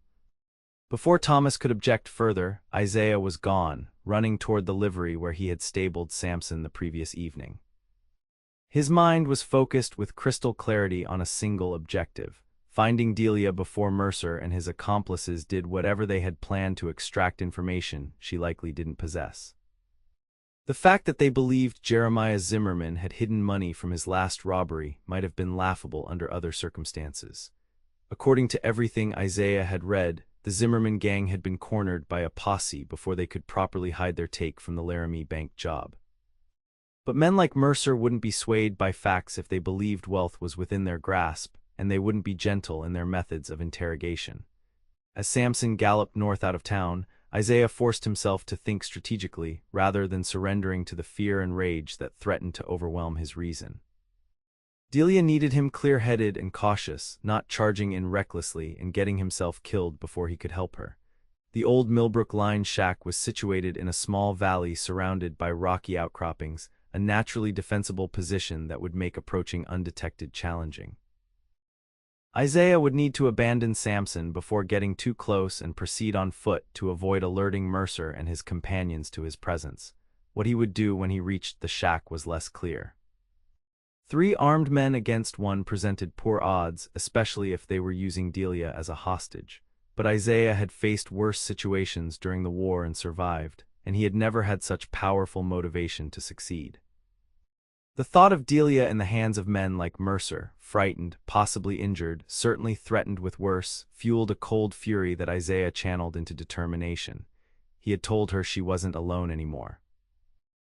A: Before Thomas could object further, Isaiah was gone, running toward the livery where he had stabled Samson the previous evening. His mind was focused with crystal clarity on a single objective: finding Delia before Mercer and his accomplices did whatever they had planned to extract information she likely didn't possess. The fact that they believed Jeremiah Zimmerman had hidden money from his last robbery might have been laughable under other circumstances. According to everything Isaiah had read, the Zimmerman gang had been cornered by a posse before they could properly hide their take from the Laramie Bank job. But men like Mercer wouldn't be swayed by facts if they believed wealth was within their grasp, and they wouldn't be gentle in their methods of interrogation. As Samson galloped north out of town, Isaiah forced himself to think strategically rather than surrendering to the fear and rage that threatened to overwhelm his reason. Delia needed him clear-headed and cautious, not charging in recklessly and getting himself killed before he could help her. The old Millbrook line shack was situated in a small valley surrounded by rocky outcroppings, a naturally defensible position that would make approaching undetected challenging. Isaiah would need to abandon Samson before getting too close and proceed on foot to avoid alerting Mercer and his companions to his presence. What he would do when he reached the shack was less clear. 3 armed men against 1 presented poor odds, especially if they were using Delia as a hostage. But Isaiah had faced worse situations during the war and survived, and he had never had such powerful motivation to succeed. The thought of Delia in the hands of men like Mercer, frightened, possibly injured, certainly threatened with worse, fueled a cold fury that Isaiah channeled into determination. He had told her she wasn't alone anymore.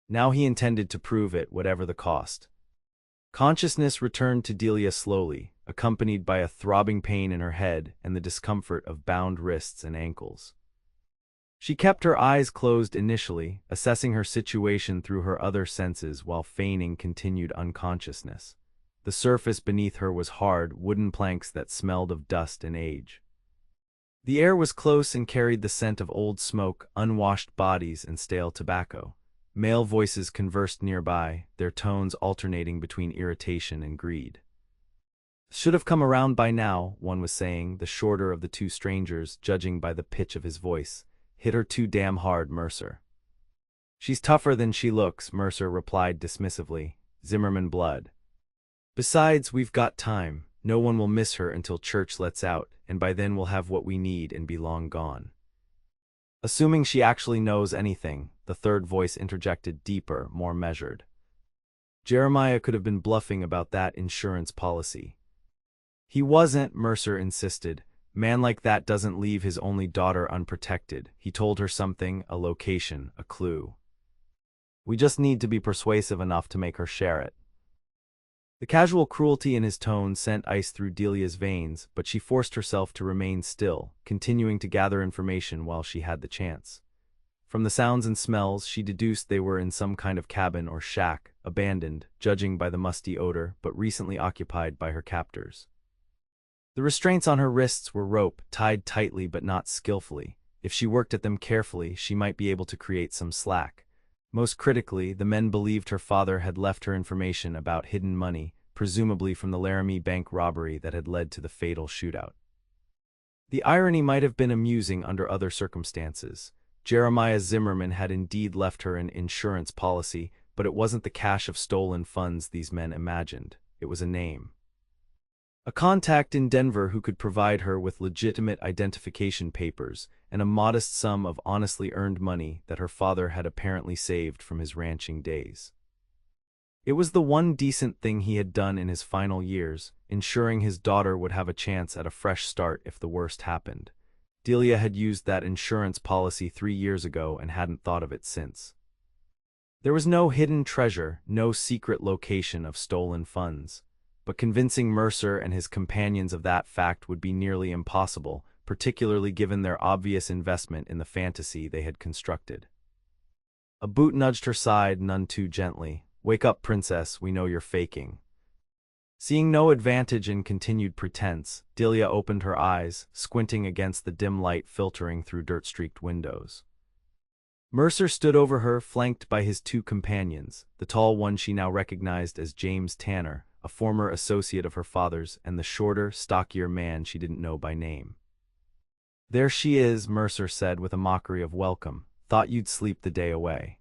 A: Now he intended to prove it, whatever the cost. Consciousness returned to Delia slowly, accompanied by a throbbing pain in her head and the discomfort of bound wrists and ankles. She kept her eyes closed initially, assessing her situation through her other senses while feigning continued unconsciousness. The surface beneath her was hard, wooden planks that smelled of dust and age. The air was close and carried the scent of old smoke, unwashed bodies, and stale tobacco. Male voices conversed nearby, their tones alternating between irritation and greed. Should have come around by now, one was saying, the shorter of the 2 strangers, judging by the pitch of his voice. Hit her too damn hard, Mercer. She's tougher than she looks, Mercer replied dismissively. Zimmerman blood. Besides, we've got time. No one will miss her until church lets out, and by then we'll have what we need and be long gone. Assuming she actually knows anything, the third voice interjected, deeper, more measured. Jeremiah could have been bluffing about that insurance policy. He wasn't, Mercer insisted. Man like that doesn't leave his only daughter unprotected. He told her something, a location, a clue. We just need to be persuasive enough to make her share it. The casual cruelty in his tone sent ice through Delia's veins, but she forced herself to remain still, continuing to gather information while she had the chance. From the sounds and smells, she deduced they were in some kind of cabin or shack, abandoned, judging by the musty odor, but recently occupied by her captors. The restraints on her wrists were rope, tied tightly but not skillfully. If she worked at them carefully, she might be able to create some slack. Most critically, the men believed her father had left her information about hidden money, presumably from the Laramie bank robbery that had led to the fatal shootout. The irony might have been amusing under other circumstances. Isaiah Zimmerman had indeed left her an insurance policy, but it wasn't the cache of stolen funds these men imagined. It was a name. A contact in Denver who could provide her with legitimate identification papers and a modest sum of honestly earned money that her father had apparently saved from his ranching days. It was the one decent thing he had done in his final years, ensuring his daughter would have a chance at a fresh start if the worst happened. Delia had used that insurance policy 3 years ago and hadn't thought of it since. There was no hidden treasure, no secret location of stolen funds. But convincing Mercer and his companions of that fact would be nearly impossible, particularly given their obvious investment in the fantasy they had constructed. A boot nudged her side none too gently. "Wake up, princess, we know you're faking." Seeing no advantage in continued pretense, Delia opened her eyes, squinting against the dim light filtering through dirt-streaked windows. Mercer stood over her, flanked by his 2 companions, the tall one she now recognized as James Tanner, a former associate of her father's, and the shorter, stockier man she didn't know by name. "There she is," Mercer said with a mockery of welcome. "Thought you'd sleep the day away."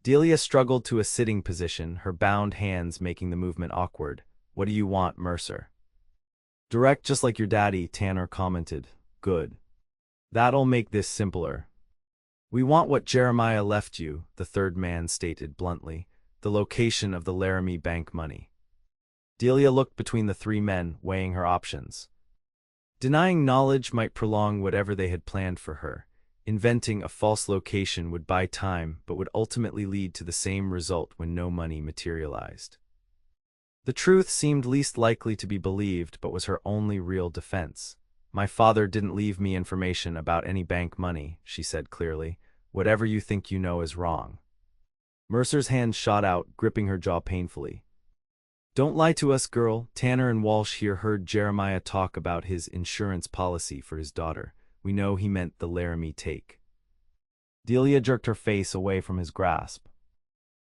A: Delia struggled to a sitting position, her bound hands making the movement awkward. "What do you want, Mercer?" "Direct, just like your daddy," Tanner commented. "Good. That'll make this simpler." "We want what Jeremiah left you," the third man stated bluntly. "The location of the Laramie bank money." Delia looked between the 3 men, weighing her options. Denying knowledge might prolong whatever they had planned for her. Inventing a false location would buy time, but would ultimately lead to the same result when no money materialized. The truth seemed least likely to be believed, but was her only real defense. "My father didn't leave me information about any bank money," she said clearly. "Whatever you think you know is wrong." Mercer's hand shot out, gripping her jaw painfully. "Don't lie to us, girl." Tanner and Walsh here heard Jeremiah talk about his insurance policy for his daughter. "We know he meant the Laramie take." Delia jerked her face away from his grasp.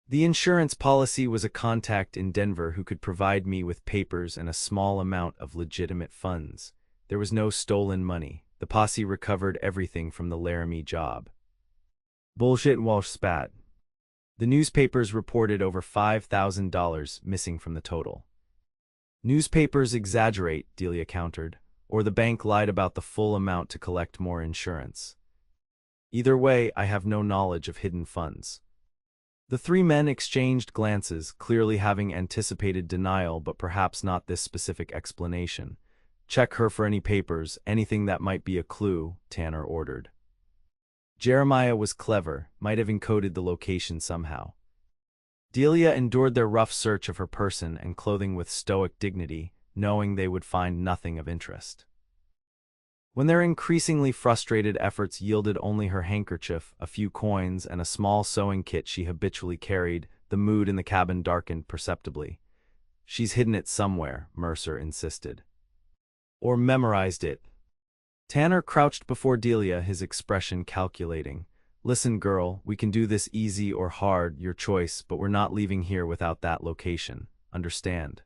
A: "The insurance policy was a contact in Denver who could provide me with papers and a small amount of legitimate funds. There was no stolen money. The posse recovered everything from the Laramie job." "Bullshit," Walsh spat. "The newspapers reported over $5,000 missing from the total." "Newspapers exaggerate," Delia countered, "or the bank lied about the full amount to collect more insurance. Either way, I have no knowledge of hidden funds." The 3 men exchanged glances, clearly having anticipated denial but perhaps not this specific explanation. "Check her for any papers, anything that might be a clue," Tanner ordered. Jeremiah was clever, might have encoded the location somehow. Delia endured their rough search of her person and clothing with stoic dignity, knowing they would find nothing of interest. When their increasingly frustrated efforts yielded only her handkerchief, a few coins, and a small sewing kit she habitually carried, the mood in the cabin darkened perceptibly. "She's hidden it somewhere," Mercer insisted. "Or memorized it." Tanner crouched before Delia, his expression calculating. "Listen, girl, we can do this easy or hard, your choice, but we're not leaving here without that location. Understand?"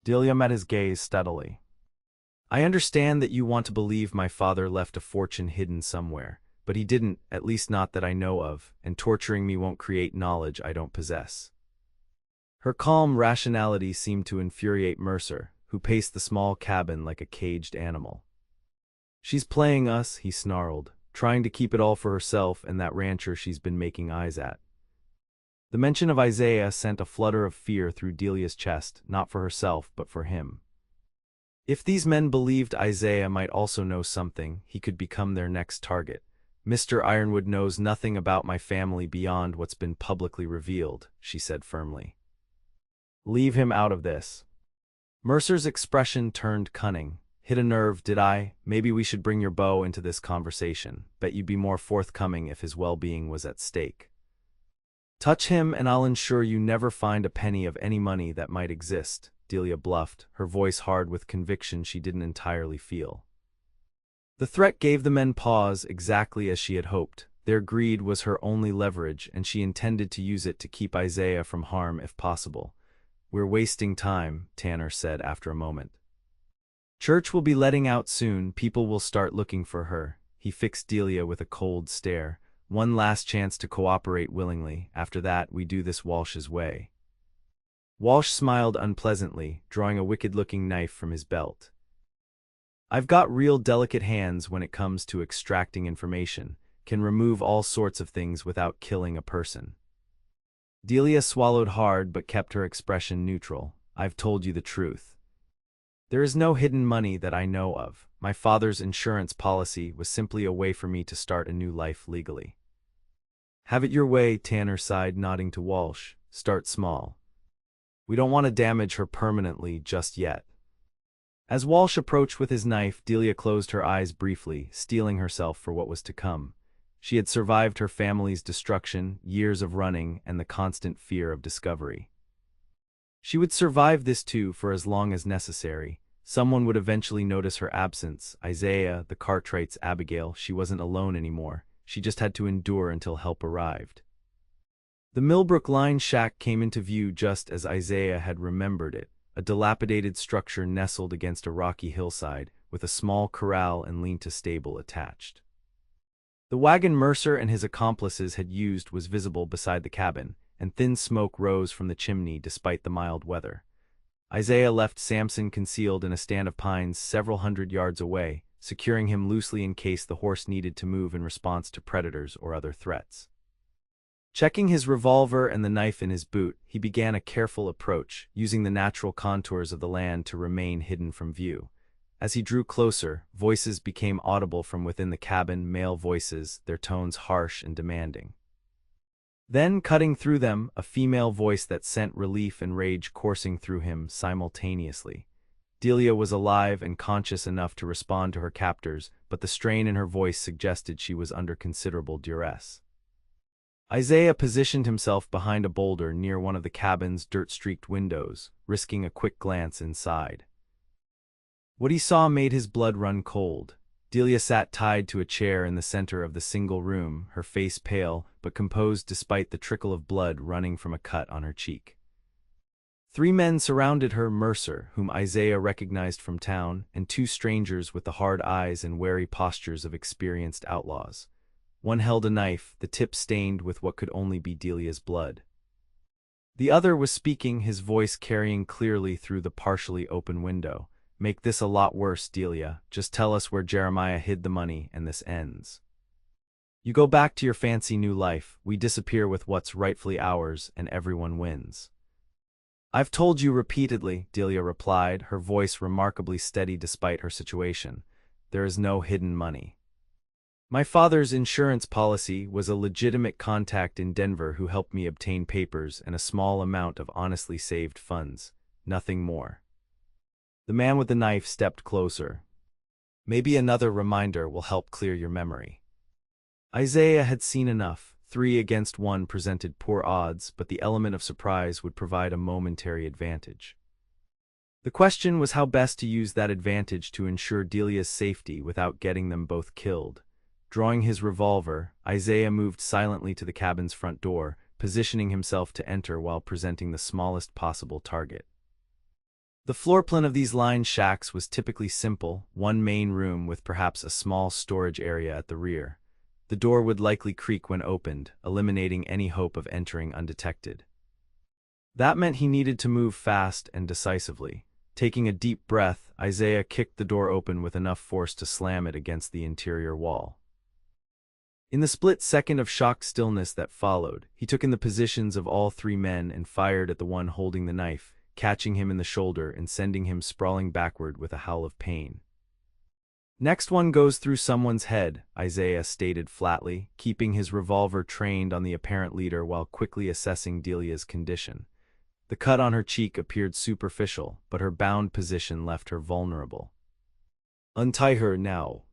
A: Delia met his gaze steadily. "I understand that you want to believe my father left a fortune hidden somewhere, but he didn't, at least not that I know of, and torturing me won't create knowledge I don't possess." Her calm rationality seemed to infuriate Mercer, who paced the small cabin like a caged animal. "She's playing us," he snarled, "trying to keep it all for herself and that rancher she's been making eyes at." The mention of Isaiah sent a flutter of fear through Delia's chest, not for herself but for him. If these men believed Isaiah might also know something, he could become their next target. "Mr. Ironwood knows nothing about my family beyond what's been publicly revealed," she said firmly. Leave him out of this. Mercer's expression turned cunning. Hit a nerve, did I? Maybe we should bring your beau into this conversation. Bet you'd be more forthcoming if his well-being was at stake. Touch him and I'll ensure you never find a penny of any money that might exist, Delia bluffed, her voice hard with conviction she didn't entirely feel. The threat gave the men pause exactly as she had hoped. Their greed was her only leverage and she intended to use it to keep Isaiah from harm if possible. We're wasting time, Tanner said after a moment. Church will be letting out soon, people will start looking for her. He fixed Delia with a cold stare. One last chance to cooperate willingly. After that, we do this Walsh's way. Walsh smiled unpleasantly, drawing a wicked-looking knife from his belt. I've got real delicate hands when it comes to extracting information, can remove all sorts of things without killing a person. Delia swallowed hard but kept her expression neutral. I've told you the truth. There is no hidden money that I know of. My father's insurance policy was simply a way for me to start a new life legally. Have it your way, Tanner sighed, nodding to Walsh. Start small. We don't want to damage her permanently just yet. As Walsh approached with his knife, Delia closed her eyes briefly, steeling herself for what was to come. She had survived her family's destruction, years of running, and the constant fear of discovery. She would survive this too for as long as necessary. Someone would eventually notice her absence. Isaiah, the Cartwrights, Abigail. She wasn't alone anymore. She just had to endure until help arrived. The Millbrook Line shack came into view just as Isaiah had remembered it, a dilapidated structure nestled against a rocky hillside, with a small corral and lean-to stable attached. The wagon Mercer and his accomplices had used was visible beside the cabin, and thin smoke rose from the chimney despite the mild weather. Isaiah left Samson concealed in a stand of pines several hundred yards away, securing him loosely in case the horse needed to move in response to predators or other threats. Checking his revolver and the knife in his boot, he began a careful approach, using the natural contours of the land to remain hidden from view. As he drew closer, voices became audible from within the cabin, male voices, their tones harsh and demanding. Then, cutting through them, a female voice that sent relief and rage coursing through him simultaneously. Delia was alive and conscious enough to respond to her captors, but the strain in her voice suggested she was under considerable duress. Isaiah positioned himself behind a boulder near one of the cabin's dirt-streaked windows, risking a quick glance inside. What he saw made his blood run cold. Delia sat tied to a chair in the center of the single room, her face pale but composed despite the trickle of blood running from a cut on her cheek. 3 men surrounded her, Mercer, whom Isaiah recognized from town, and 2 strangers with the hard eyes and wary postures of experienced outlaws. One held a knife, the tip stained with what could only be Delia's blood. The other was speaking, his voice carrying clearly through the partially open window. Make this a lot worse, Delia. Just tell us where Jeremiah hid the money and this ends. You go back to your fancy new life, we disappear with what's rightfully ours, and everyone wins. I've told you repeatedly, Delia replied, her voice remarkably steady despite her situation. There is no hidden money. My father's insurance policy was a legitimate contact in Denver who helped me obtain papers and a small amount of honestly saved funds. Nothing more. The man with the knife stepped closer. Maybe another reminder will help clear your memory. Isaiah had seen enough. 3 against 1 presented poor odds, but the element of surprise would provide a momentary advantage. The question was how best to use that advantage to ensure Delia's safety without getting them both killed. Drawing his revolver, Isaiah moved silently to the cabin's front door, positioning himself to enter while presenting the smallest possible target. The floor plan of these line shacks was typically simple, one main room with perhaps a small storage area at the rear. The door would likely creak when opened, eliminating any hope of entering undetected. That meant he needed to move fast and decisively. Taking a deep breath, Isaiah kicked the door open with enough force to slam it against the interior wall. In the split second of shocked stillness that followed, he took in the positions of all 3 men and fired at the one holding the knife, catching him in the shoulder and sending him sprawling backward with a howl of pain. Next one goes through someone's head, Isaiah stated flatly, keeping his revolver trained on the apparent leader while quickly assessing Delia's condition. The cut on her cheek appeared superficial, but her bound position left her vulnerable. "Untie her now,"